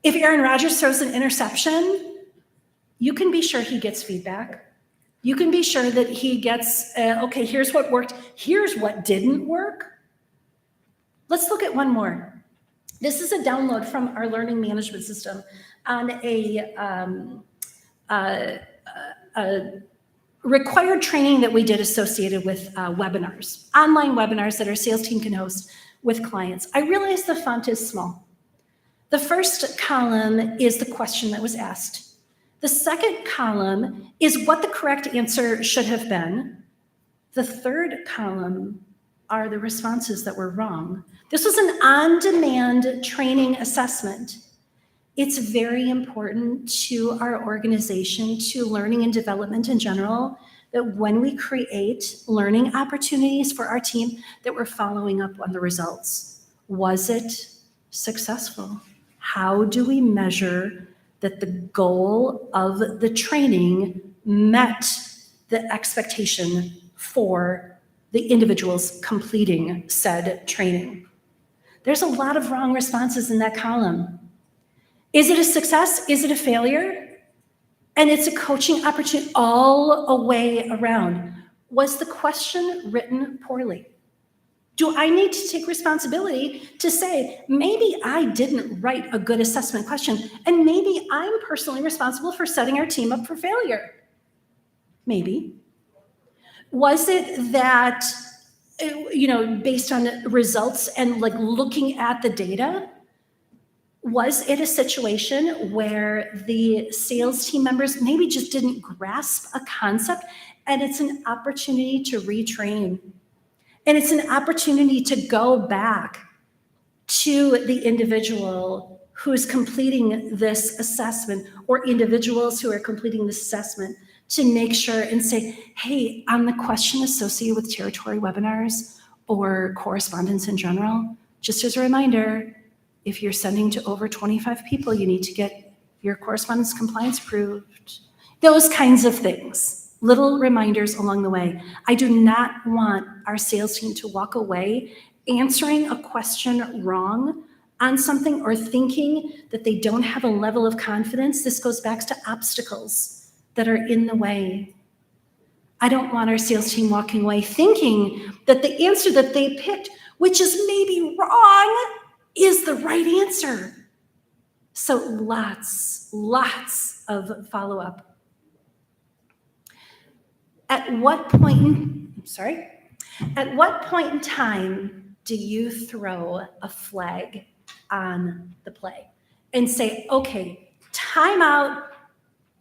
If Aaron Rodgers throws an interception, you can be sure he gets feedback. You can be sure that he gets, okay, here's what worked, here's what didn't work. Let's look at one more. This is a download from our learning management system on a required training that we did associated with webinars, online webinars that our sales team can host with clients. I realize the font is small. The first column is the question that was asked. The second column is what the correct answer should have been. The third column are the responses that were wrong. This was an on-demand training assessment. It's very important to our organization, to learning and development in general, that when we create learning opportunities for our team, that we're following up on the results. Was it successful? How do we measure that the goal of the training met the expectation for the individuals completing said training? There's a lot of wrong responses in that column. Is it a success? Is it a failure? And it's a coaching opportunity all a way around. Was the question written poorly? Do I need to take responsibility to say, maybe I didn't write a good assessment question, and maybe I'm personally responsible for setting our team up for failure? Maybe. Was it that, based on results and like looking at the data, was it a situation where the sales team members maybe just didn't grasp a concept, and it's an opportunity to retrain? And it's an opportunity to go back to the individual who's completing this assessment, or individuals who are completing this assessment, to make sure and say, hey, on the question associated with territory webinars or correspondence in general, just as a reminder, if you're sending to over 25 people, you need to get your correspondence compliance approved. Those kinds of things. Little reminders along the way. I do not want our sales team to walk away answering a question wrong on something, or thinking that they don't have a level of confidence. This goes back to obstacles that are in the way. I don't want our sales team walking away thinking that the answer that they picked, which is maybe wrong, is the right answer. So lots of follow-up. At what point in time do you throw a flag on the play and say, okay, time out,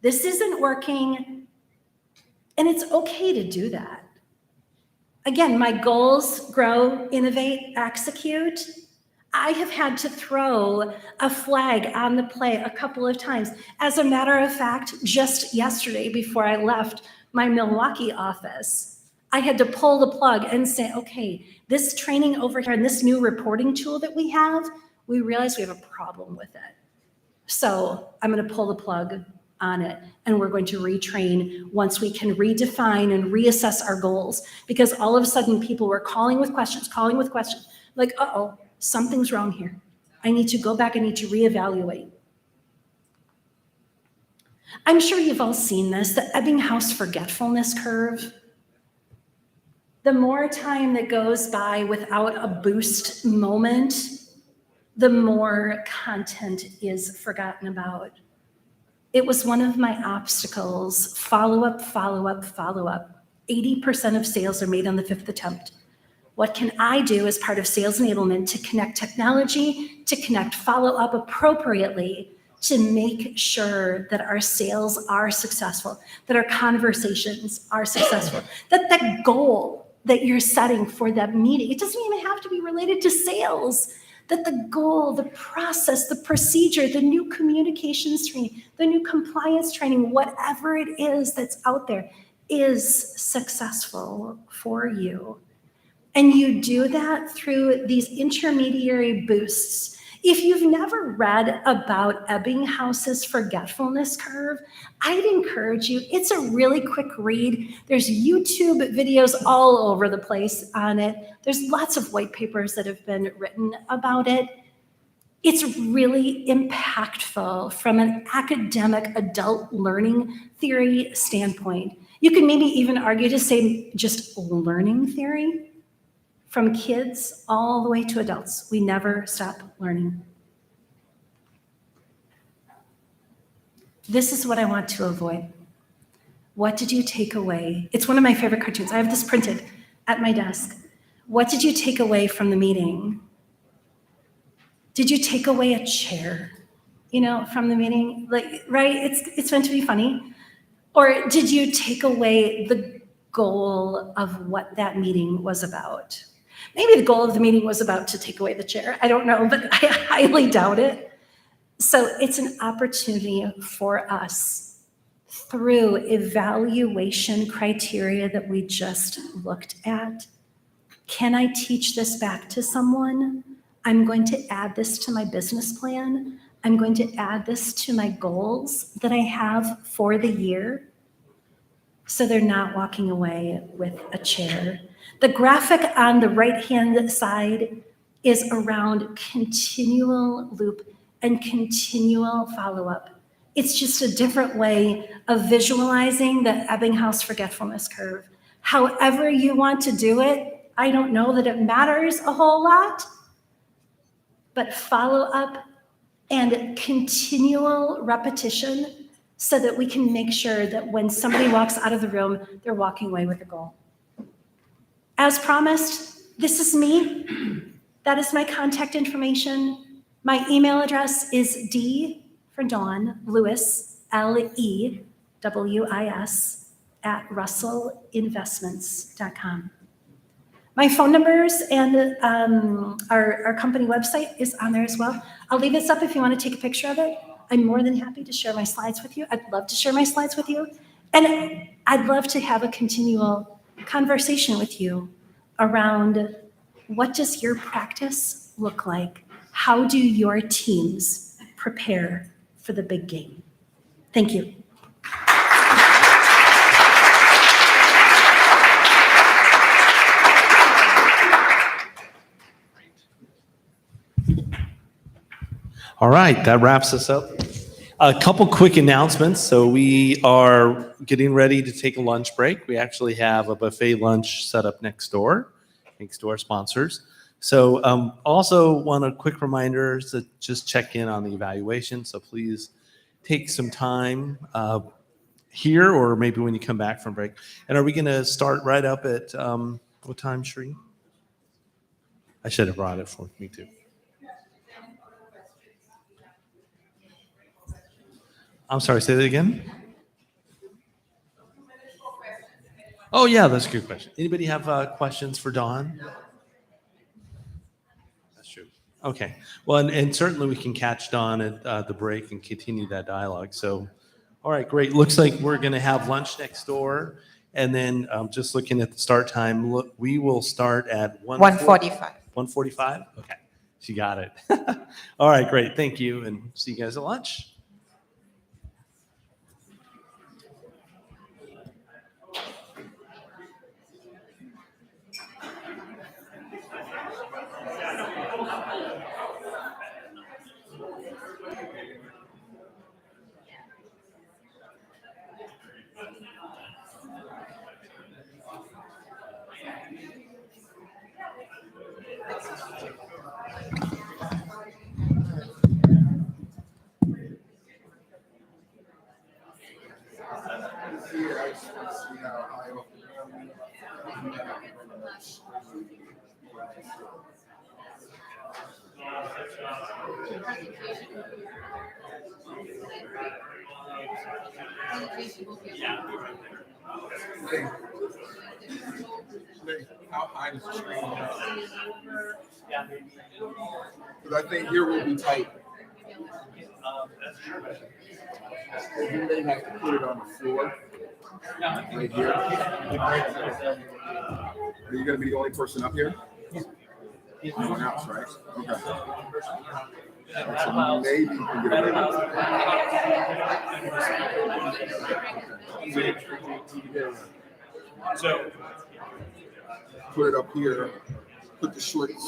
this isn't working, and it's okay to do that? Again, my goals: grow, innovate, execute. I have had to throw a flag on the play a couple of times. As a matter of fact, just yesterday before I left my Milwaukee office, I had to pull the plug and say, okay, this training over here and this new reporting tool that we realize we have a problem with it. So I'm going to pull the plug on it, and we're going to retrain once we can redefine and reassess our goals. Because all of a sudden people were calling with questions, like, uh-oh, something's wrong here. I need to go back, I need to reevaluate. I'm sure you've all seen this, the Ebbinghaus forgetfulness curve. The more time that goes by without a boost moment, the more content is forgotten about. It was one of my obstacles. Follow-up. 80% of sales are made on the 5th attempt. What can I do as part of sales enablement to connect technology, to connect follow-up appropriately, to make sure that our sales are successful, that our conversations are successful, that the goal that you're setting for that meeting, it doesn't even have to be related to sales, that the goal, the process, the procedure, the new communications training, the new compliance training, whatever it is that's out there, is successful for you. And you do that through these intermediary boosts. If you've never read about Ebbinghaus's forgetfulness curve, I'd encourage you. It's a really quick read. There's YouTube videos all over the place on it. There's lots of white papers that have been written about it. It's really impactful from an academic adult learning theory standpoint. You can maybe even argue to say just learning theory from kids all the way to adults. We never stop learning. This is what I want to avoid. What did you take away? It's one of my favorite cartoons. I have this printed at my desk. What did you take away from the meeting? Did you take away a chair, from the meeting? Like, right? It's meant to be funny. Or did you take away the goal of what that meeting was about? Maybe the goal of the meeting was about to take away the chair. I don't know, but I highly doubt it. So it's an opportunity for us through evaluation criteria that we just looked at. Can I teach this back to someone? I'm going to add this to my business plan. I'm going to add this to my goals that I have for the year. So they're not walking away with a chair. The graphic on the right-hand side is around continual loop and continual follow-up. It's just a different way of visualizing the Ebbinghaus forgetfulness curve. However you want to do it, I don't know that it matters a whole lot, but follow-up and continual repetition so that we can make sure that when somebody walks out of the room, they're walking away with a goal. As promised, this is me. That is my contact information. My email address is D for Dawn, Lewis, LEWIS, @russellinvestments.com. My phone numbers and our company website is on there as well. I'll leave this up if you want to take a picture of it. I'm more than happy to share my slides with you. I'd love to share my slides with you. And I'd love to have a continual conversation with you around what does your practice look like? How do your teams prepare for the big game? Thank you. All right, that wraps us up. A couple quick announcements. So we are getting ready to take a lunch break. We actually have a buffet lunch set up next door, thanks to our sponsors. So also want a quick reminder to just check in on the evaluation. So please take some time here or maybe when you come back from break. And are we going to start right up at what time, Sheree? I should have brought it for me too. I'm sorry, say that again? Oh, yeah, that's a good question. Anybody have questions for Dawn? That's true. Okay. Well, and certainly we can catch Dawn at the break and continue that dialogue. So, all right, great. Looks like we're going to have lunch next door. And then just looking at the start time, we will start at 1:45. 1:45? Okay. She got it. All right, great. Thank you. And see you guys at lunch. How high does the screen go? Because I think here will be tight. You may have to put it on the floor. Right here. Are you going to be the only person up here? No one else, right? Okay. So maybe you can get away with it. So Put it up here. Put the shorts. You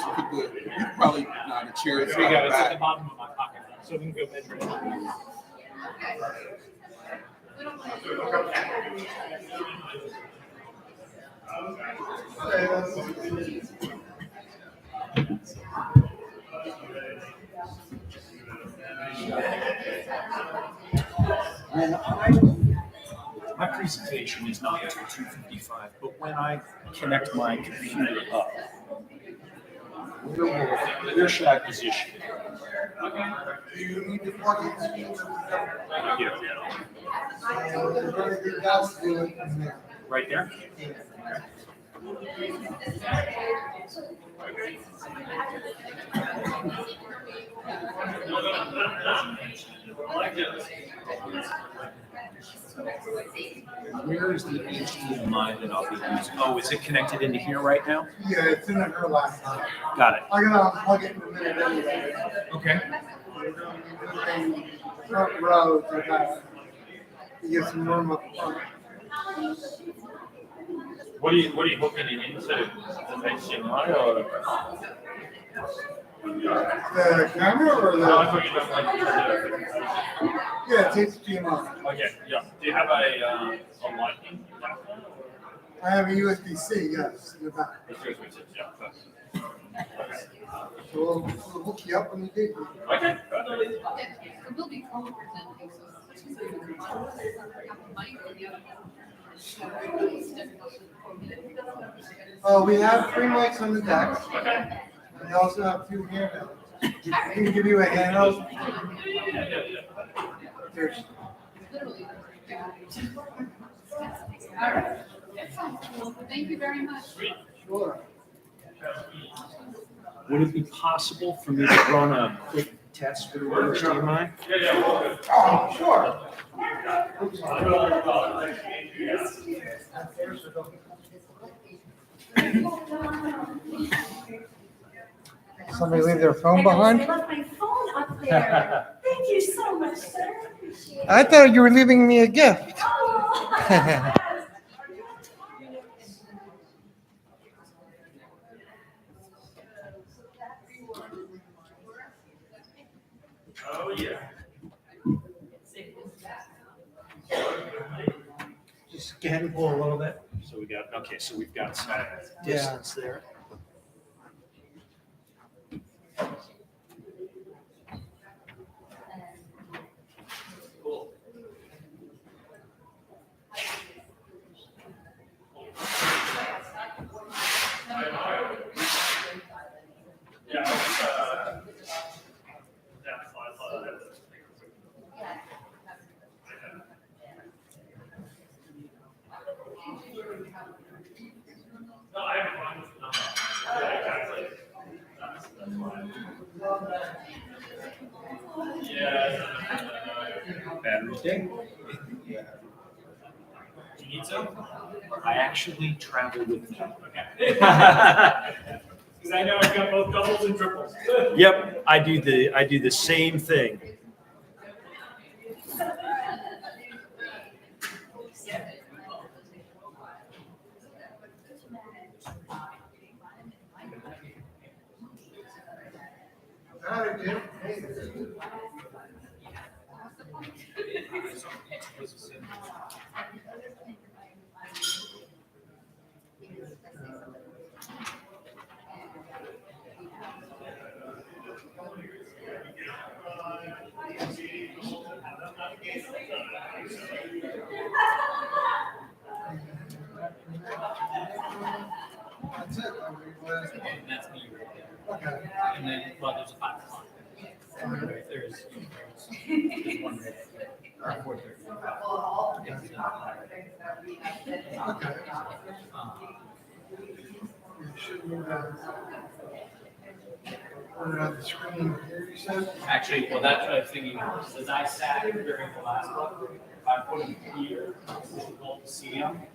probably the chair is there you go. It's at the back. bottom of my pocket, so we can go mid. activation is not until 2:55, but when I connect my computer up, we're shack position. Right there? Where is the HDMI that I'll be using? Oh, is it connected into here right now? Yeah, it's in her laptop. Got it. I'm gonna unplug it in a minute anyway. Okay. We're gonna be moving front row to that. To get some room up front. What are you hooking it into? The HDMI or? The camera or the? I thought you meant like Yeah, it's HDMI. okay, yeah. Do you have a lightning? I have a USB-C, yes, in the back. Yeah. So we'll hook you up when you get here. Okay. We have 3 mics on the deck. We also have 2 handhelds. I can give you a handheld. There's. All right. Thank you very much. Sure. Would it be possible for me to run a quick test with the HDMI? Oh, sure. Somebody leave their phone behind? I left my phone up there. Thank you so much, sir. Appreciate it. I thought you were leaving me a gift. Oh. Oh, yeah. Just go ahead and pull a little bit. So we've got some distance there. Cool. Battery's dead. Do you need some? I actually travel with them. Because I know I've got both doubles and triples. Yep, I do the same thing. That's it. That's me right there. Okay. And then, well, there's a 5 o'clock. There's one right there. Or 4:30. Okay. You should move that. Put it on the screen here, you said? Actually, well, that's what I was thinking. As I sat during the last one, if I put them here, which is called the CM,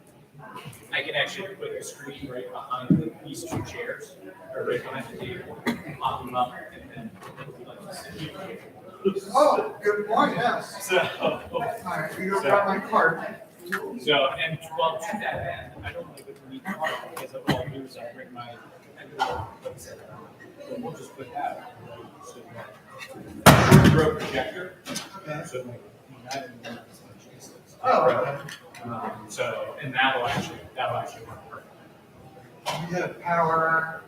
I can actually put the screen right behind these 2 chairs, or right behind the table, pop them up, and then it'll be like a sit. Oh, good point, yes. So, All right, you got my card. so, and well, to that end, I don't even need the card, because all I do is I bring my, so we'll just put that. So, throw projector. So, like, Oh. So, and that'll actually work perfect. You have power.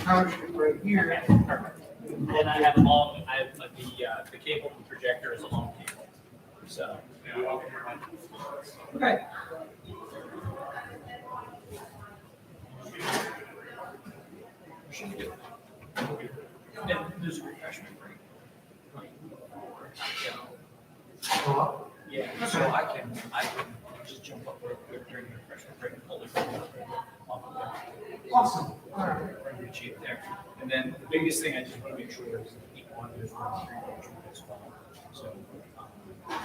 Power right here. Perfect. And I have the cable and projector is a long cable. So, Right. And there's a refreshment break. Yeah, so I can just jump up real quick during the refreshment break and pull it off of there. Awesome. All right. We're in good shape there. And then the biggest thing I just want to make sure is equal on this one, as well. So,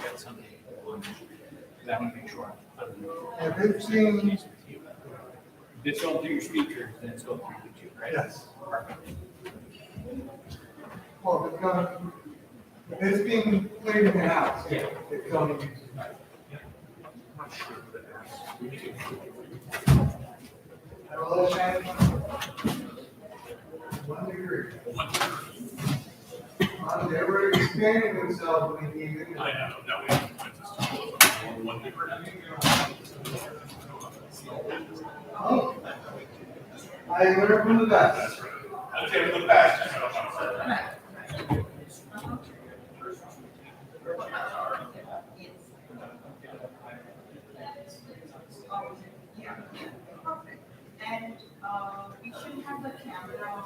get something on, because I want to make sure I'm. If it's being, If it's going through your speakers, then it's going through YouTube, right? yes. Perfect. Well, if it's being played in the house, Yeah. it's on YouTube. Have a little chat. 1 degree. They were expanding themselves when they came in. I know, no, we just 1 degree. Oh. I learned from the best. I'll take the best. And we should have the camera.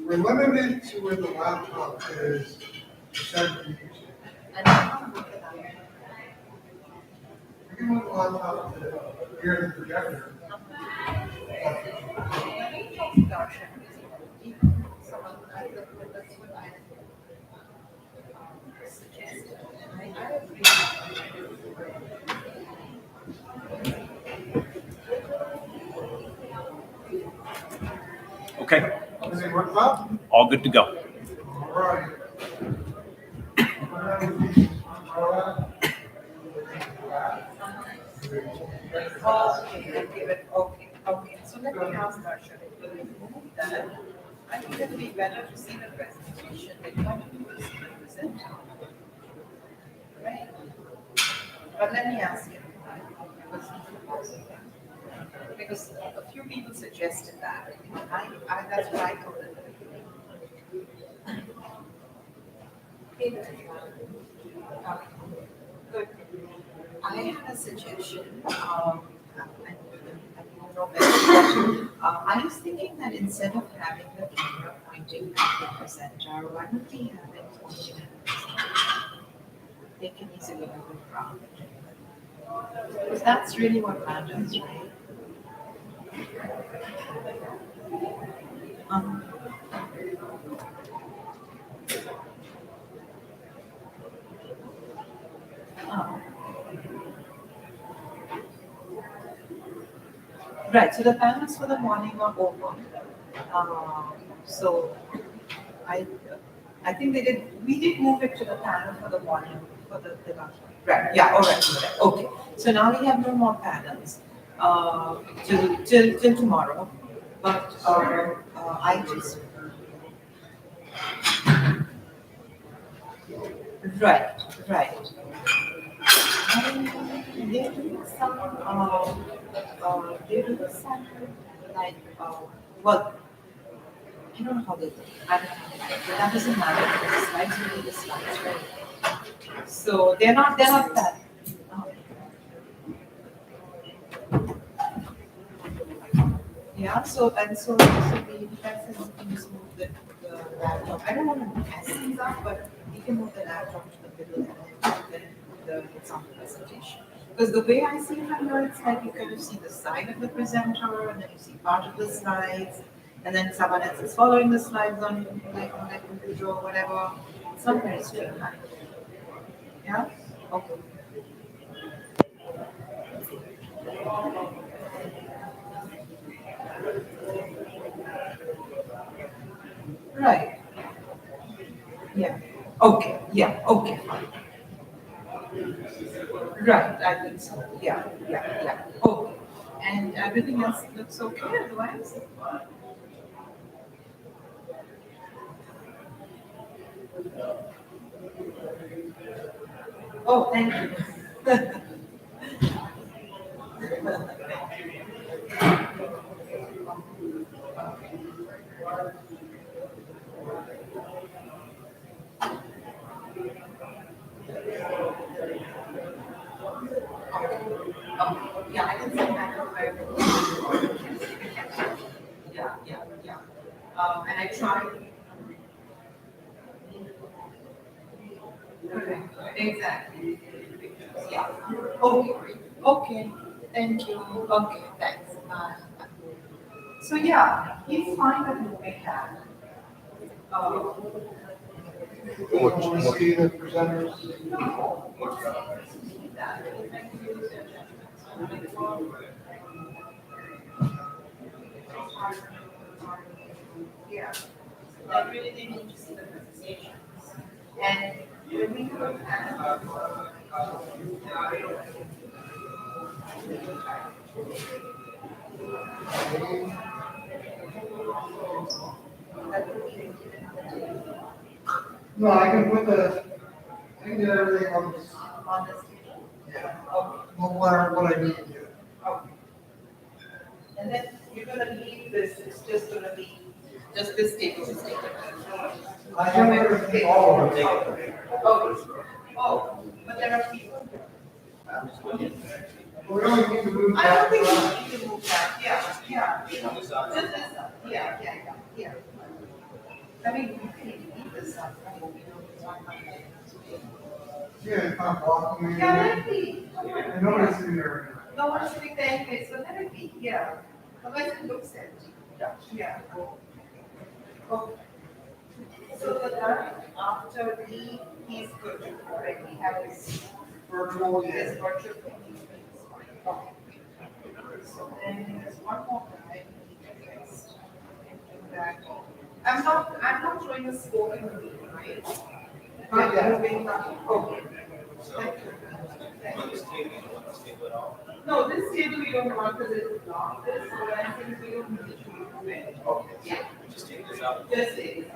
We're limited to where the laptop is. We can move the laptop to here in the projector. Okay, Does it work well? all good to go. All right. Okay, so let me ask Darshan, if we remove that, I think it would be better to see the presentation, like what you will see the presenter. Right? But let me ask you, because a few people suggested that, that's what I told them. Okay, good. I had a suggestion, I don't know better. I was thinking that instead of having the camera pointing at the presenter, why don't we have it pointing at the presenter? They can easily move it around. Because that's really what matters, right? Right, so the panels for the morning are over. So I think we did move it to the panel for the morning, for the right, yeah, all right, okay. So now we have no more panels, till tomorrow, but, I just. Right. They're doing some, like, well, I don't know how they do it. I don't know, but that doesn't matter, because the slides will be the slides, right? So they're not that. Yeah, so we just move the laptop. I don't want to mess things up, but you can move the laptop to the middle and then it's on the presentation. Because the way I see it from here, it's like you kind of see the side of the presenter, and then you see part of the slides, and then someone else is following the slides on their computer or whatever. It's not very streamlined. Yeah? Okay. Right. Yeah. Okay. Yeah. Okay. Fine. Right. I think so. Yeah. Okay. And everything else looks okay otherwise? Oh, thank you. Yeah, I can send back over. Yeah. And I tried. Okay, exactly. Yeah. Okay, thank you. Okay, thanks. So yeah, he's fine with moving that. Want to see the presenters? Yeah. I really didn't need to see the presentations. And when we look at. No, I can get everything on this. On this table. Yeah. What I need to do. And then you're gonna leave this, it's just gonna be, just this table is taken. I can everything all of it. Okay. Oh, but there are people. We don't need to move I that. don't think we need to move that, yeah. Just this up, yeah. I mean, we can leave this up, I mean, we don't, it's not like that. Yeah, it's not blocking me. Yeah, let it be. And nobody's sitting there. No one's sitting there anyway, so let it be, yeah. Otherwise it looks empty. Yeah. Okay. So the time after he's good to go, right? We have his Virtual, yeah. this virtual thing. Okay. So then there's one more guy. I'm not showing a scope in the meeting, right? Not yet. Moving nothing. Okay. Thank you. Thank you. No, this table we don't want because it's not this, so I think we don't need to move it. Okay. Yeah. Just take this out. Just take it.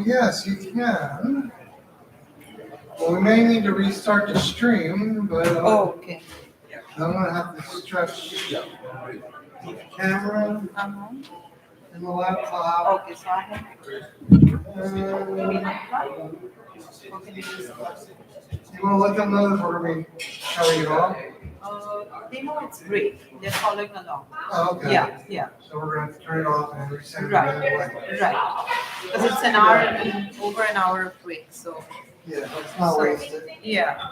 Yes, you can. Well, we may need to restart the stream, but. Okay. I'm gonna have to stretch the camera and the laptop. Okay, so I have. You wanna let them know that we're gonna be carrying it on? They know it's great, they're following along. Oh, okay. Yeah. So we're gonna have to turn it off and reset it. Right. Anyway. Right. Because it's an hour and over an hour of break, so. Yeah, it's not wasted. Yeah.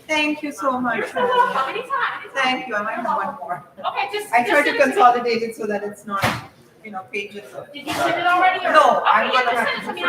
Thank you so much. Thank you, I might have one more. Okay, just. I tried to consolidate it so that it's not, pages of. Did you send it already or? No, Okay, I'm yeah, gonna just have send it to to me. do